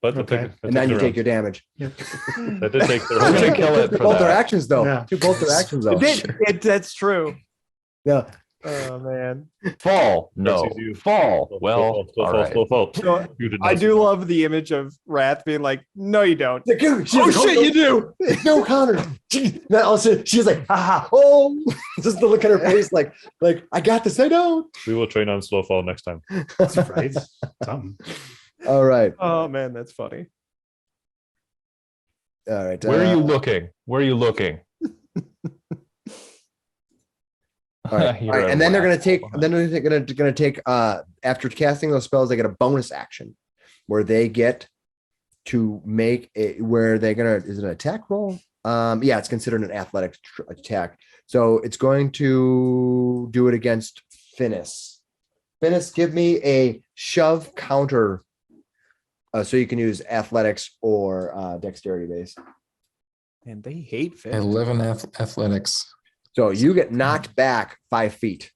Speaker 2: But
Speaker 6: Okay.
Speaker 1: And then you take your damage.
Speaker 2: That did take their
Speaker 5: I'm gonna kill it for
Speaker 1: Both their
Speaker 5: that.
Speaker 1: actions though.
Speaker 6: Yeah.
Speaker 1: Both their actions though.
Speaker 7: That's true.
Speaker 1: Yeah.
Speaker 7: Oh man.
Speaker 5: Fall. No.
Speaker 2: Excuse you.
Speaker 5: Fall. Well, all right.
Speaker 7: So,
Speaker 2: You did
Speaker 7: I
Speaker 2: not
Speaker 7: do
Speaker 2: see
Speaker 7: love the image of Wrath being like, no, you don't.
Speaker 1: She's
Speaker 7: Oh
Speaker 1: like,
Speaker 7: shit,
Speaker 1: no,
Speaker 7: you do.
Speaker 1: no counter. Then also she's like, haha, oh, just the look at her face, like I got this. I don't.
Speaker 2: that. We will train on slow fall next time.
Speaker 6: That's right. Something.
Speaker 1: All right,
Speaker 7: Oh man, that's funny.
Speaker 1: all right.
Speaker 5: Where are you looking? Where are you looking?
Speaker 1: All right,
Speaker 5: You're
Speaker 1: all right.
Speaker 5: a
Speaker 1: And then they're gonna
Speaker 5: rat.
Speaker 1: take. Then they're gonna take. After casting those spells, they get a bonus action where they get to make a. Where they're gonna is it an attack roll? Yeah, it's considered an athletic attack. So it's going to do it against Finnis. Finnis, give me a shove counter. So you can use athletics or dexterity base.
Speaker 7: And they hate fish.
Speaker 8: 11 athletics.
Speaker 1: So you get knocked back 5 feet.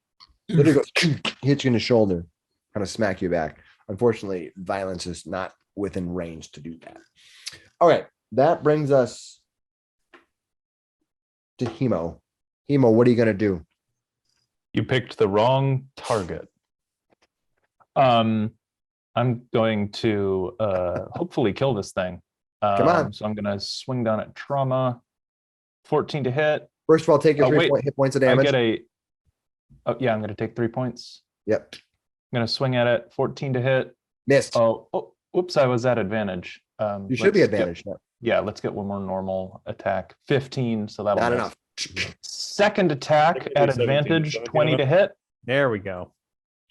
Speaker 1: Literally goes, hits you in the shoulder, kind of smack you back. Unfortunately, violence is not within range to do that. All right, that brings us to Hemo. Hemo, what are you gonna do?
Speaker 5: You picked the wrong target. I'm going to hopefully kill this thing.
Speaker 1: Come on.
Speaker 5: So I'm gonna swing down at trauma. 14 to hit.
Speaker 1: First of all, take your
Speaker 5: Oh, wait.
Speaker 1: hit points of
Speaker 5: I
Speaker 1: damage.
Speaker 5: get a. Oh yeah, I'm gonna take 3 points.
Speaker 1: Yep,
Speaker 5: I'm gonna swing at it. 14 to hit.
Speaker 1: missed.
Speaker 5: Oh, whoops! I was at advantage.
Speaker 1: You should be
Speaker 5: let's get-
Speaker 1: advantaged. No,
Speaker 5: Yeah, let's get one more normal attack. 15, so that'll
Speaker 1: not
Speaker 5: miss.
Speaker 1: enough.
Speaker 5: Second attack
Speaker 2: Technically
Speaker 5: at
Speaker 2: 17,
Speaker 5: advantage,
Speaker 2: so I get
Speaker 5: 20 to
Speaker 2: enough.
Speaker 5: hit.
Speaker 7: There we go.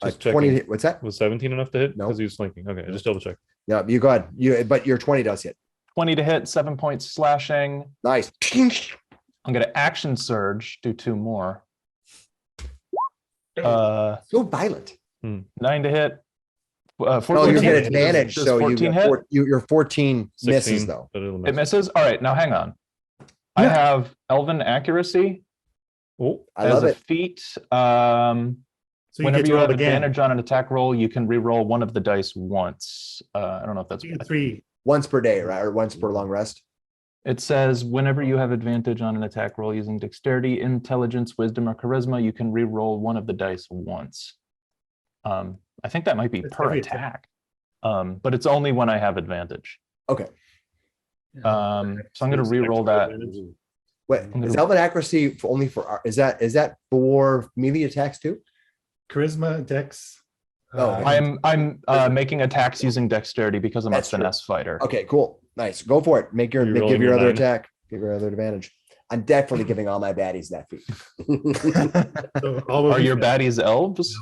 Speaker 2: Just
Speaker 1: 20.
Speaker 2: checking.
Speaker 1: What's that?
Speaker 2: Was 17 enough to hit?
Speaker 1: No.
Speaker 2: Because he was flanking. Okay, just double check.
Speaker 1: Yeah, you go ahead. But your 20 does hit.
Speaker 5: 20 to hit, 7 points slashing.
Speaker 1: Nice.
Speaker 5: I'm gonna action surge, do 2 more.
Speaker 1: So violent.
Speaker 5: 9 to hit. 14
Speaker 1: Oh, you
Speaker 5: to
Speaker 1: get
Speaker 5: hit.
Speaker 1: advantage.
Speaker 5: Does
Speaker 1: So
Speaker 5: 14 hit?
Speaker 1: your 14 misses
Speaker 2: 16,
Speaker 1: though.
Speaker 2: but it'll
Speaker 5: It
Speaker 2: miss.
Speaker 5: misses. All right, now hang on. I have Elven accuracy
Speaker 2: Oh,
Speaker 1: I
Speaker 5: as
Speaker 1: love
Speaker 5: a
Speaker 1: it.
Speaker 5: feat.
Speaker 6: So you
Speaker 5: Whenever
Speaker 6: get to
Speaker 5: you
Speaker 6: roll
Speaker 5: have
Speaker 6: again.
Speaker 5: advantage on an attack roll, you can re-roll one of the dice once. I don't know if that's
Speaker 6: You get 3.
Speaker 1: Once per day, right? Or once per long rest.
Speaker 5: It says whenever you have advantage on an attack roll using dexterity, intelligence, wisdom, or charisma, you can re-roll one of the dice once. I think that might be
Speaker 6: It's
Speaker 5: per
Speaker 6: every
Speaker 5: attack, but it's only when I have advantage.
Speaker 1: Okay.
Speaker 5: So I'm going to re-roll that.
Speaker 1: Wait, is Elven accuracy only for is that for melee attacks too?
Speaker 6: Charisma, Dex.
Speaker 1: Oh,
Speaker 5: I'm making attacks using dexterity because I'm
Speaker 1: That's
Speaker 5: a finesse fighter.
Speaker 1: Okay, cool. Nice. Go for it.
Speaker 2: You're
Speaker 1: Give
Speaker 2: rolling
Speaker 1: your
Speaker 2: your
Speaker 1: other
Speaker 2: 9.
Speaker 1: attack. Give your other advantage. I'm definitely giving all my baddies that feat.
Speaker 6: So all will
Speaker 5: Are
Speaker 6: be
Speaker 5: your
Speaker 6: fair.
Speaker 5: baddies elves?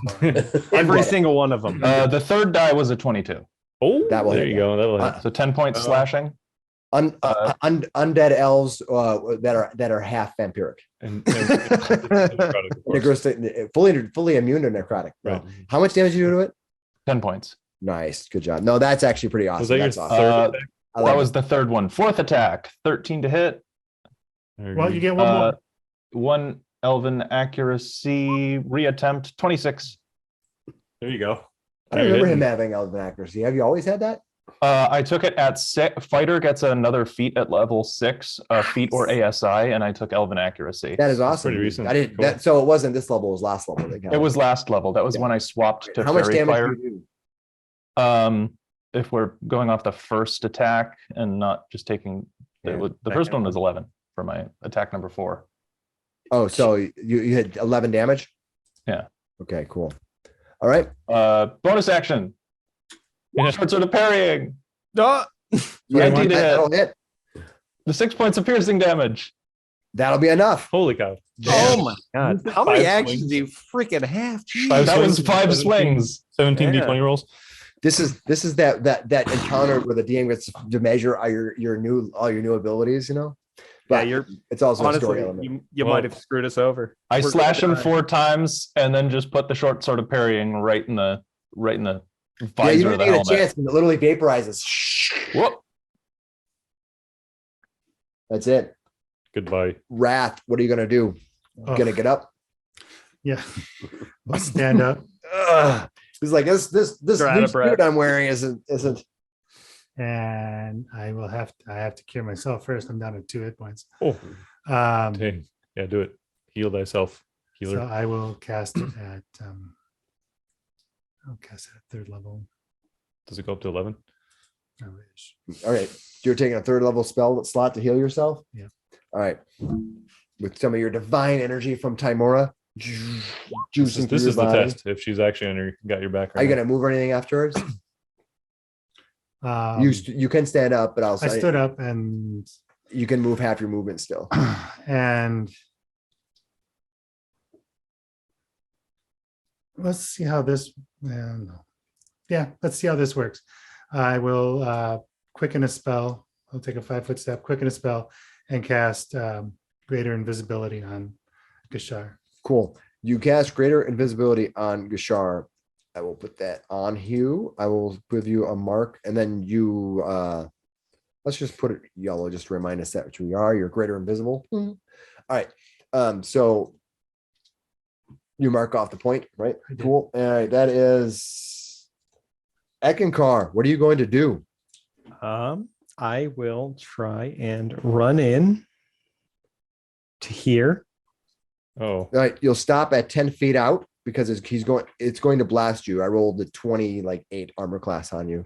Speaker 7: Every single one of them.
Speaker 5: The third die was a 22.
Speaker 2: Oh,
Speaker 1: That will
Speaker 2: there
Speaker 1: hit,
Speaker 2: you
Speaker 1: yeah.
Speaker 2: go. That'll hit.
Speaker 5: So 10 points slashing.
Speaker 1: Undead elves that are half vampiric.
Speaker 2: And necrotic, of course.
Speaker 1: Fully immune to necrotic.
Speaker 2: Right.
Speaker 1: How much damage do you do to it?
Speaker 5: 10 points.
Speaker 1: Nice. Good job. No, that's actually pretty awesome.
Speaker 2: Was that your
Speaker 1: That's awesome.
Speaker 2: third
Speaker 5: Uh,
Speaker 2: attack?
Speaker 1: I like
Speaker 5: That was
Speaker 1: it.
Speaker 5: the third one. Fourth attack, 13 to hit.
Speaker 6: Well, you get one more.
Speaker 5: One elven accuracy reattempt, 26.
Speaker 2: There you go.
Speaker 1: I don't remember
Speaker 2: You're
Speaker 1: him
Speaker 2: hitting.
Speaker 1: having elven accuracy. Have you always had that?
Speaker 5: I took it at 6. Fighter gets another feat at level 6, feat or ASI, and I took elven accuracy.
Speaker 1: That is awesome.
Speaker 2: pretty recent.
Speaker 1: I didn't.
Speaker 2: Cool.
Speaker 1: That, so it wasn't this level. It was last level. They
Speaker 5: It was last level. That was
Speaker 1: Yeah.
Speaker 5: when I swapped to
Speaker 1: How much
Speaker 5: Fairy
Speaker 1: damage
Speaker 5: Fire.
Speaker 1: do you do?
Speaker 5: If we're going off the first attack and not just taking the first one was 11 for my attack number 4.
Speaker 1: Oh, so you had 11 damage?
Speaker 5: Yeah.
Speaker 1: Okay, cool. All right.
Speaker 5: Bonus action. Short sword of parrying.
Speaker 7: Ah!
Speaker 5: 19 to
Speaker 1: That'll
Speaker 5: hit.
Speaker 1: hit.
Speaker 5: The 6 points of piercing damage.
Speaker 1: That'll be enough.
Speaker 2: Holy cow.
Speaker 7: Oh my god! How many
Speaker 2: 5
Speaker 7: actions
Speaker 2: swings.
Speaker 7: do you freaking have?
Speaker 2: Five
Speaker 5: That was
Speaker 2: swings,
Speaker 5: 5
Speaker 2: 17.
Speaker 5: swings.
Speaker 2: 17
Speaker 7: Yeah.
Speaker 2: d20 rolls.
Speaker 1: This is that encounter where the DM gets to measure all your new abilities, you know. But
Speaker 7: Yeah, you're
Speaker 1: it's also a
Speaker 7: honestly
Speaker 1: story element.
Speaker 7: you
Speaker 2: Well,
Speaker 7: might have screwed us over.
Speaker 5: I
Speaker 7: We're
Speaker 5: slash
Speaker 7: gonna
Speaker 5: him
Speaker 7: die.
Speaker 5: 4 times and then just put the short sword of parrying right in the
Speaker 1: Yeah, you
Speaker 5: visor
Speaker 1: don't
Speaker 5: of the
Speaker 1: get a
Speaker 5: helmet.
Speaker 1: chance. It literally vaporizes.
Speaker 5: Whoop.
Speaker 1: That's it.
Speaker 2: Goodbye.
Speaker 1: Wrath. What are you gonna do?
Speaker 6: Oh,
Speaker 1: Gonna get up?
Speaker 6: yeah. I'll stand up
Speaker 1: Ugh. He's like this
Speaker 7: You're out
Speaker 1: new
Speaker 7: of breath.
Speaker 1: suit I'm wearing isn't.
Speaker 6: and I have to cure myself first. I'm down to 2 hit points.
Speaker 2: Oh,
Speaker 6: Um,
Speaker 2: dang. Yeah, do it. Heal thyself. Healer.
Speaker 6: so I will cast it at I'll cast it at 3rd level.
Speaker 2: Does it go up to 11?
Speaker 6: I wish.
Speaker 1: All right. You're taking a 3rd level spell slot to heal yourself?
Speaker 6: Yeah.
Speaker 1: All right. With some of your divine energy from Timora. Juicing
Speaker 2: This
Speaker 1: through
Speaker 2: is
Speaker 1: your
Speaker 2: the
Speaker 1: body.
Speaker 2: test. If she's actually got your back.
Speaker 1: Are you
Speaker 2: now.
Speaker 1: gonna move or anything afterwards?
Speaker 6: Um,
Speaker 1: You can stand up, but
Speaker 6: I
Speaker 1: also
Speaker 6: stood up and
Speaker 1: you can move half your movement still.
Speaker 6: and let's see how this no. Yeah, let's see how this works. I will quicken a spell. I'll take a 5-foot step, quicken a spell, and cast greater invisibility on Gashar.
Speaker 1: Cool. You cast greater invisibility on Gashar. I will put that on Hugh. I will give you a mark, and then you let's just put it yellow just to remind us that what you are. You're greater invisible. All right. So you mark off the point, right?
Speaker 6: I did.
Speaker 1: Cool. All right. That is Eckankar. What are you going to do?
Speaker 7: I will try and run in to here.
Speaker 2: Oh,
Speaker 1: All right. You'll stop at 10 feet out because it's going to blast you. I rolled the 8 armor class on you.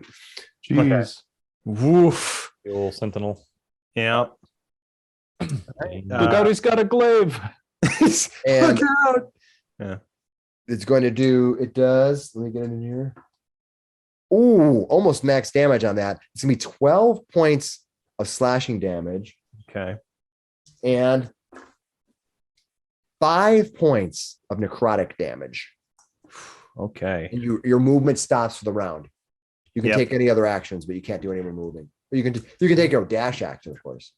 Speaker 5: Jeez.
Speaker 7: Woof.
Speaker 2: the old sentinel.
Speaker 7: Yeah.
Speaker 2: Dang.
Speaker 5: Look out, he's got a glaive.
Speaker 1: And
Speaker 7: Look out. Yeah.
Speaker 1: it's going to do, it does, let me get it in here. Ooh, almost max damage on that. It's gonna be 12 points of slashing damage
Speaker 7: Okay.
Speaker 1: and 5 points of necrotic damage.
Speaker 7: Okay.
Speaker 1: And your movement stops for the round. You can
Speaker 7: Yep.
Speaker 1: take any other actions, but you can't do any more moving. You can take your dash action, of course.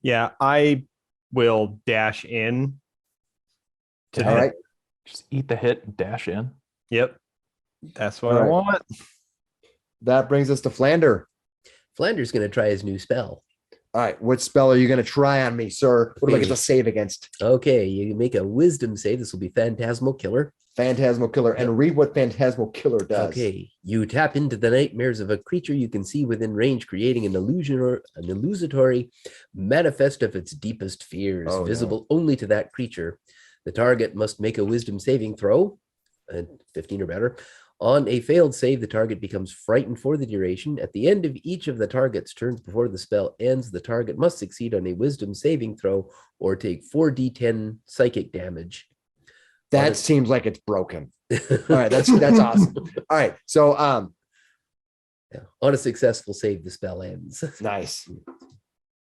Speaker 7: Yeah, I will dash in. To
Speaker 1: All right.
Speaker 5: Just eat the hit and dash in.
Speaker 7: Yep. That's what
Speaker 1: All
Speaker 7: I
Speaker 1: right.
Speaker 7: want.
Speaker 1: That brings us to Flander.
Speaker 4: Flander's going to try his new spell.
Speaker 1: All right. What spell are you going to try on me, sir? What do I get to save against?
Speaker 4: Okay, you make a wisdom save. This will be Phantasmal Killer.
Speaker 1: Phantasmal Killer. And read what Phantasmal Killer does.
Speaker 4: Okay, you tap into the nightmares of a creature you can see within range, creating an illusion or an illusory manifest of its deepest fears,
Speaker 1: Oh, no.
Speaker 4: visible only to that creature. The target must make a wisdom saving throw, 15 or better. On a failed save, the target becomes frightened for the duration. At the end of each of the target's turns before the spell ends, the target must succeed on a wisdom saving throw or take 4d10 psychic damage.
Speaker 1: That seems like it's broken. All right. That's awesome. All right. So,
Speaker 4: Yeah. On a successful save, the spell ends.
Speaker 1: nice.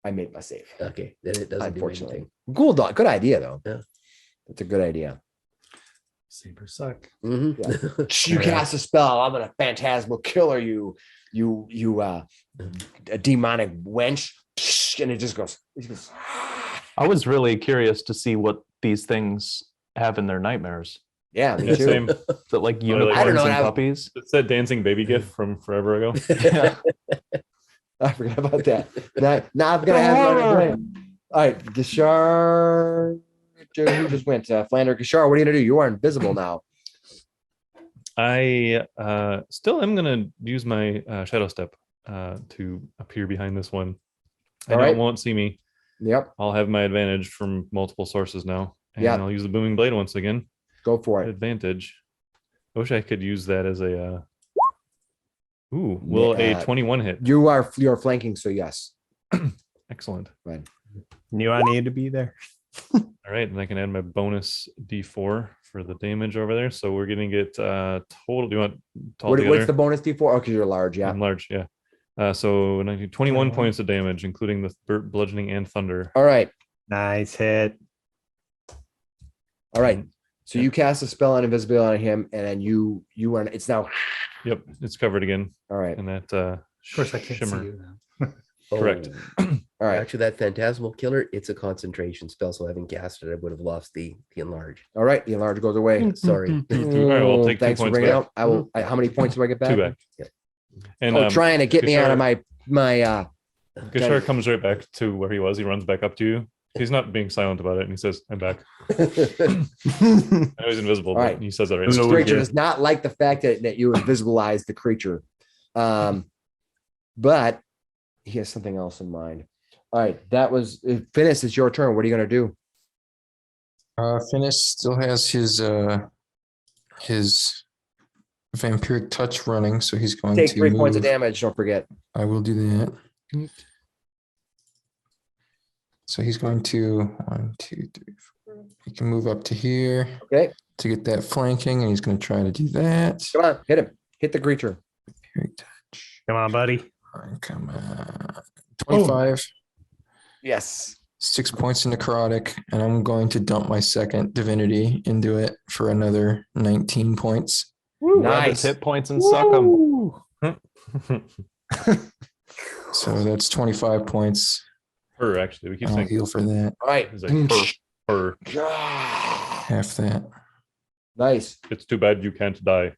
Speaker 1: I made my save.
Speaker 4: Okay, then it doesn't do
Speaker 1: Unfortunately.
Speaker 4: anything.
Speaker 1: Cool. Good idea, though.
Speaker 4: Yeah.
Speaker 1: That's a good idea.
Speaker 6: Sabers suck.
Speaker 4: Mhm.
Speaker 1: You cast a spell. I'm gonna Phantasmal Killer you, a demonic wench, and it just goes.
Speaker 5: I was really curious to see what these things have in their nightmares.
Speaker 1: Yeah, me
Speaker 2: Yeah,
Speaker 1: too.
Speaker 2: same.
Speaker 5: Is it like
Speaker 2: I don't
Speaker 5: unicorns
Speaker 1: know
Speaker 5: and
Speaker 1: how-
Speaker 5: puppies?
Speaker 2: It's that dancing baby gif from forever ago.
Speaker 1: I forgot about that. Now I'm gonna have it on the brain. All right, Gishar. Who just went? Flander. Gishar, what are you gonna do? You are invisible now.
Speaker 2: I still am gonna use my shadow step to appear behind this one. I
Speaker 1: All
Speaker 2: know
Speaker 1: right.
Speaker 2: it won't see me.
Speaker 1: Yep.
Speaker 2: I'll have my advantage from multiple sources now. And
Speaker 1: Yeah.
Speaker 2: I'll use the booming blade once again.
Speaker 1: Go for it.
Speaker 2: Advantage. I wish I could use that as a will
Speaker 1: Yeah.
Speaker 2: a 21 hit.
Speaker 1: You are flanking, so yes.
Speaker 2: Excellent.
Speaker 7: Knew I needed to be there.
Speaker 2: All right, and I can add my bonus d4 for the damage over there. So we're gonna get total. Do you want
Speaker 1: What's the bonus D4? Oh, because you're large. Yeah.
Speaker 2: I'm large, yeah. So 21 points of damage, including the bludgeoning and thunder.
Speaker 1: All right.
Speaker 7: Nice hit.
Speaker 1: All right. So you cast a spell on invisibility on him, and then you are. It's now.
Speaker 2: Yep, it's covered again,
Speaker 1: All right.
Speaker 2: and that
Speaker 6: Of course, I can't
Speaker 2: shimmer.
Speaker 6: see you now.
Speaker 2: Correct.
Speaker 4: Oh,
Speaker 1: All right.
Speaker 4: Actually, that Phantasmal Killer, it's a concentration spell, so having cast it, I would have lost the enlarge.
Speaker 1: All right. The enlarge goes away.
Speaker 4: Sorry.
Speaker 2: All right, we'll take 2
Speaker 1: Thanks for
Speaker 2: points
Speaker 1: bringing it
Speaker 2: back.
Speaker 1: out. I will. How many points do I get back?
Speaker 2: 2 back.
Speaker 4: Yep.
Speaker 2: And
Speaker 1: Trying to get me out of
Speaker 2: Gishar-
Speaker 1: my.
Speaker 2: Gishar comes right back to where he was. He runs back up to you. He's not being silent about it, and he says, "I'm back." I know he's invisible, but
Speaker 1: Right.
Speaker 2: he says that right
Speaker 1: This
Speaker 2: now.
Speaker 1: creature does not like the fact that you invisibilize the creature, but he has something else in mind. All right, that was Finnis. It's your turn. What are you going to do?
Speaker 8: Finnis still has his vampiric touch running, so he's going
Speaker 1: Take
Speaker 8: to
Speaker 1: 3 points of
Speaker 8: move.
Speaker 1: damage. Don't forget.
Speaker 8: I will do that. So he's going to 1, 2, 3, 4. He can move up to here
Speaker 1: Okay,
Speaker 8: to get that flanking, and he's going to try to do that.
Speaker 1: come on, hit him. Hit the creature.
Speaker 8: Vampiric touch.
Speaker 7: Come on, buddy.
Speaker 8: Come on. 25.
Speaker 1: Yes.
Speaker 8: 6 points in necrotic, and I'm going to dump my second divinity into it for another 19 points.
Speaker 5: Grab his hit points and suck them.
Speaker 8: So that's 25 points.
Speaker 2: Her, actually, we keep
Speaker 8: I'll
Speaker 2: saying
Speaker 8: heal for that.
Speaker 1: All right.
Speaker 2: He's like, her.
Speaker 8: Half that.
Speaker 1: Nice.
Speaker 2: It's too bad you can't die.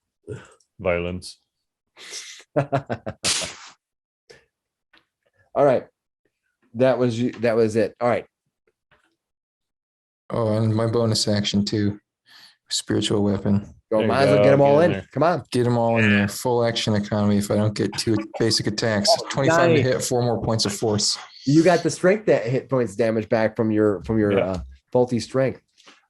Speaker 2: Violence.
Speaker 1: All right. That was it. All right.
Speaker 8: Oh, and my bonus action too. Spiritual weapon.
Speaker 1: Go.
Speaker 2: There you
Speaker 1: Might as well
Speaker 2: go.
Speaker 1: get them all
Speaker 2: Get
Speaker 1: in.
Speaker 2: in there.
Speaker 1: Come on.
Speaker 8: Get them all in there. Full action economy if I don't get 2 basic attacks. 25 to
Speaker 1: nice.
Speaker 8: hit, 4 more points of force.
Speaker 1: You got the strength that hit points damage back from your
Speaker 2: Yeah.
Speaker 1: faulty strength.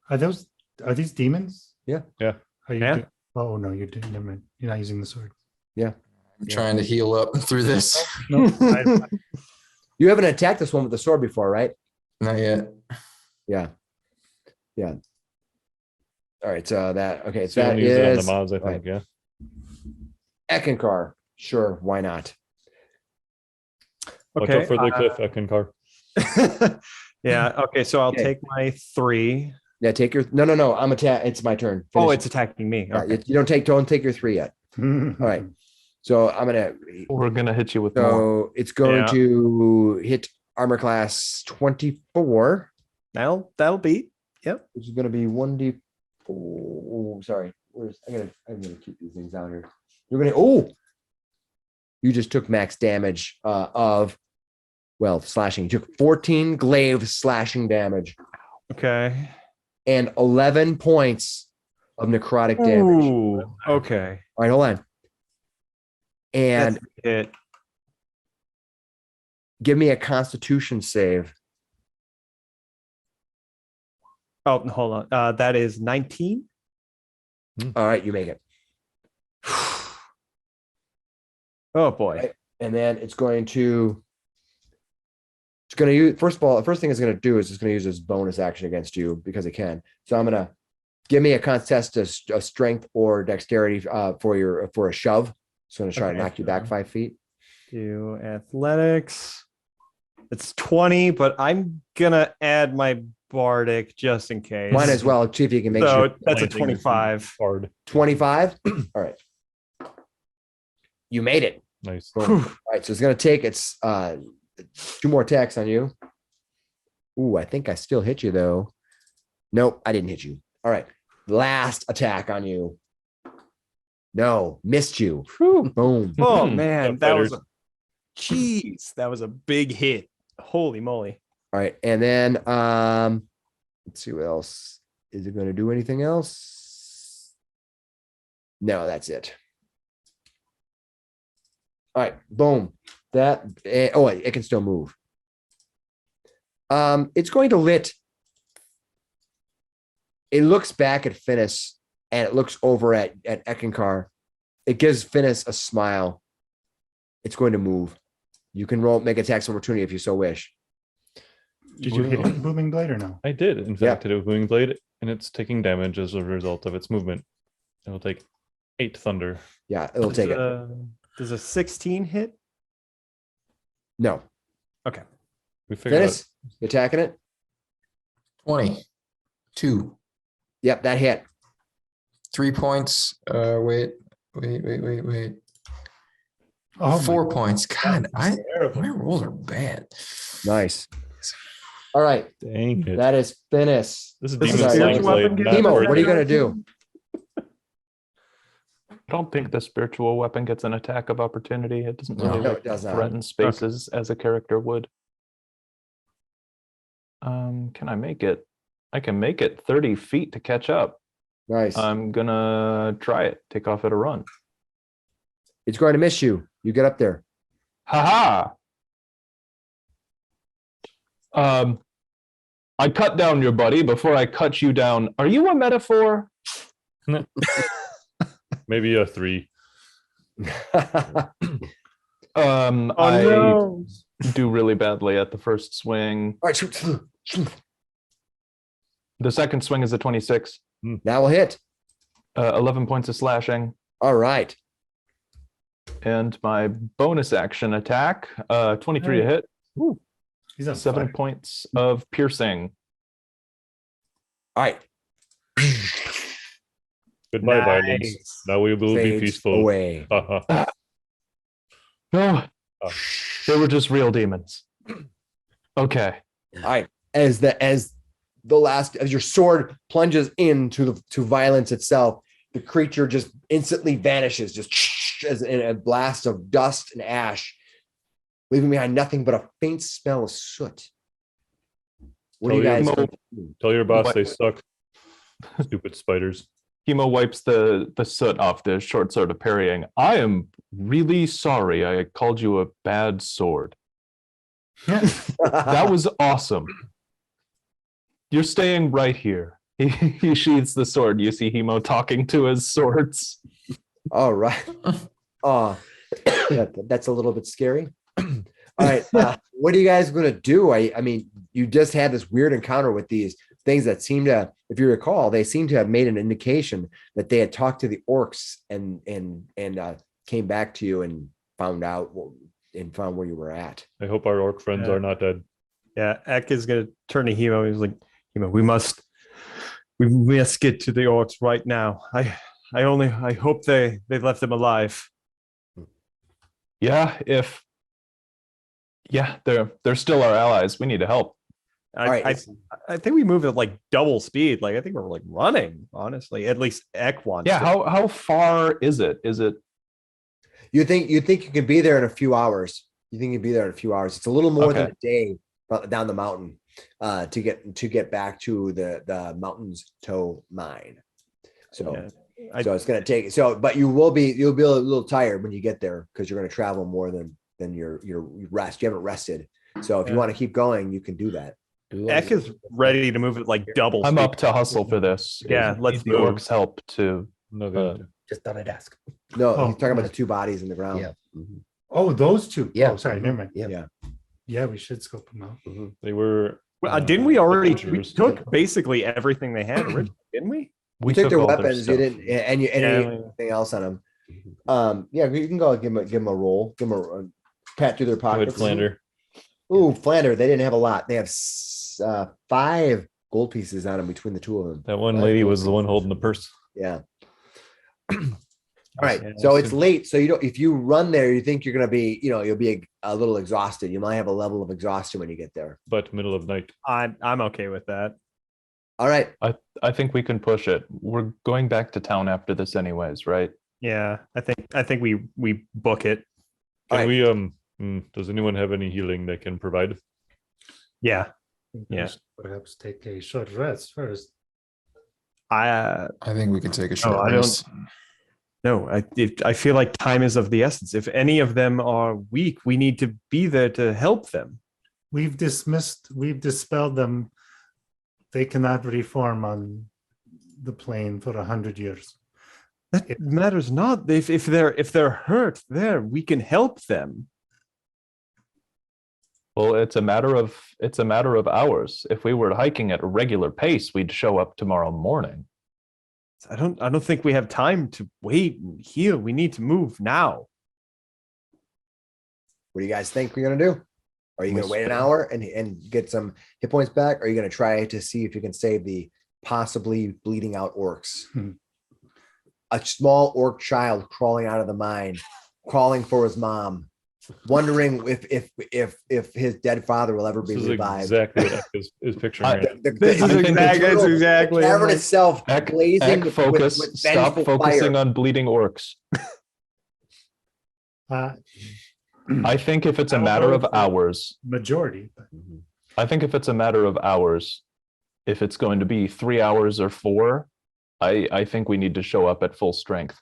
Speaker 6: Are these demons?
Speaker 1: Yeah.
Speaker 2: Yeah.
Speaker 6: Are you
Speaker 7: Yeah.
Speaker 6: oh no, you're doing never mind. You're not using the sword.
Speaker 8: I'm trying to heal up through this.
Speaker 6: No,
Speaker 1: You haven't attacked this one with the sword before, right?
Speaker 8: Not yet.
Speaker 1: Yeah. Yeah. All right. So that okay. So
Speaker 2: So
Speaker 1: that
Speaker 2: use it on the
Speaker 1: is
Speaker 2: mobs, I think.
Speaker 1: right.
Speaker 2: Yeah.
Speaker 1: Eckankar. Sure. Why not?
Speaker 2: Watch
Speaker 7: Okay.
Speaker 2: out for the cliff, Eckankar.
Speaker 7: Yeah. Okay. So I'll
Speaker 1: Okay.
Speaker 7: take my 3.
Speaker 1: Yeah, take your no. I'm attack. It's my turn.
Speaker 7: Oh,
Speaker 1: Finish
Speaker 7: it's attacking me.
Speaker 1: Yeah,
Speaker 7: Okay.
Speaker 1: you don't take your 3 yet. All right. So I'm gonna.
Speaker 5: We're gonna hit you with more.
Speaker 1: So it's going
Speaker 7: Yeah.
Speaker 1: to hit armor class 24,
Speaker 7: That'll beat. Yep.
Speaker 1: which is going to be 1d. Oh, sorry. I'm gonna keep these things down here. You're gonna. Oh, you just took max damage of. Well, slashing. You took 14 glaive slashing damage
Speaker 7: Okay.
Speaker 1: and 11 points of necrotic damage.
Speaker 7: Ooh. Okay.
Speaker 1: All right, hold on. And
Speaker 7: That's a hit.
Speaker 1: give me a Constitution save.
Speaker 7: Oh, hold on. That is 19.
Speaker 1: All right, you make it.
Speaker 7: Oh boy.
Speaker 1: Right. And then it's going to use, first of all, the first thing it's going to do is it's going to use this bonus action against you because it can. So I'm going to give me a contest of strength or dexterity for a shove. So I'm going to try to
Speaker 7: Okay.
Speaker 1: knock you back 5 feet.
Speaker 7: Do athletics. It's 20, but I'm gonna add my bardic just in case.
Speaker 1: Might as well see if you can make
Speaker 7: So
Speaker 1: sure.
Speaker 7: that's a
Speaker 2: Landing is
Speaker 7: 25.
Speaker 2: Hard.
Speaker 1: 25. All right. You made it.
Speaker 2: Nice.
Speaker 1: Boom. All right. So it's going to take its 2 more attacks on you. Ooh, I think I still hit you though. Nope, I didn't hit you. All right. Last attack on you. No, missed you. Boom.
Speaker 7: Oh man, that was
Speaker 2: Fighters.
Speaker 7: jeez, that was a big hit. Holy moly.
Speaker 1: All right. And then let's see what else. Is it going to do anything else? No, that's it. All right. Boom. That it can still move. It's going to it looks back at Finnis and it looks over at Eckankar. It gives Finnis a smile. It's going to move. You can make attacks of opportunity if you so wish.
Speaker 6: Did you hit it with booming blade or no?
Speaker 2: I did, in fact, hit it with Booming Blade, and it's taking damage as a result of its movement. It'll take 8 thunder.
Speaker 1: Yeah, it'll take it.
Speaker 7: Does a 16 hit?
Speaker 1: No.
Speaker 7: Okay.
Speaker 2: We figured out.
Speaker 1: Finnis, you attacking it?
Speaker 8: 22.
Speaker 1: Yep, that hit.
Speaker 8: 3 points. Wait.
Speaker 6: Oh,
Speaker 8: 4 points. God, my rolls are bad.
Speaker 1: Nice. All right.
Speaker 2: Dang it.
Speaker 1: That is Finnis.
Speaker 2: This is
Speaker 7: This is
Speaker 2: Demon
Speaker 1: spiritual
Speaker 2: Slaying
Speaker 7: weapon
Speaker 2: Blade.
Speaker 7: gives
Speaker 2: not
Speaker 1: Timo,
Speaker 2: very
Speaker 1: what are you
Speaker 2: good.
Speaker 1: going to do?
Speaker 5: I don't think the spiritual weapon gets an attack of opportunity. It doesn't
Speaker 8: No.
Speaker 5: really
Speaker 1: No,
Speaker 5: like,
Speaker 1: it does not.
Speaker 5: threaten spaces as a character would. Can I make it? I can make it 30 feet to catch up.
Speaker 1: Nice.
Speaker 5: I'm gonna try it. Take off at a run.
Speaker 1: It's going to miss you. You get up there.
Speaker 5: Ha ha! I cut down your buddy before I cut you down. Are you a metaphor?
Speaker 2: Maybe a 3.
Speaker 5: I do really badly at the first swing.
Speaker 1: All right. Shoot.
Speaker 5: The second swing is a 26.
Speaker 1: That will hit.
Speaker 5: 11 points of slashing.
Speaker 1: All right.
Speaker 5: And my bonus action attack, 23 to hit.
Speaker 6: He's on
Speaker 5: 7
Speaker 6: fire.
Speaker 5: points of piercing.
Speaker 1: All right.
Speaker 2: Goodbye,
Speaker 7: Nice.
Speaker 2: violence. Now we will be
Speaker 1: Fades
Speaker 2: peaceful.
Speaker 1: away.
Speaker 5: No,
Speaker 2: Oh.
Speaker 5: they were just real demons. Okay.
Speaker 1: All right. As your sword plunges into to violence itself, the creature just instantly vanishes, just as in a blast of dust and ash, leaving behind nothing but a faint smell of soot. What do you guys
Speaker 5: Hemo,
Speaker 1: do?
Speaker 2: Tell your boss
Speaker 5: What?
Speaker 2: they suck. Stupid spiders.
Speaker 5: Hemo wipes the soot off the short sword of parrying. I am really sorry I called you a bad sword. That was awesome. You're staying right here. He sheathes the sword. You see Hemo talking to his swords.
Speaker 1: All right. That's a little bit scary. All right. What are you guys going to do? I mean, you just had this weird encounter with these things that seem to, if you recall, they seem to have made an indication that they had talked to the orcs and came back to you and found where you were at.
Speaker 2: I hope our orc friends
Speaker 7: Yeah.
Speaker 2: are not dead.
Speaker 7: Yeah, Eck is gonna turn to Hemo. He's like, Hemo, we must we must get to the orcs right now. I hope they left them alive.
Speaker 5: Yeah, they're still our allies. We need to help.
Speaker 7: I think we move at like double speed. Like I think we're like running, honestly. At least Ek wants.
Speaker 5: Yeah,
Speaker 7: to.
Speaker 5: how far is it? Is it
Speaker 1: You think you can be there in a few hours? You think you'd be there in a few hours? It's a little more than
Speaker 5: Okay.
Speaker 1: a day down the mountain to get back to the mountain's toe mine. So
Speaker 7: Yeah.
Speaker 1: so it's gonna take but you'll be a little tired when you get there because you're gonna travel more than your rest. You haven't rested. So if you want to keep going, you can do that.
Speaker 7: Ek is ready to move at like double.
Speaker 5: I'm
Speaker 7: speed.
Speaker 5: up to hustle for this.
Speaker 7: Yeah,
Speaker 5: If
Speaker 7: let's
Speaker 5: the
Speaker 7: move.
Speaker 5: orcs help to
Speaker 2: No good.
Speaker 4: Just thought I'd ask.
Speaker 1: No,
Speaker 6: Oh,
Speaker 1: he's talking about
Speaker 6: yeah.
Speaker 1: the two bodies in the ground.
Speaker 4: Yeah. Mhm.
Speaker 6: Oh, those two.
Speaker 4: Yeah.
Speaker 6: Oh, sorry. Never mind.
Speaker 4: Yeah.
Speaker 1: Yeah.
Speaker 6: Yeah, we should scope them out.
Speaker 2: They were.
Speaker 7: Didn't we already? We
Speaker 2: adventurers.
Speaker 7: took basically everything they had originally, didn't we?
Speaker 1: We took their
Speaker 5: all
Speaker 1: weapons. You
Speaker 5: stuff.
Speaker 1: didn't, and you
Speaker 7: Yeah.
Speaker 1: anything else on them. Yeah, you can go give them a roll, give them a pat through their
Speaker 2: Go ahead,
Speaker 1: pockets.
Speaker 2: Flander.
Speaker 1: Ooh, Flander. They didn't have a lot. They have 5 gold pieces on them between the two of them.
Speaker 2: That one
Speaker 1: Five
Speaker 2: lady
Speaker 1: gold
Speaker 2: was the one
Speaker 1: pieces.
Speaker 2: holding the purse.
Speaker 1: Yeah. All right.
Speaker 7: Yeah,
Speaker 1: So it's
Speaker 7: so-
Speaker 1: late. So you don't. If you run there, you think you're gonna be. You'll be a little exhausted. You might have a level of exhaustion when you get there.
Speaker 2: But middle of night.
Speaker 7: I'm okay with that.
Speaker 1: All right.
Speaker 5: I think we can push it. We're going back to town after this anyways, right?
Speaker 7: Yeah, I think we book it.
Speaker 2: Can
Speaker 1: Alright.
Speaker 2: we does anyone have any healing they can provide?
Speaker 7: Yeah, yeah.
Speaker 6: Perhaps take a short rest first.
Speaker 7: I
Speaker 8: I think we can take a short
Speaker 7: I don't-
Speaker 8: rest.
Speaker 7: no. I feel like time is of the essence. If any of them are weak, we need to be there to help them.
Speaker 6: We've dispelled them. They cannot reform on the plane for 100 years.
Speaker 7: That matters not. If they're hurt, there we can help them.
Speaker 5: Well, it's a matter of hours. If we were hiking at a regular pace, we'd show up tomorrow morning.
Speaker 7: I don't think we have time to wait and heal. We need to move now.
Speaker 1: What do you guys think we're gonna do? Are you gonna wait an hour and get some hit points back? Or are you gonna try to see if you can save the possibly bleeding out orcs? A small orc child crawling out of the mine, calling for his mom, wondering if his dead father will ever be
Speaker 2: This is
Speaker 1: revived.
Speaker 2: exactly what Ek is picturing. right now.
Speaker 7: This is exactly.
Speaker 1: the cavern itself
Speaker 5: Ek,
Speaker 1: blazing
Speaker 5: focus.
Speaker 1: with
Speaker 5: Stop
Speaker 1: vengeful
Speaker 5: focusing
Speaker 1: fire.
Speaker 5: on bleeding orcs. I think if it's
Speaker 6: I
Speaker 5: a
Speaker 6: will
Speaker 5: matter
Speaker 6: go
Speaker 5: of
Speaker 6: for-
Speaker 5: hours,
Speaker 6: Majority. But
Speaker 5: I think if it's a matter of hours, if it's going to be 3 hours or 4, I think we need to show up at full strength.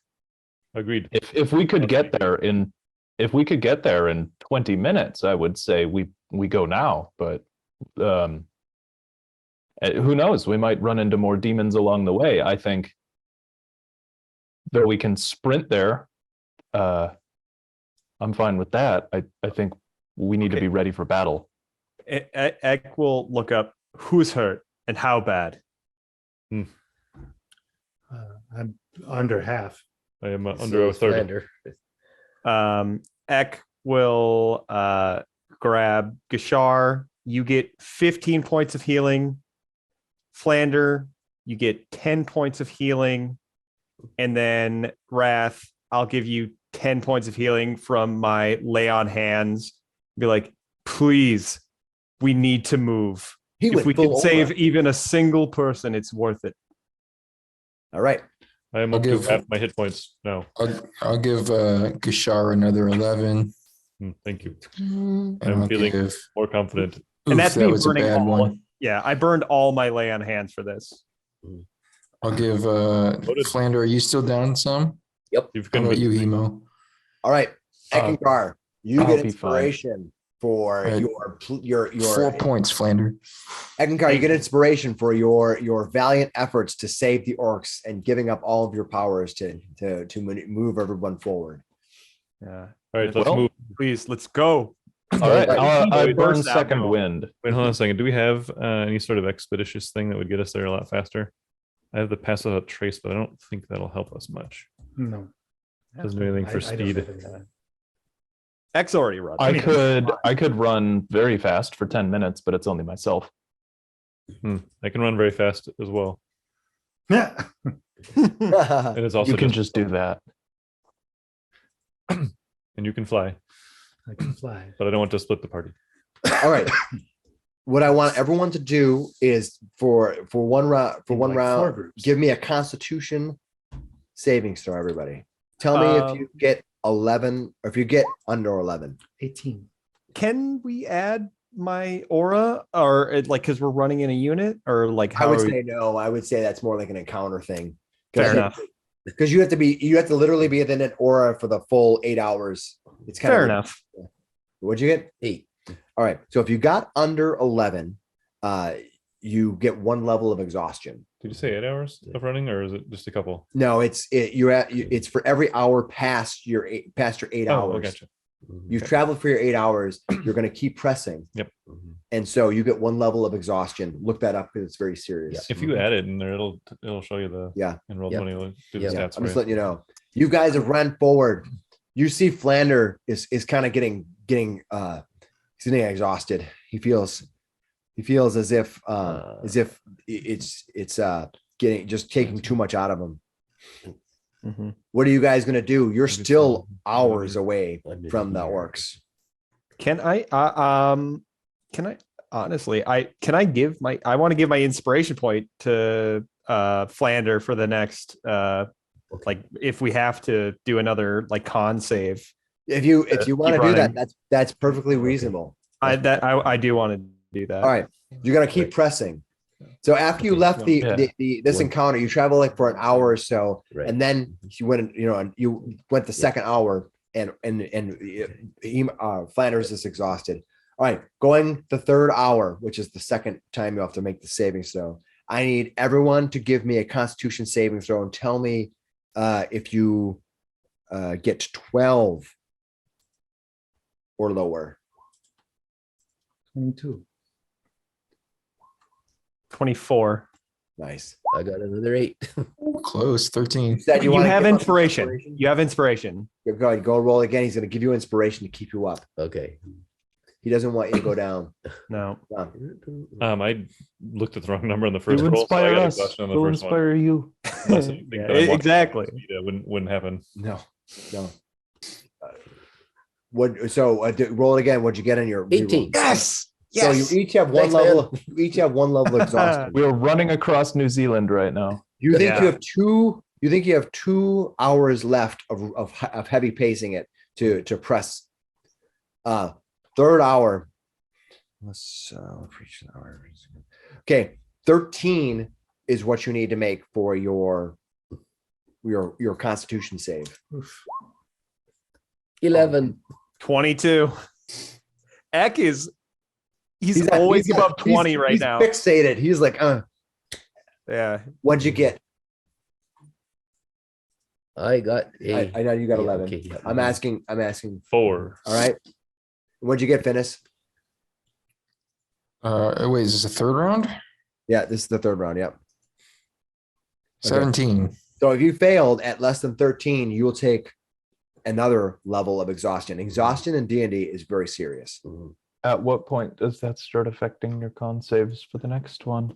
Speaker 2: Agreed.
Speaker 5: If we could get there in 20 minutes, I would say we go now. But who knows? We might run into more demons along the way. I think though we can sprint there, I'm fine with that. I think we need to be ready for battle.
Speaker 7: Ek will look up who's hurt and how bad.
Speaker 6: I'm under half.
Speaker 2: I am
Speaker 4: So
Speaker 2: under a
Speaker 4: is
Speaker 2: third.
Speaker 4: Flander.
Speaker 7: Ek will grab Gashar. You get 15 points of healing. Flander, you get 10 points of healing. And then Wrath, I'll give you 10 points of healing from my lay on hands. Be like, please, we need to move.
Speaker 1: He
Speaker 7: If
Speaker 1: went
Speaker 7: we can
Speaker 1: full
Speaker 7: save
Speaker 1: Ola.
Speaker 7: even a single person, it's worth it.
Speaker 1: All right.
Speaker 2: I am
Speaker 8: I'll
Speaker 2: up to
Speaker 8: give-
Speaker 2: half my hit points now.
Speaker 8: I'll give Gashar another 11.
Speaker 2: Thank you.
Speaker 8: And
Speaker 2: I'm
Speaker 8: I'll
Speaker 2: feeling
Speaker 8: give.
Speaker 2: more confident.
Speaker 7: And
Speaker 8: Oof,
Speaker 7: that's
Speaker 8: that
Speaker 7: me
Speaker 8: was a
Speaker 7: burning
Speaker 8: bad
Speaker 7: all.
Speaker 8: one.
Speaker 7: Yeah, I burned all my lay on hands for this.
Speaker 8: I'll give Flander. Are you still down some?
Speaker 2: You've
Speaker 8: How about
Speaker 2: convinced
Speaker 8: you,
Speaker 2: me.
Speaker 8: Hemo?
Speaker 1: All right. Eckankar, you
Speaker 5: I'll
Speaker 1: get
Speaker 5: be fine.
Speaker 1: inspiration for
Speaker 8: Right.
Speaker 1: your
Speaker 8: 4 points, Flander.
Speaker 1: Eckankar, you get inspiration for your valiant efforts to save the orcs and giving up all of your powers to move everyone forward.
Speaker 7: Yeah.
Speaker 2: All right, let's
Speaker 5: Well-
Speaker 2: move.
Speaker 7: Please, let's go.
Speaker 5: All right, I
Speaker 7: Burst
Speaker 5: burn
Speaker 7: out
Speaker 5: second
Speaker 7: now.
Speaker 5: wind.
Speaker 2: Wait, hold on a second. Do we have any sort of expeditious thing that would get us there a lot faster? I have the pass without trace, but I don't think that'll help us much.
Speaker 6: No.
Speaker 2: Doesn't do anything for
Speaker 6: I don't
Speaker 2: speed.
Speaker 6: have any of that.
Speaker 7: X already run.
Speaker 5: I could run very fast for 10 minutes, but it's only myself.
Speaker 2: I can run very fast as well.
Speaker 6: Yeah.
Speaker 2: And it's also
Speaker 5: You can just do that.
Speaker 2: and you can fly,
Speaker 6: I can fly.
Speaker 2: but I don't want to split the party.
Speaker 1: All right. What I want everyone to do is for one round
Speaker 6: In like 4 groups.
Speaker 1: give me a Constitution savings throw. Everybody, tell me if you get 11 or if you get under 11.
Speaker 6: 18.
Speaker 7: Can we add my aura or like because we're running in a unit or like
Speaker 1: I
Speaker 7: how
Speaker 1: would
Speaker 7: are we-
Speaker 1: say no. I would say that's more like an encounter thing.
Speaker 7: Fair enough.
Speaker 1: Because you have to literally be within an aura for the full 8 hours. It's kind
Speaker 7: Fair
Speaker 1: of
Speaker 7: enough.
Speaker 1: What'd you get?
Speaker 4: 8.
Speaker 1: All right. So if you got under 11, you get 1 level of exhaustion.
Speaker 2: Did you say 8 hours of running, or is it just a couple?
Speaker 1: No, it's for every hour past your 8 hours.
Speaker 2: Oh, gotcha.
Speaker 1: You've traveled for your 8 hours. You're going to keep pressing.
Speaker 2: Yep.
Speaker 1: And so you get 1 level of exhaustion. Look that up because it's very serious.
Speaker 2: If you add it in there, it'll show you the enrolled
Speaker 4: Yep.
Speaker 2: money. It'll do the
Speaker 4: Yeah.
Speaker 2: stats.
Speaker 1: I'm just
Speaker 2: for
Speaker 1: letting you know. You guys have run forward. You see Flander is kind of getting he's getting exhausted. He feels as if it's getting just taking too much out of him.
Speaker 7: Mhm.
Speaker 1: What are you guys gonna do? You're
Speaker 2: Maybe
Speaker 1: still
Speaker 2: some-
Speaker 1: hours away from the orcs.
Speaker 7: Can I honestly can I give I want to give my inspiration point to Flander for the next like if we have to do another like con save.
Speaker 1: If you want to
Speaker 7: keep
Speaker 1: do that,
Speaker 7: running.
Speaker 1: that's perfectly reasonable.
Speaker 7: I do want to do that.
Speaker 1: All right, you're gonna keep pressing. So after you left this encounter, you travel like for an hour or so,
Speaker 4: Right.
Speaker 1: and then you went the second hour, and Flanders is exhausted. All right, going the third hour, which is the second time you have to make the saving throw. I need everyone to give me a Constitution saving throw and tell me if you get 12 or lower.
Speaker 6: 22.
Speaker 7: 24.
Speaker 1: Nice.
Speaker 4: I got another 8.
Speaker 8: Close. 13.
Speaker 1: Said
Speaker 7: You
Speaker 1: wanna
Speaker 7: have
Speaker 1: give up
Speaker 7: inspiration. You have inspiration.
Speaker 1: Go ahead, go roll again. He's going to give you inspiration to keep you up.
Speaker 4: Okay.
Speaker 1: He doesn't want you to go down.
Speaker 7: No.
Speaker 2: I looked at the wrong number on the first
Speaker 5: You
Speaker 2: roll, so I
Speaker 5: inspire
Speaker 2: got a
Speaker 5: us.
Speaker 2: question on the
Speaker 5: We'll
Speaker 2: first one.
Speaker 5: inspire you.
Speaker 2: Unless you think
Speaker 7: Yeah,
Speaker 2: that I'm walking
Speaker 7: exactly.
Speaker 2: at speed, that wouldn't happen.
Speaker 1: No. Roll it again. What'd you get on your
Speaker 4: 18.
Speaker 7: Yes.
Speaker 1: So you each have one
Speaker 4: Thanks,
Speaker 1: level. You each have 1 level of exhaustion.
Speaker 5: We are running across New Zealand right now.
Speaker 1: You think
Speaker 7: Yeah.
Speaker 1: you have 2? You think you have 2 hours left of heavy pacing it to press. Third hour. Let's preach an hour. Okay, 13 is what you need to make for your Constitution save.
Speaker 4: 11.
Speaker 7: 22. Eck he's always above 20 right
Speaker 1: he's
Speaker 7: now.
Speaker 1: Fixated. He's like,
Speaker 7: Yeah.
Speaker 1: what'd you get?
Speaker 4: I got a.
Speaker 1: I know you got
Speaker 4: Yeah,
Speaker 1: 11.
Speaker 4: okay, yeah.
Speaker 1: I'm asking.
Speaker 2: 4.
Speaker 1: All right. What'd you get, Finnis?
Speaker 8: Wait, is this a third round?
Speaker 1: Yeah, this is the third round. Yep.
Speaker 8: 17.
Speaker 1: So if you failed at less than 13, you will take another level of exhaustion. Exhaustion in D&D is very serious.
Speaker 5: At what point does that start affecting your con saves for the next one?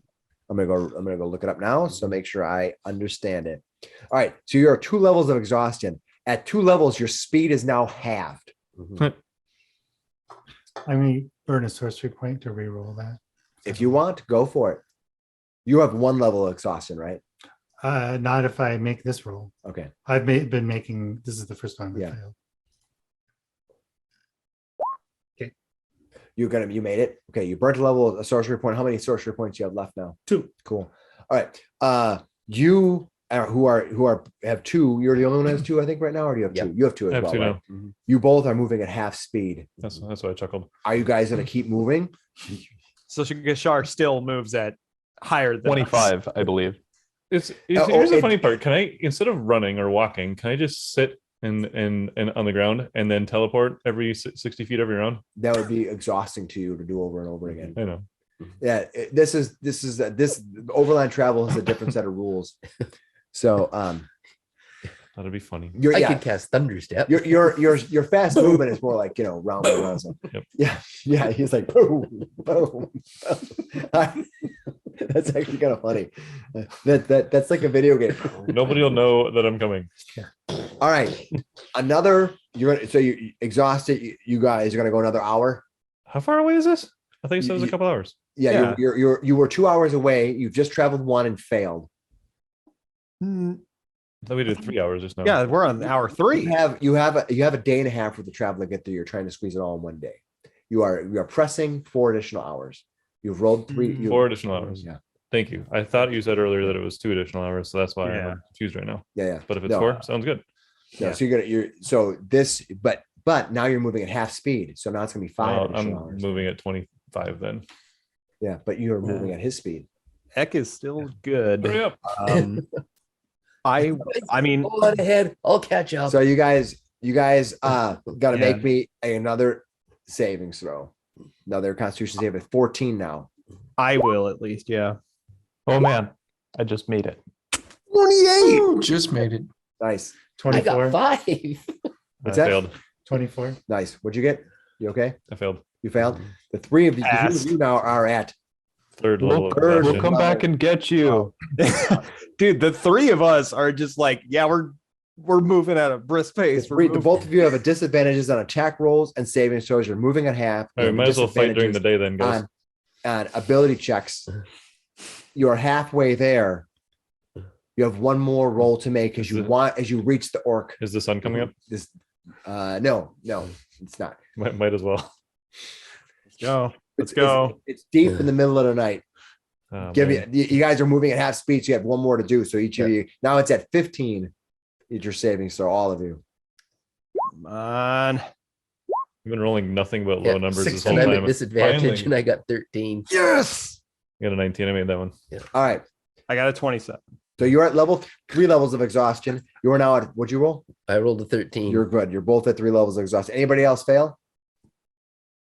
Speaker 1: I'm gonna go look it up now. So make sure I understand it. All right. So you're at 2 levels of exhaustion. At 2 levels, your speed is now halved.
Speaker 6: I mean, burn a sorcery point to reroll that.
Speaker 1: If you want, go for it. You have 1 level of exhaustion, right?
Speaker 6: Not if I make this roll.
Speaker 1: Okay.
Speaker 6: I've been making. This is the first time I
Speaker 1: Yeah.
Speaker 6: failed.
Speaker 1: You made it. Okay. You burnt a level of sorcery point. How many sorcery points do you have left now?
Speaker 6: 2.
Speaker 1: Cool. All right. You have 2. You're the only one who has 2, I think, right now, or do you have 2? You have 2 as
Speaker 2: I have
Speaker 1: well.
Speaker 2: 2
Speaker 1: right?
Speaker 2: now.
Speaker 1: You both are moving at half speed.
Speaker 2: That's why I chuckled.
Speaker 1: Are you guys gonna keep moving?
Speaker 7: So Gashar still moves at higher than us.
Speaker 5: 25, I believe.
Speaker 2: Here's
Speaker 1: oh,
Speaker 2: the
Speaker 1: it-
Speaker 2: funny part. Can I, instead of running or walking, can I just sit and on the ground and then teleport every 60 feet every round?
Speaker 1: That would be exhausting to you to do over and over again.
Speaker 2: I know.
Speaker 1: Yeah, this overland travel has a different set of rules. So
Speaker 2: That'd be funny.
Speaker 4: I could cast Thunderstep.
Speaker 1: Your fast movement is more like round and round. So.
Speaker 2: Yep.
Speaker 1: Yeah. He's like boom, boom. That's actually kind of funny. That's like a video game.
Speaker 2: Nobody will know that I'm coming.
Speaker 1: All right, you exhausted. You guys are gonna go another hour.
Speaker 2: How far away is this? I think it said it was a couple hours.
Speaker 1: Yeah, you were 2 hours away. You've just traveled one and failed.
Speaker 2: I thought we did 3 hours just now.
Speaker 7: Yeah, we're on hour 3.
Speaker 1: You have a day and a half with the travel to get there. You're trying to squeeze it all in one day. You are pressing 4 additional hours. You've rolled
Speaker 2: 4 additional hours.
Speaker 1: Yeah.
Speaker 2: Thank you. I thought you said earlier that it was 2 additional hours, so that's why
Speaker 7: Yeah.
Speaker 2: I'm confused right now.
Speaker 1: Yeah.
Speaker 2: But if it's 4, sounds good.
Speaker 1: Yeah. So but now you're moving at half speed. So now it's gonna be 5 additional hours.
Speaker 2: I'm moving at 25 then.
Speaker 1: Yeah, but you're moving at his speed.
Speaker 7: Eck is still good.
Speaker 2: Hurry up.
Speaker 7: I mean,
Speaker 4: Go on ahead. I'll catch up.
Speaker 1: So you guys gotta make me another savings throw. Another Constitution save at 14 now.
Speaker 7: I will at least. Yeah.
Speaker 5: Oh man, I just made it.
Speaker 1: 28.
Speaker 8: Ooh, just made it.
Speaker 1: Nice.
Speaker 4: I
Speaker 6: 24.
Speaker 4: got 5.
Speaker 1: What's
Speaker 2: I
Speaker 1: that?
Speaker 2: failed.
Speaker 6: 24.
Speaker 1: Nice. What'd you get? You okay?
Speaker 2: I failed.
Speaker 1: You failed. The three of
Speaker 7: Pass.
Speaker 1: you now are at
Speaker 2: Third level of
Speaker 1: Third.
Speaker 5: We'll
Speaker 2: exhaustion.
Speaker 5: come back and get you.
Speaker 7: Dude, the 3 of us are just like, yeah, we're moving at a brisk pace.
Speaker 1: the both of you have a disadvantages on attack rolls and saving throws. You're moving at half.
Speaker 2: All right,
Speaker 1: and
Speaker 2: might as well fight during the
Speaker 1: disadvantages
Speaker 2: day then, guys.
Speaker 1: on ability checks. You're halfway there. You have one more roll to make as you reach the orc.
Speaker 2: Is the sun coming up?
Speaker 1: This no, it's not.
Speaker 2: Might as well.
Speaker 7: Let's go. Let's
Speaker 1: It's-
Speaker 7: go.
Speaker 1: It's deep in the middle of the night.
Speaker 2: Oh,
Speaker 1: Give
Speaker 2: man.
Speaker 1: you guys are moving at half speed, so you have one more to do. So each of you now it's at 15. It's your savings, so all of you.
Speaker 7: Come on.
Speaker 2: I've been rolling nothing but low numbers this whole
Speaker 4: And I'm
Speaker 2: time.
Speaker 4: at disadvantage,
Speaker 2: Finally,
Speaker 4: and I got 13.
Speaker 1: Yes.
Speaker 2: I got a 19. I made that one.
Speaker 1: All right.
Speaker 7: I got a 27.
Speaker 1: So you're at level 3 levels of exhaustion. You are now at what'd you roll?
Speaker 4: I rolled a 13.
Speaker 1: You're good. You're both at 3 levels of exhaustion. Anybody else fail?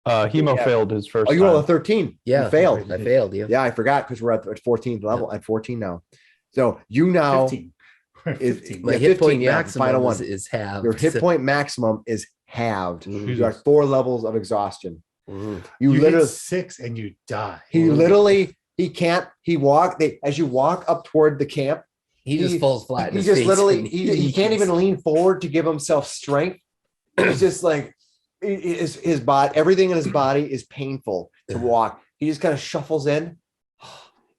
Speaker 5: Hemo
Speaker 1: Yeah.
Speaker 5: failed his first
Speaker 1: Oh, you
Speaker 5: time.
Speaker 1: rolled a 13.
Speaker 4: yeah,
Speaker 1: You failed.
Speaker 4: I failed. Yeah.
Speaker 1: Yeah, I forgot because we're at 14th level at 14 now. So you now
Speaker 6: 15.
Speaker 1: is
Speaker 6: 15.
Speaker 4: My
Speaker 1: yeah,
Speaker 4: hit
Speaker 1: 15,
Speaker 4: point
Speaker 1: yeah,
Speaker 4: maximum
Speaker 1: final one.
Speaker 4: is halved.
Speaker 1: Your hit
Speaker 4: so-
Speaker 1: point maximum is halved.
Speaker 4: Mhm.
Speaker 1: You are 4 levels of exhaustion.
Speaker 4: Mhm.
Speaker 1: You
Speaker 6: You
Speaker 1: literally
Speaker 6: hit 6 and you die.
Speaker 1: he as you walk up toward the camp,
Speaker 4: He just falls flat. in
Speaker 1: he
Speaker 4: his
Speaker 1: just
Speaker 4: face
Speaker 1: literally
Speaker 4: and
Speaker 1: he can't even lean forward to give himself strength. He's just like his body, everything in his body is painful to walk. He just kind of shuffles in.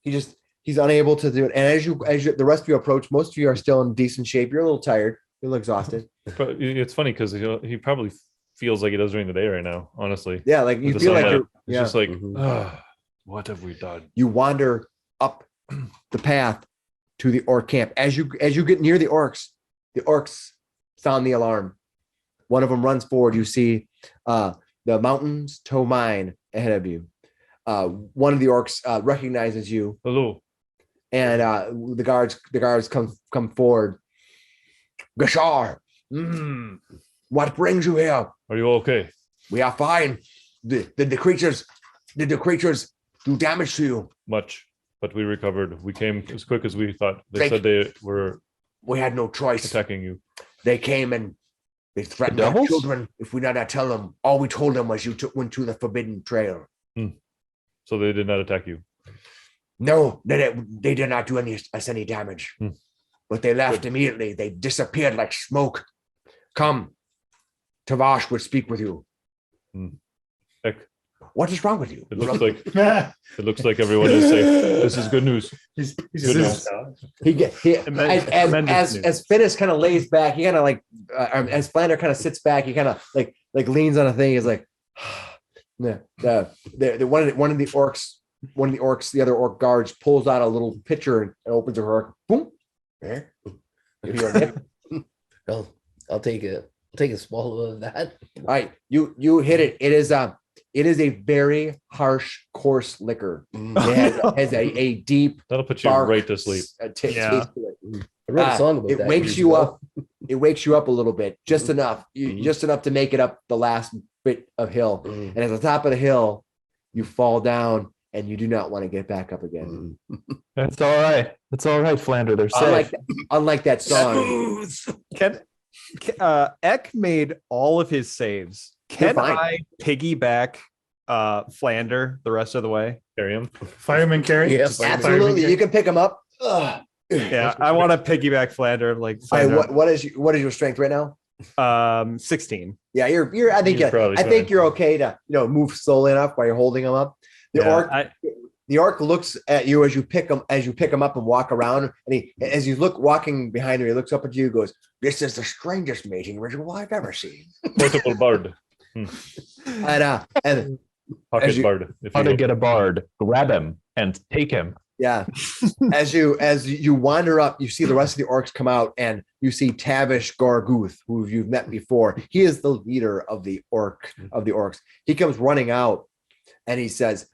Speaker 1: He's unable to do it. And as you the rest of you approach, most of you are still in decent shape. You're a little tired, you're a little exhausted.
Speaker 2: But it's funny because he probably feels like he does during the day right now, honestly.
Speaker 1: Yeah, like you
Speaker 2: With the
Speaker 1: feel like
Speaker 2: sunlight.
Speaker 1: you're
Speaker 2: It's just like,
Speaker 4: Mhm.
Speaker 2: "Ah, what have we done?
Speaker 1: you wander up the path to the orc camp. As you get near the orcs sound the alarm. One of them runs forward. You see the mountains toe mine ahead of you. One of the orcs recognizes you,
Speaker 2: Hello.
Speaker 1: and the guards come forward. Gashar, what brings you here?
Speaker 2: Are you okay?
Speaker 1: We are fine. Did the creatures do damage to you?
Speaker 2: Much, but we recovered. We came as quick as we thought. They
Speaker 1: Thank
Speaker 2: said they were
Speaker 1: We had no choice.
Speaker 2: attacking you.
Speaker 1: They came and they threatened our
Speaker 5: devils?
Speaker 1: children if we did not tell them. All we told them was you went to the forbidden trail.
Speaker 2: So they did not attack you.
Speaker 1: No, they did not do us any damage.
Speaker 2: Hmm.
Speaker 1: But they left immediately. They disappeared like smoke. Come, Tavash would speak with you.
Speaker 2: Heck,
Speaker 1: What is wrong with you?
Speaker 2: it looks like everyone is safe. This is good news.
Speaker 6: he's
Speaker 2: Good
Speaker 6: just
Speaker 1: As Finnis kind of lays back, he kind of like as Flander kind of sits back, he kind of like leans on a thing. He's like, yeah. One of the orcs, the other orc guards pulls out a little pitcher and opens a orc. Boom. There. Give you a nip.
Speaker 4: I'll take a swallow of that.
Speaker 1: All right, you hit it. It is a very harsh, coarse liquor. It has a deep
Speaker 2: That'll put you
Speaker 1: dark
Speaker 2: right to sleep.
Speaker 1: taste
Speaker 7: Yeah.
Speaker 1: to it.
Speaker 4: I wrote a song about
Speaker 1: It
Speaker 4: that.
Speaker 1: wakes
Speaker 4: years
Speaker 1: you
Speaker 4: ago.
Speaker 1: up. It wakes you up a little bit, just enough,
Speaker 4: Mhm.
Speaker 1: just enough to make it up the last bit of hill.
Speaker 4: Mhm.
Speaker 1: And at the top of the hill, you fall down and you do not want to get back up again.
Speaker 5: That's all right. That's all right, Flander. They're safe.
Speaker 1: Unlike that song.
Speaker 7: Eck made all of his saves. Can
Speaker 1: fine.
Speaker 7: I piggyback Flander the rest of the way?
Speaker 2: Carry him.
Speaker 6: Fireman carry.
Speaker 4: Yeah,
Speaker 1: Absolutely. You can pick him up. Ugh.
Speaker 7: Yeah, I want to piggyback Flander. Like,
Speaker 1: All right,
Speaker 7: Flander.
Speaker 1: what is your strength right now?
Speaker 7: 16.
Speaker 1: Yeah, you're I think
Speaker 2: You're probably
Speaker 1: I think
Speaker 2: fine.
Speaker 1: you're okay to move slowly enough while you're holding him up. The orc looks at you as you pick him up and walk around, and as you look walking behind him, he looks up at you and goes, "This is the strangest mating ritual I've ever seen."
Speaker 2: Portable bard.
Speaker 1: And
Speaker 2: Pocket bard. If
Speaker 5: How
Speaker 2: you
Speaker 5: to
Speaker 2: will.
Speaker 5: get a bard? Grab him and take him.
Speaker 1: yeah, as you wander up, you see the rest of the orcs come out, and you see Tavish Gorguth, who you've met before. He is the leader of the orcs. He comes running out, and he says,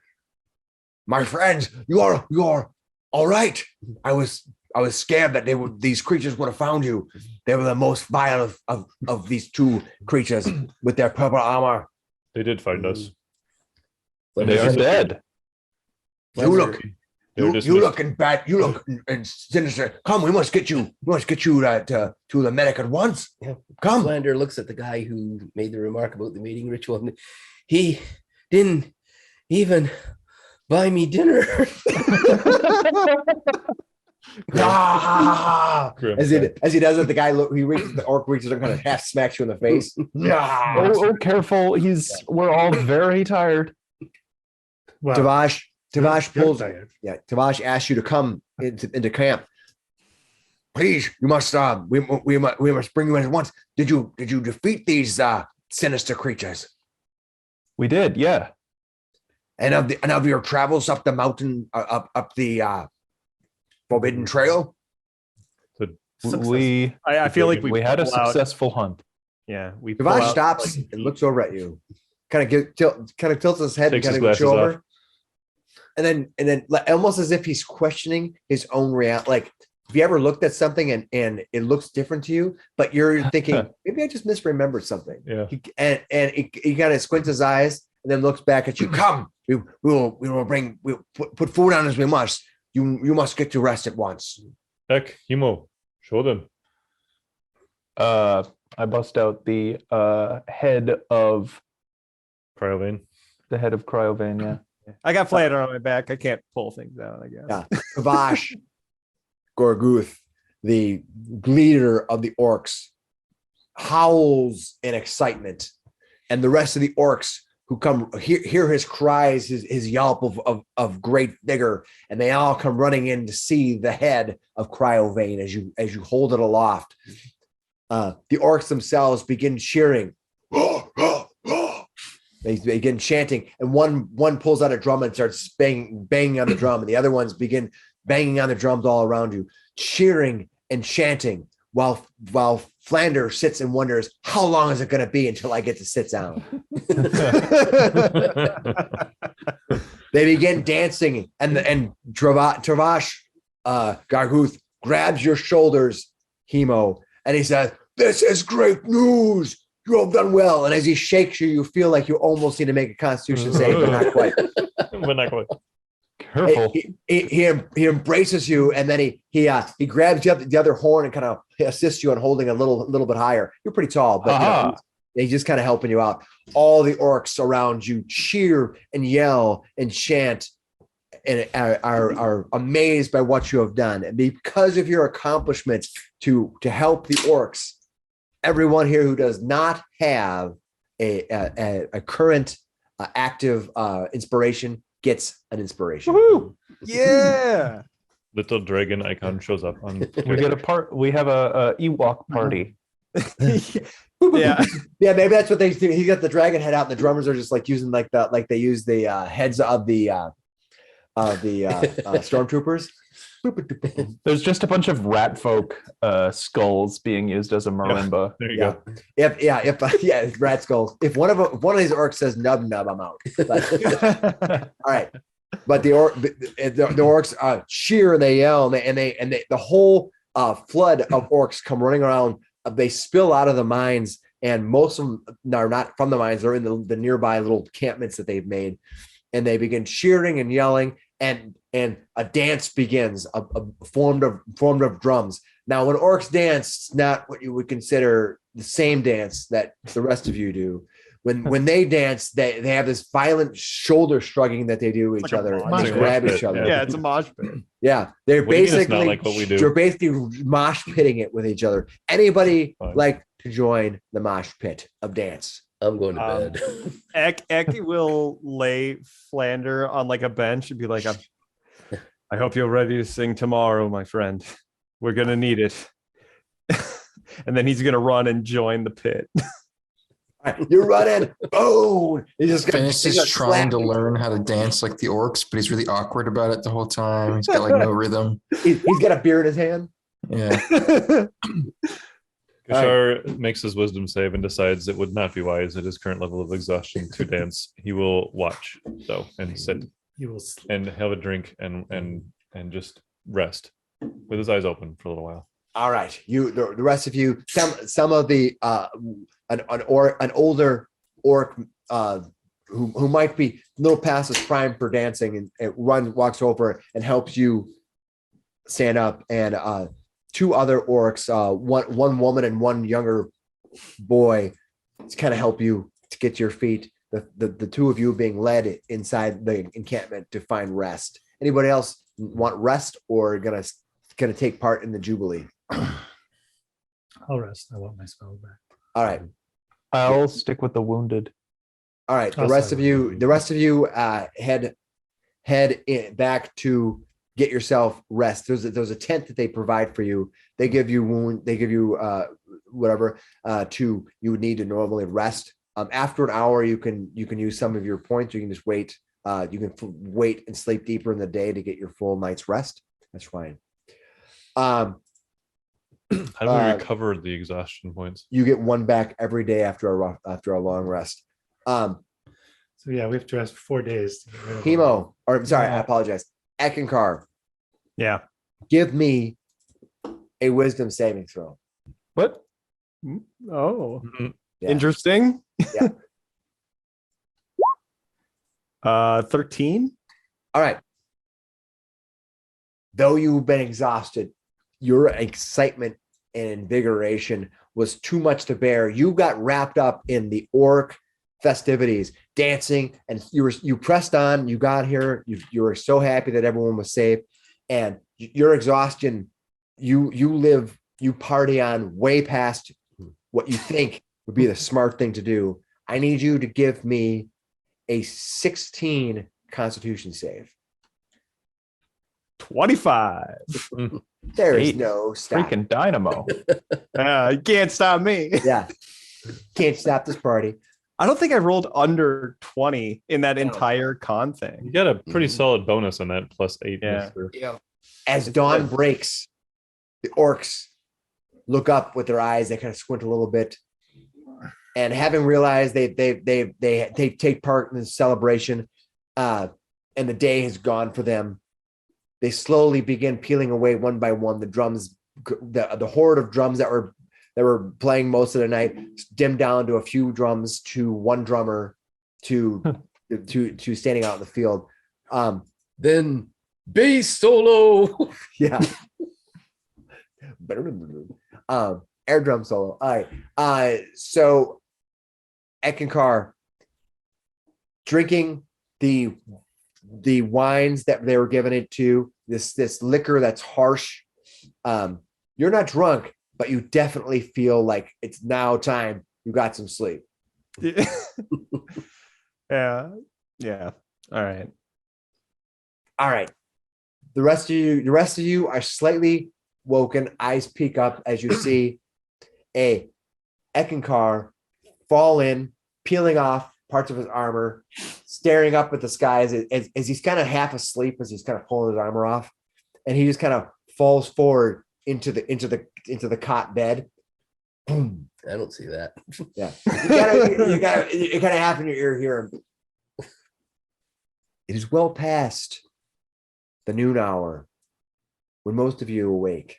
Speaker 1: "My friends, you are all right. I was scared that these creatures would have found you. They were the most vile of these two creatures with their purple armor.
Speaker 2: They did find us.
Speaker 5: They are dead.
Speaker 1: You look
Speaker 2: They're
Speaker 1: you
Speaker 2: dismissed.
Speaker 1: looking bad. You look and sinister. Come, we must get you. We must get you to the medic at once.
Speaker 4: Yeah.
Speaker 1: Come."
Speaker 4: Flander looks at the guy who made the remark about the mating ritual. And he didn't even buy me dinner.
Speaker 1: Ah!
Speaker 2: Grim.
Speaker 1: As he does it, the orc reaches and kind of half smacks you in the face. Ah!
Speaker 5: Oh, careful. We're all very tired.
Speaker 6: Well,
Speaker 1: Tavash
Speaker 6: you're
Speaker 1: pulls.
Speaker 6: tired.
Speaker 1: Yeah, Tavash asks you to come into camp. Please, you must. We must bring you in at once. Did you defeat these sinister creatures?
Speaker 5: We did, yeah.
Speaker 1: And of your travels up the mountain, up the Forbidden Trail?
Speaker 5: We
Speaker 7: I feel like
Speaker 5: we had a
Speaker 7: pull out-
Speaker 5: successful hunt.
Speaker 7: Yeah, we pull
Speaker 1: Tavash
Speaker 7: out,
Speaker 1: stops
Speaker 7: like,
Speaker 1: and looks over at you. Kind of tilts his head
Speaker 2: Takes
Speaker 1: and
Speaker 2: his
Speaker 1: kind of
Speaker 2: glasses
Speaker 1: over.
Speaker 2: off.
Speaker 1: And then like, almost as if he's questioning his own reality. Like, have you ever looked at something and it looks different to you, but you're thinking, maybe I just misremembered something.
Speaker 2: Yeah.
Speaker 1: He kind of squints his eyes and then looks back at you. Come, we'll put food on as we must. You must get to rest at once.
Speaker 2: Heck, Himo, show them.
Speaker 5: I bust out the head of
Speaker 2: Cryovane.
Speaker 5: Cryovane, yeah.
Speaker 7: I got Flander on my back. I can't pull things out, I guess.
Speaker 1: Yeah. Tavash Gorguth, the leader of the orcs, howls in excitement, and the rest of the orcs who come hear his cries, his yelp of great vigor, and they all come running in to see the head of Cryovane as you hold it aloft. The orcs themselves begin cheering. They begin chanting, and one pulls out a drum and starts banging on the drum, and the other ones begin banging on the drums all around you, cheering and chanting, while Flander sits and wonders, how long is it going to be until I get to sit down? They begin dancing, and Travash Garguth grabs your shoulders, Hemo, and he says, "This is great news. You have done well." And as he shakes you, you feel like you almost need to make a Constitution save, but not quite.
Speaker 2: But not quite.
Speaker 5: Careful.
Speaker 1: He embraces you, and then he grabs the other horn and kind of assists you in holding a little bit higher. You're pretty tall, but he's just kind of helping you out. All the orcs around you cheer and yell and chant, and are amazed by what you have done. And because of your accomplishments to help the orcs, everyone here who does not have a current active inspiration gets an inspiration.
Speaker 7: Woo-hoo! Yeah.
Speaker 2: Little dragon icon shows up on.
Speaker 5: We get we have a Ewok party.
Speaker 7: Yeah.
Speaker 1: Yeah, maybe that's what they do. He got the dragon head out, and the drummers are just like using like they use the heads of the stormtroopers.
Speaker 5: There's just a bunch of rat folk skulls being used as a marimba.
Speaker 2: There you
Speaker 1: Yeah.
Speaker 2: go.
Speaker 1: If rat skulls. If one of these orcs says nub, I'm out. But, all right, but the orcs cheer and they yell and they the whole flood of orcs come running around. They spill out of the mines, and most of them are not from the mines. They're in the nearby little encampments that they've made. and they begin cheering and yelling, and a dance begins, formed of drums. Now, when orcs dance, it's not what you would consider the same dance that the rest of you do. When they dance, they have this violent shoulder shrugging that they do with each other, and they grab each other.
Speaker 7: Yeah, it's a mosh pit.
Speaker 1: Yeah, they're
Speaker 2: What do you mean it's
Speaker 1: basically
Speaker 2: not like what we do?
Speaker 1: You're basically mosh pitting it with each other. Anybody
Speaker 2: Fine.
Speaker 1: like to join the mosh pit of dance?
Speaker 4: I'm going to
Speaker 7: Um,
Speaker 4: bed.
Speaker 7: Ek will lay Flander on like a bench and be like, I hope you're ready to sing tomorrow, my friend. We're gonna need it. And then he's gonna run and join the pit.
Speaker 1: You're running. Boom. He just
Speaker 8: Finnis is trying to learn how to dance like the orcs, but he's really awkward about it the whole time. He's got like no rhythm.
Speaker 1: He's got a beer in his hand.
Speaker 8: Yeah.
Speaker 2: Kashar makes his wisdom save and decides it would not be wise at his current level of exhaustion to dance. He will watch though and sit
Speaker 6: You will sleep.
Speaker 2: and have a drink and just rest with his eyes open for a little while.
Speaker 1: All right, the rest of you, some of the an older orc who might be a little past his prime for dancing, and walks over and helps you stand up, and two other orcs, one woman and one younger boy, to kind of help you to get to your feet. The two of you being led inside the encampment to find rest. Anybody else want rest or gonna take part in the jubilee?
Speaker 6: I'll rest. I want my spell back.
Speaker 1: All right.
Speaker 5: I'll stick with the wounded.
Speaker 1: All right. The
Speaker 6: Oh,
Speaker 1: rest
Speaker 6: sorry.
Speaker 1: head back to get yourself rest. There's a tent that they provide for you. They give you whatever you would need to normally rest. After an hour, you can use some of your points. You can just wait. You can wait and sleep deeper in the day to get your full night's rest. That's fine.
Speaker 2: How do we recover the exhaustion points?
Speaker 1: You get one back every day after a long rest.
Speaker 6: So yeah, we have to rest for 4 days. To get rid of
Speaker 1: Hemo, or sorry, I apologize. Eckankar,
Speaker 7: Yeah.
Speaker 1: give me a wisdom saving throw.
Speaker 7: What? Oh,
Speaker 1: Yeah.
Speaker 7: interesting.
Speaker 1: Yeah.
Speaker 7: 13.
Speaker 1: All right. Though you've been exhausted, your excitement and invigoration was too much to bear. You got wrapped up in the orc festivities, dancing, and you pressed on. You got here. You were so happy that everyone was safe, and your exhaustion. You party on way past what you think would be the smart thing to do. I need you to give me a 16 Constitution save.
Speaker 7: 25.
Speaker 1: There is
Speaker 5: Eight.
Speaker 1: no stop.
Speaker 5: Freaking dynamo.
Speaker 7: You can't stop me.
Speaker 1: Yeah. Can't stop this party.
Speaker 7: I don't think I rolled under 20 in that entire con
Speaker 2: You
Speaker 7: thing.
Speaker 2: got a pretty solid bonus on that +8.
Speaker 7: Yeah.
Speaker 2: Mr.
Speaker 1: As dawn breaks, the orcs look up with their eyes. They kind of squint a little bit. And having realized they take part in the celebration, and the day has gone for them, they slowly begin peeling away one by one. The drums, the horde of drums that were playing most of the night, dimmed down to a few drums, to one drummer, to standing out in the field.
Speaker 4: Then bass solo.
Speaker 1: Yeah. Air drum solo. All right. So Eckankar, drinking the wines that they were giving it to, this liquor that's harsh. You're not drunk, but you definitely feel like it's now time. You got some sleep.
Speaker 7: Yeah. Yeah. All right.
Speaker 1: All right. The rest of you are slightly woken. Eyes peek up as you see a Eckankar fall in, peeling off parts of his armor, staring up at the skies as he's kind of half asleep as he's kind of pulling his armor off, and he just kind of falls forward into the cot bed. Boom.
Speaker 4: I don't see that.
Speaker 1: Yeah. You kind of have in your ear here. It is well past the noon hour when most of you awake.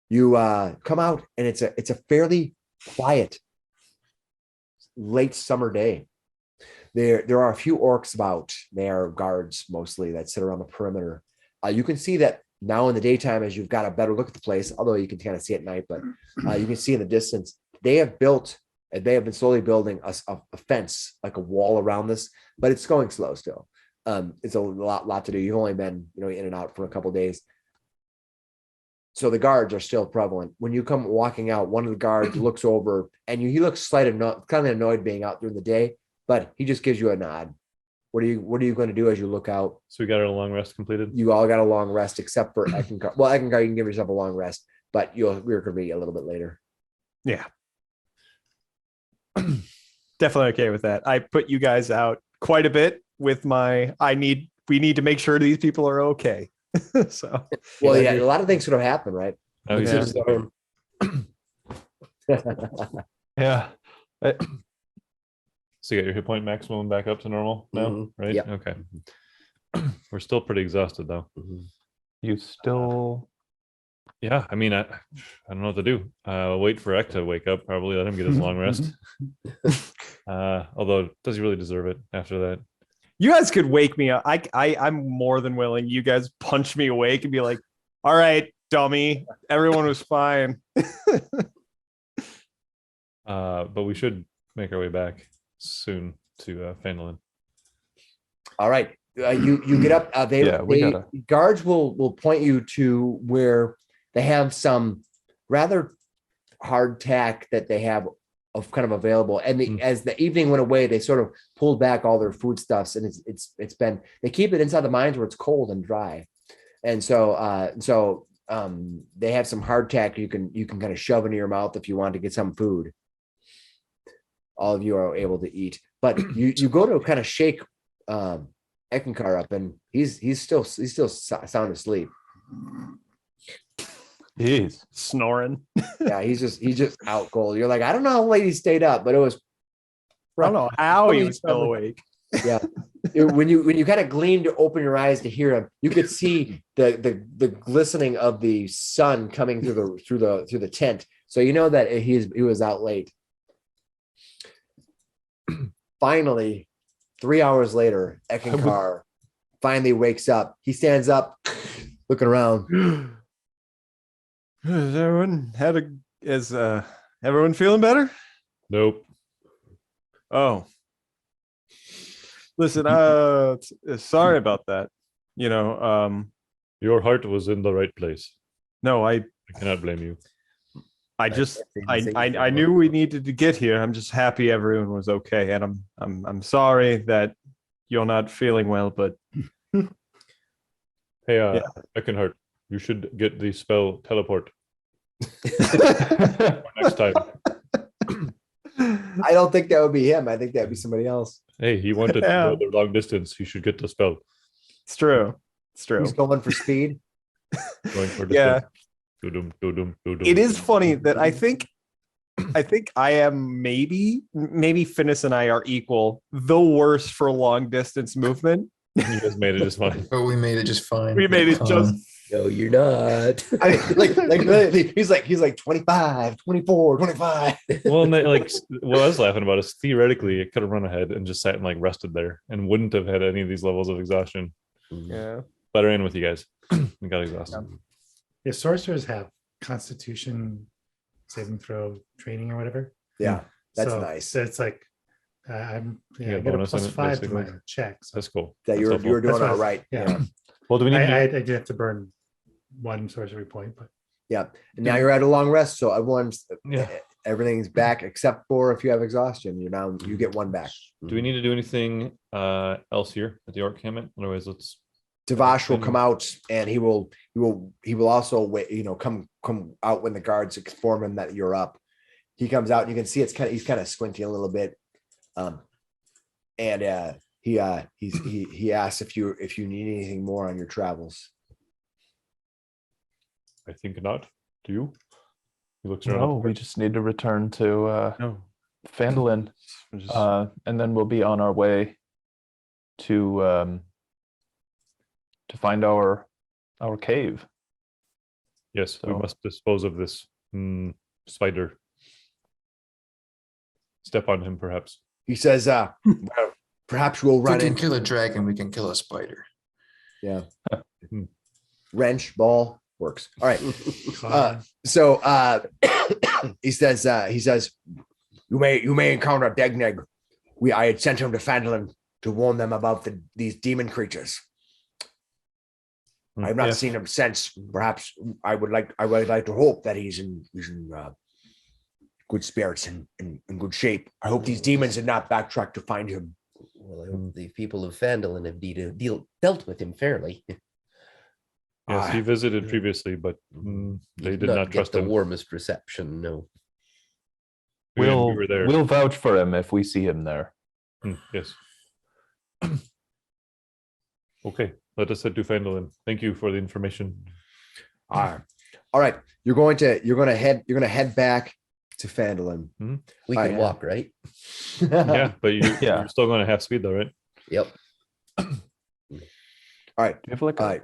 Speaker 1: You come out, and it's a fairly quiet late summer day. There are a few orcs about. They are guards mostly that sit around the perimeter. You can see that now in the daytime as you've got a better look at the place, although you can kind of see at night, but you can see in the distance, they have been slowly building a fence, like a wall around this, but it's going slow still. It's a lot to do. You've only been, in and out for a couple of days. So the guards are still prevalent. When you come walking out, one of the guards looks over and he looks kind of annoyed being out during the day, but he just gives you a nod. What are you going to do as you look out?
Speaker 2: So we got our long rest completed.
Speaker 1: You all got a long rest except for Eckankar. Well, Eckankar, you can give yourself a long rest, but we're going to be a little bit later.
Speaker 7: Yeah. Definitely okay with that. I put you guys out quite a bit with we need to make sure these people are okay. So
Speaker 1: well, yeah, a lot of things sort of happen, right?
Speaker 2: Oh,
Speaker 7: Yeah.
Speaker 5: Yeah.
Speaker 2: So you got your hit point maximum back up to normal now,
Speaker 4: Mhm.
Speaker 2: right?
Speaker 4: Yep.
Speaker 2: Okay. We're still pretty exhausted though.
Speaker 5: You still
Speaker 2: Yeah, I mean, I don't know what to do. Wait for Ek to wake up. Probably let him get his long rest. Although, does he really deserve it after that?
Speaker 7: you guys could wake me up. I'm more than willing. You guys punch me awake and be like, all right, dummy. Everyone was fine.
Speaker 2: But we should make our way back soon to Phandelver.
Speaker 1: All right. You get up. Guards will point you to where they have some rather hardtack that they have of kind of available. And as the evening went away, they sort of pulled back all their foodstuffs, and it's been, they keep it inside the mines where it's cold and dry. And so they have some hardtack you can kind of shove into your mouth if you want to get some food. All of you are able to eat, but you go to kind of shake Eckankar up, and he's still sound asleep.
Speaker 5: Jeez.
Speaker 7: Snoring.
Speaker 1: Yeah, he's just out cold. You're like, I don't know how late he stayed up, but it was.
Speaker 7: I don't know how he was still awake.
Speaker 1: Yeah, when you kind of gleaned to open your eyes to hear him, you could see the glistening of the sun coming through the tent. So you know that he was out late. Finally, 3 hours later, Eckankar finally wakes up. He stands up, looking around.
Speaker 7: Is everyone feeling better?
Speaker 2: Nope.
Speaker 7: Oh, listen, sorry about that.
Speaker 2: Your heart was in the right place.
Speaker 7: No, I
Speaker 2: cannot blame you.
Speaker 7: I knew we needed to get here. I'm just happy everyone was okay, and I'm sorry that you're not feeling well, but
Speaker 2: Hey, Eckankar, you should get the spell teleport next time.
Speaker 1: I don't think that would be him. I think that'd be somebody else.
Speaker 2: Hey, he wanted to go the long distance. He should get the spell.
Speaker 7: It's true.
Speaker 1: He's going for speed.
Speaker 2: Going for
Speaker 7: Yeah.
Speaker 2: distance.
Speaker 7: It is funny that I think I am maybe Finnis and I are equal, the worst for long distance movement.
Speaker 2: You guys made it just fine.
Speaker 8: But we made it just fine.
Speaker 7: We made it just
Speaker 4: No, you're not.
Speaker 1: I mean, like he's like 25, 24, 25.
Speaker 2: Well, and what I was laughing about is theoretically it could have run ahead and just sat and rested there and wouldn't have had any of these levels of exhaustion.
Speaker 7: yeah.
Speaker 2: But I ran with you guys. We got exhausted.
Speaker 6: Yeah, sorcerers have Constitution saving throw training or whatever.
Speaker 1: Yeah, that's
Speaker 6: So
Speaker 1: nice.
Speaker 6: it's like I get a
Speaker 2: bonus on
Speaker 6: plus
Speaker 2: it,
Speaker 6: 5 to my
Speaker 2: basically.
Speaker 6: check. So
Speaker 2: That's cool.
Speaker 1: That you
Speaker 2: That's
Speaker 1: were doing
Speaker 6: That's
Speaker 1: all
Speaker 6: what-
Speaker 1: right.
Speaker 6: yeah.
Speaker 2: Well, do we need to
Speaker 6: I did have to burn 1 sorcery point, but
Speaker 1: Yeah. And now you're at a long rest, so
Speaker 2: Yeah.
Speaker 1: everything's back except for if you have exhaustion. You get 1 back.
Speaker 2: do we need to do anything else here at the Orc Encampment? Otherwise, let's
Speaker 1: Tavash will come out, and he will also wait. Come out when the guards inform him that you're up. He comes out, and you can see he's kind of squinting a little bit, and he asks if you need anything more on your travels.
Speaker 2: I think not. Do you? He looks around.
Speaker 5: No, we just need to return to
Speaker 2: No.
Speaker 5: Phandelver, and then we'll be on our way to find our cave.
Speaker 2: Yes, we
Speaker 5: So-
Speaker 2: must dispose of this spider. Step on him, perhaps.
Speaker 1: He says, Perhaps we'll
Speaker 8: If we
Speaker 1: run
Speaker 8: can
Speaker 1: in.
Speaker 8: kill a dragon, we can kill a spider.
Speaker 1: Yeah. Wrench, ball works. All right.
Speaker 6: Caution.
Speaker 1: So he says, you may encounter Degneg. I had sent him to Phandelver to warn them about these demon creatures. I have not seen him since. Perhaps I would like to hope that he's in good spirits and in good shape. I hope these demons did not backtrack to find him.
Speaker 4: Well, I hope the people of Phandelver have dealt with him fairly.
Speaker 2: Yes, he visited previously, but they did not
Speaker 4: get
Speaker 2: trust
Speaker 4: the
Speaker 2: him.
Speaker 4: warmest reception. No.
Speaker 2: We
Speaker 5: We'll
Speaker 2: were there.
Speaker 5: we'll vouch for him if we see him there.
Speaker 2: Yes. Okay, let us head to Phandelver. Thank you for the information.
Speaker 1: All right. You're going to head back to Phandelver.
Speaker 4: We can walk, right?
Speaker 2: Yeah, but you're still going to have speed though, right?
Speaker 4: Yep.
Speaker 1: All right.
Speaker 5: Do you have like a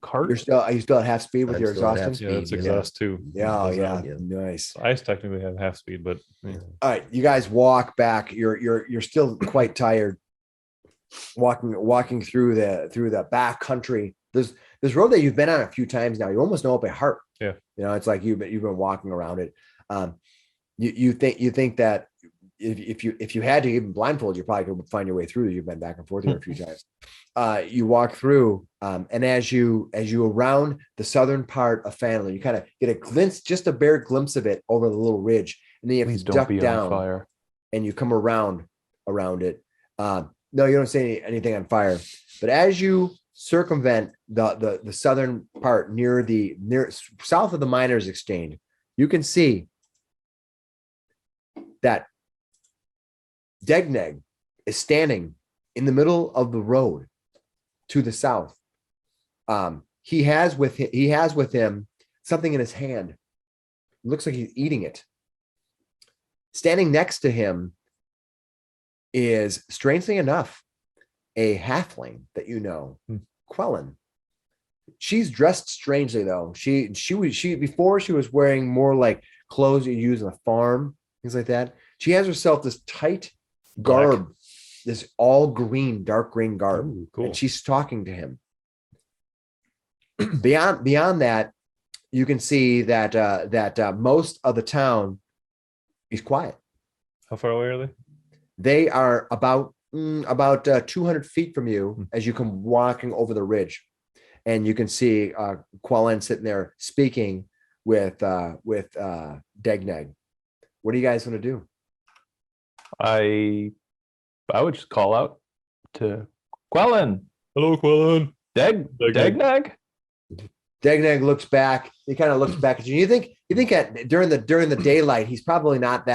Speaker 5: cart?
Speaker 1: Are you still at half speed with
Speaker 4: I'm
Speaker 1: your
Speaker 4: still at half
Speaker 1: exhaustion?
Speaker 2: Yeah, it's
Speaker 4: Speed,
Speaker 2: exhaust too.
Speaker 1: Yeah,
Speaker 4: Yeah.
Speaker 1: nice.
Speaker 2: I technically have half speed, but
Speaker 1: All right, you guys walk back. You're still quite tired. Walking through the back country. There's this road that you've been on a few times now. You almost know it by heart.
Speaker 2: Yeah.
Speaker 1: It's like you've been walking around it. You think that if you had to even blindfold, you probably could find your way through. You've been back and forth here a few times. You walk through, and as you around the southern part of Phandelver, you kind of get a glimpse, just a bare glimpse of it over the little ridge, and then you have
Speaker 5: Please
Speaker 1: to
Speaker 5: don't
Speaker 1: duck
Speaker 5: be on
Speaker 1: down,
Speaker 5: fire.
Speaker 1: and you come around it. No, you don't see anything on fire, but as you circumvent the southern part near south of the miners' exchange, you can see that Degneg is standing in the middle of the road to the south. He has with him something in his hand. It looks like he's eating it. Standing next to him is, strangely enough, a halfling that you know, Quellen. She's dressed strangely though. She before she was wearing more like clothes you use on a farm, things like that. She has herself this tight garb, this all green, dark green garb.
Speaker 2: Ooh, cool.
Speaker 1: And she's talking to him. Beyond that, you can see that most of the town is quiet.
Speaker 2: How far away are they?
Speaker 1: They are about 200 feet from you as you come walking over the ridge, and you can see Quellen sitting there speaking with Degneg. What do you guys want to do?
Speaker 5: I would just call out to Quellen.
Speaker 2: Hello, Quellen.
Speaker 5: Degneg?
Speaker 1: Degneg looks back. He kind of looks back at you. You think during the daylight, he's probably not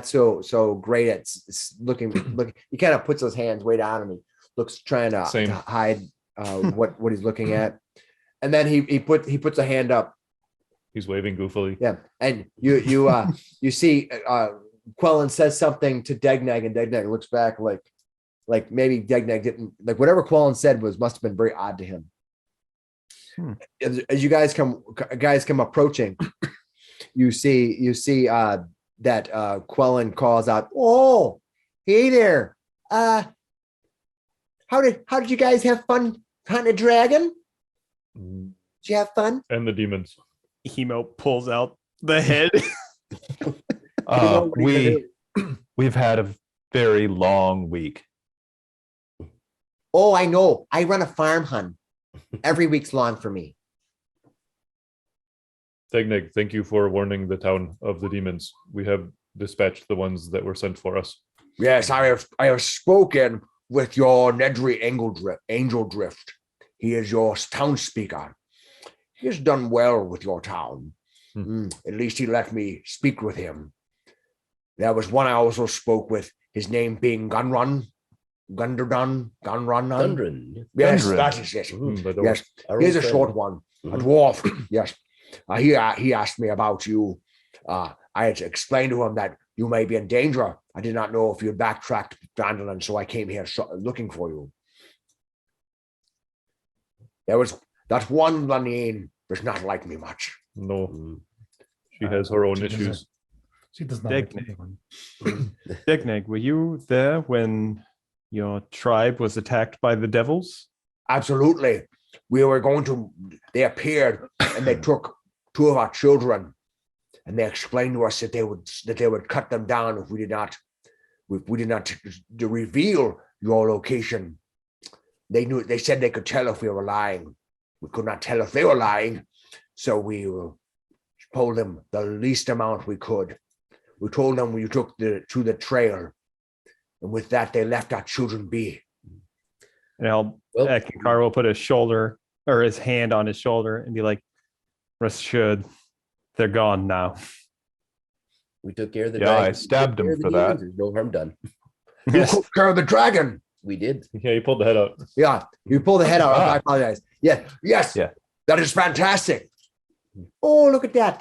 Speaker 1: so great at looking. He kind of puts his hands way down and he looks trying to hide what he's looking at. And then he puts a hand up.
Speaker 2: He's waving goofily.
Speaker 1: Yeah, and you see Quellen says something to Degneg, and Degneg looks back like maybe Degneg didn't like whatever Quellen said must have been very odd to him. As you guys come approaching, you see that Quellen calls out, "Oh, hey there! How did you guys have fun hunting a dragon? Did you have fun?"
Speaker 2: And the demons.
Speaker 7: Hemo pulls out the head.
Speaker 5: We've had a very long week.
Speaker 9: Oh, I know. I run a farm hunt. Every week's long for me.
Speaker 2: Degneg, thank you for warning the town of the demons. We have dispatched the ones that were sent for us.
Speaker 1: Yes, I have spoken with your Nedry Angel Drift. He is your town speaker. He has done well with your town. At least he let me speak with him. There was one I also spoke with, his name being Gunrun. Gundrun. Yes,
Speaker 4: Gundrun.
Speaker 1: that is it. Yes,
Speaker 4: Our
Speaker 1: here's a
Speaker 4: old friend.
Speaker 1: short one. A dwarf. Yes. He asked me about you. I had to explain to him that you may be in danger. I did not know if you had backtracked to Phandelver, so I came here looking for you. There was that one Lanine does not like me much.
Speaker 2: No. She has her own issues.
Speaker 6: She does not.
Speaker 7: Degneg, were you there when your tribe was attacked by the devils?
Speaker 1: Absolutely. We were going to, they appeared and they took 2 of our children, and they explained to us that they would cut them down if we did not reveal your location. They said they could tell if we were lying. We could not tell if they were lying, so we told them the least amount we could. We told them we took to the trail, and with that they left our children be.
Speaker 7: And Eckankar will put his shoulder or his hand on his shoulder and be like, "Rest assured, they're gone now."
Speaker 4: We took care of the
Speaker 5: Yeah,
Speaker 4: dragon.
Speaker 5: I stabbed him for that.
Speaker 4: There's no harm done.
Speaker 1: You took care of the dragon.
Speaker 4: We did.
Speaker 2: Yeah, you pulled the head out.
Speaker 1: Yeah, you pulled the head out. I apologize. Yeah, yes.
Speaker 5: Yeah.
Speaker 1: That is fantastic. Oh, look at that.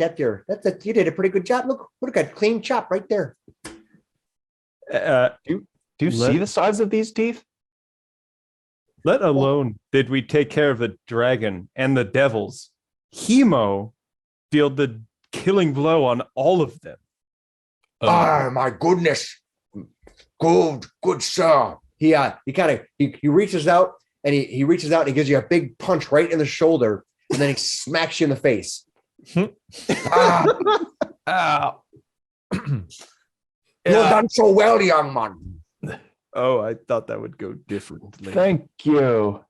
Speaker 1: You did a pretty good job. Look at clean chop right there.
Speaker 5: Do you see the size of these teeth?
Speaker 7: Let alone did we take care of the dragon and the devils. Hemo dealt the killing blow on all of them.
Speaker 1: Oh my goodness. Good sir. He reaches out and he reaches out and he gives you a big punch right in the shoulder, and then he smacks you in the face.
Speaker 5: Ow.
Speaker 1: You've done so well, young man.
Speaker 7: Oh, I thought that would go differently.
Speaker 5: Thank you.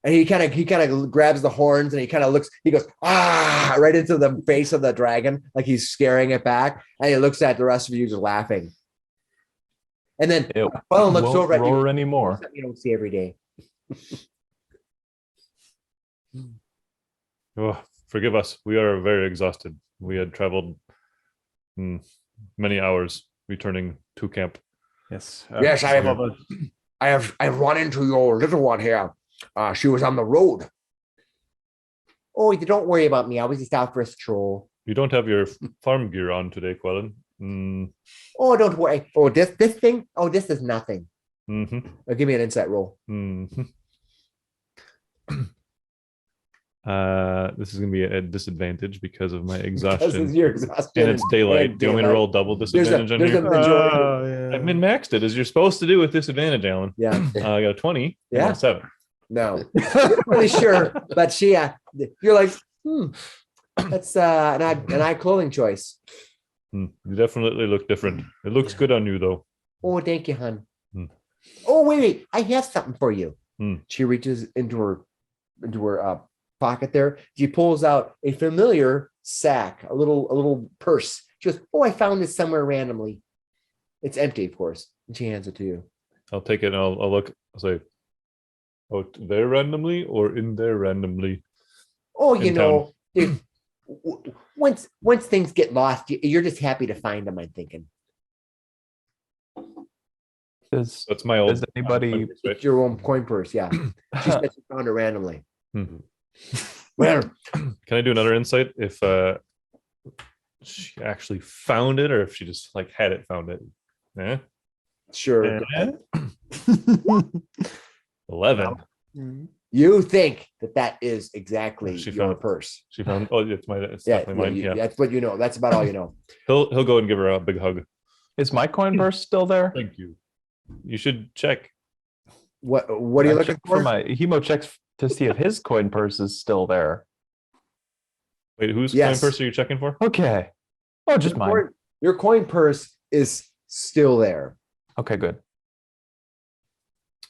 Speaker 1: And he kind of grabs the horns and he goes right into the face of the dragon, like he's scaring it back. And he looks at the rest of you just laughing. And then Quellen looks
Speaker 5: Won't
Speaker 1: over at you.
Speaker 5: roar anymore.
Speaker 1: You don't see every day.
Speaker 2: Oh, forgive us. We are very exhausted. We had traveled many hours returning to camp.
Speaker 7: Yes.
Speaker 1: Yes, I have run into your little one here. She was on the road. Oh, don't worry about me. I was just out for a stroll.
Speaker 2: You don't have your farm gear on today, Quellen.
Speaker 1: Oh, don't worry. Oh, this thing? Oh, this is nothing.
Speaker 2: Mm-hmm.
Speaker 1: Give me an insight roll.
Speaker 2: Mm-hmm. This is going to be a disadvantage because of my exhaustion.
Speaker 1: This is your exhaustion.
Speaker 2: And it's daylight. Do you want me to roll double disadvantage on here?
Speaker 7: Yeah.
Speaker 2: I min-maxed it, as you're supposed to do with disadvantage, Alan.
Speaker 1: Yeah.
Speaker 2: I got a 20.
Speaker 1: Yeah.
Speaker 2: And a 7.
Speaker 1: No. Not really sure. But you're like, that's an eye clothing choice.
Speaker 2: You definitely look different. It looks good on you, though.
Speaker 1: Oh, thank you, hon.
Speaker 2: Hmm.
Speaker 1: Oh, wait. I have something for you.
Speaker 2: Hmm.
Speaker 1: She reaches into her pocket there. She pulls out a familiar sack, a little purse. She goes, "Oh, I found this somewhere randomly." It's empty, of course. And she hands it to you.
Speaker 2: I'll take it and I'll look. I'll say, out there randomly or in there randomly?
Speaker 1: Oh,
Speaker 2: In
Speaker 1: once things get lost, you're just happy to find them, I'm thinking.
Speaker 2: That's my old.
Speaker 5: Does anybody?
Speaker 1: It's your own coin purse, yeah. She said she found it randomly.
Speaker 2: Mhm.
Speaker 1: Well,
Speaker 2: Can I do another insight if she actually found it or if she just had it found it? Yeah.
Speaker 1: sure.
Speaker 2: 11.
Speaker 1: You think that is exactly
Speaker 2: She
Speaker 1: your
Speaker 2: found-
Speaker 1: purse.
Speaker 2: She found. Oh, it's
Speaker 1: Yeah,
Speaker 2: definitely mine. Yeah.
Speaker 1: that's what you know. That's about all you know.
Speaker 2: He'll go and give her a big hug.
Speaker 5: Is my coin purse still there?
Speaker 2: Thank you. You should check.
Speaker 1: What are you
Speaker 5: I
Speaker 1: looking
Speaker 5: checked
Speaker 1: for?
Speaker 5: my Hemo checks to see if his coin purse is still there.
Speaker 2: Wait, whose
Speaker 1: Yes.
Speaker 2: coin purse are you checking for?
Speaker 5: Okay. Oh, just mine.
Speaker 1: Your coin purse is still there.
Speaker 5: Okay, good.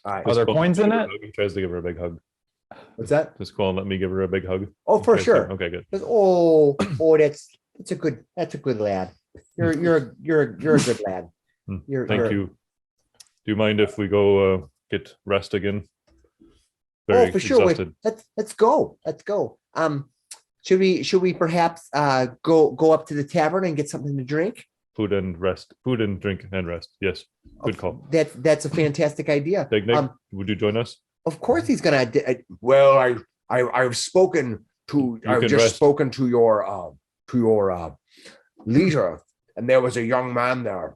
Speaker 1: All right.
Speaker 5: Are there coins in it?
Speaker 2: He tries to give her a big hug.
Speaker 1: What's that?
Speaker 2: Just call and let me give her a big hug.
Speaker 1: Oh, for
Speaker 2: Okay,
Speaker 1: sure.
Speaker 2: Okay, good.
Speaker 1: Oh, that's a good lad. You're a good lad.
Speaker 2: Thank you. Do you mind if we go get rest again? Very
Speaker 1: For sure. Wait,
Speaker 2: exhausted.
Speaker 1: let's go. Should we perhaps go up to the tavern and get something to drink?
Speaker 2: Food and drink and rest. Yes, good call.
Speaker 1: That's a fantastic idea.
Speaker 2: Big Nick, would you join us?
Speaker 1: Of course he's gonna. Well, I've spoken to. I've
Speaker 2: can
Speaker 1: just
Speaker 2: rest.
Speaker 1: spoken to your leader, and there was a young man there.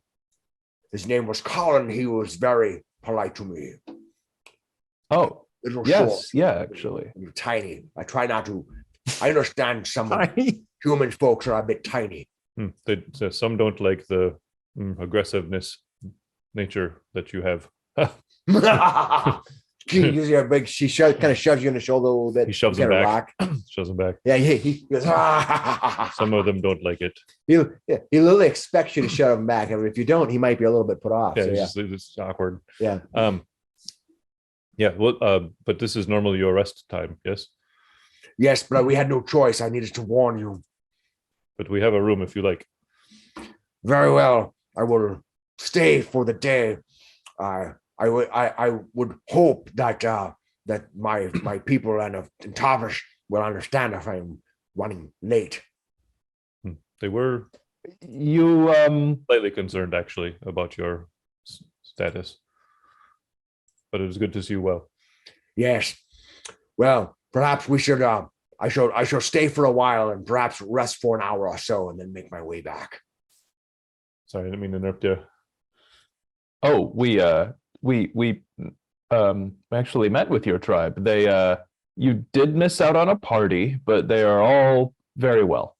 Speaker 1: His name was Colin. He was very polite to me.
Speaker 5: Oh,
Speaker 1: Little
Speaker 5: yes.
Speaker 1: short,
Speaker 5: Yeah, actually.
Speaker 1: tiny. I try not to. I understand some human folks are a bit tiny.
Speaker 2: Some don't like the aggressiveness nature that you have.
Speaker 1: She kind of shoves you in the shoulder a little bit.
Speaker 2: He shoves
Speaker 1: You
Speaker 2: him
Speaker 1: kinda
Speaker 2: back.
Speaker 1: rock.
Speaker 2: Shoves him back.
Speaker 1: Yeah, he goes,
Speaker 2: Some of them don't like it.
Speaker 1: he literally expects you to shove him back. I mean, if you don't, he might be a little bit put off.
Speaker 2: Yeah,
Speaker 1: So,
Speaker 2: it's awkward.
Speaker 1: yeah.
Speaker 2: Yeah. Well, but this is normally your rest time, yes?
Speaker 1: Yes, but we had no choice. I needed to warn you.
Speaker 2: But we have a room if you like.
Speaker 1: Very well. I will stay for the day. I would hope that that my people in Tavish will understand if I'm running late.
Speaker 2: They were
Speaker 5: You
Speaker 2: slightly concerned actually about your status, but it was good to see you well.
Speaker 1: Yes. Well, perhaps we should. I shall stay for a while and perhaps rest for an hour or so, and then make my way back.
Speaker 2: Sorry, I didn't mean to interrupt you.
Speaker 5: Oh, we actually met with your tribe. They you did miss out on a party, but they are all very well.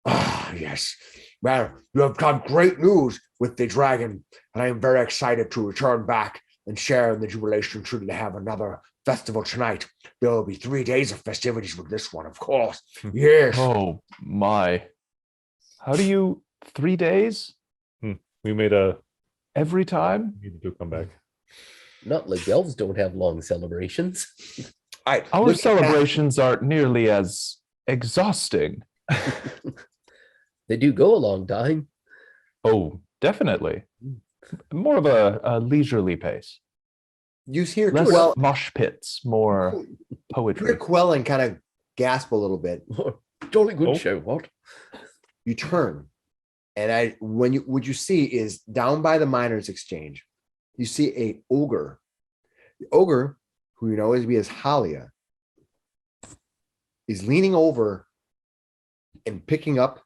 Speaker 1: Ah, yes. Well, you have got great news with the dragon, and I am very excited to return back and share in the jubilation should they have another festival tonight. There will be 3 days of festivities with this one, of course. Yes.
Speaker 5: Oh my. How do you 3 days
Speaker 2: We made a
Speaker 5: every time?
Speaker 2: needed to come back.
Speaker 4: Not like elves don't have long celebrations.
Speaker 5: Our celebrations aren't nearly as exhausting.
Speaker 4: They do go a long time.
Speaker 5: Oh, definitely. More of a leisurely pace.
Speaker 1: You hear
Speaker 5: Less mosh pits, more poetry.
Speaker 1: Hear Quellen kind of gasp a little bit.
Speaker 4: Jolly good
Speaker 2: Oh.
Speaker 4: show. What?
Speaker 1: You turn, and what you see is down by the miners' exchange. You see a ogre. The ogre, who you know as be as Halia, is leaning over and picking up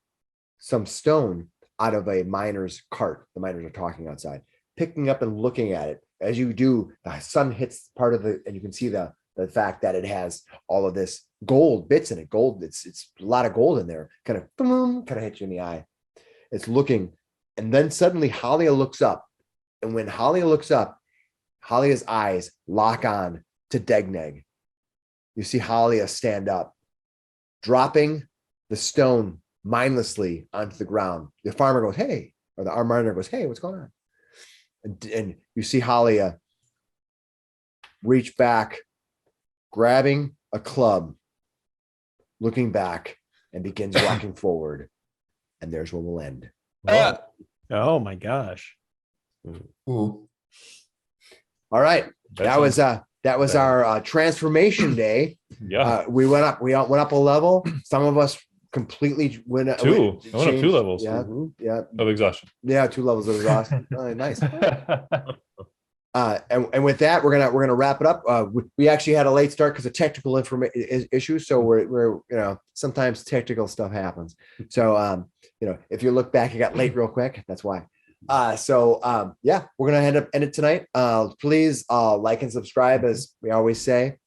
Speaker 1: some stone out of a miner's cart. The miners are talking outside, picking up and looking at it. As you do, the sun hits part of and you can see the fact that it has all of this gold bits in it. Gold, it's a lot of gold in there. Kind of boom, kind of hits you in the eye. It's looking, and then suddenly Halia looks up, and when Halia looks up, Halia's eyes lock on to Degneg. You see Halia stand up, dropping the stone mindlessly onto the ground. The farmer goes, "Hey," or the miner goes, "Hey, what's going on?" And you see Halia reach back, grabbing a club, looking back, and begins walking forward. And there's where we'll end.
Speaker 7: Oh my gosh.
Speaker 8: Ooh.
Speaker 1: All right. That was our transformation day.
Speaker 2: Yeah.
Speaker 1: We went up a level. Some of us completely went up
Speaker 2: I went up 2 levels.
Speaker 1: Yeah. Yeah.
Speaker 2: Of exhaustion.
Speaker 1: Yeah. 2 levels of exhaustion. Oh, nice. And with that, we're gonna wrap it up. We actually had a late start because of technical issues. So we're sometimes technical stuff happens. So if you look back, it got late real quick. That's why. Yeah, we're gonna end it tonight. Please like and subscribe, as we always say.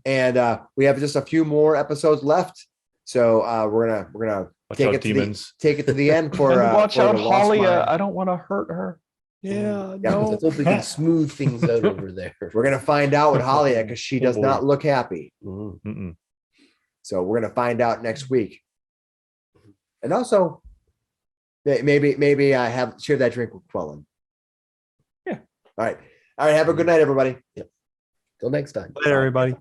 Speaker 1: And we have just a few more episodes left. So we're gonna take it to the end for
Speaker 5: and watch
Speaker 1: for
Speaker 5: out,
Speaker 1: the Lost Mine.
Speaker 5: Halia. I don't want to hurt her.
Speaker 7: Yeah.
Speaker 1: Yeah,
Speaker 7: No.
Speaker 4: Let's hope we can smooth things out over there.
Speaker 1: We're gonna find out with Halia because she does not look happy.
Speaker 4: Mhm.
Speaker 2: Mm-mm.
Speaker 1: So we're gonna find out next week. And also, maybe I have share that drink with Quellen.
Speaker 5: Yeah.
Speaker 1: All right. Have a good night, everybody.
Speaker 4: Till next time.
Speaker 7: Later, everybody.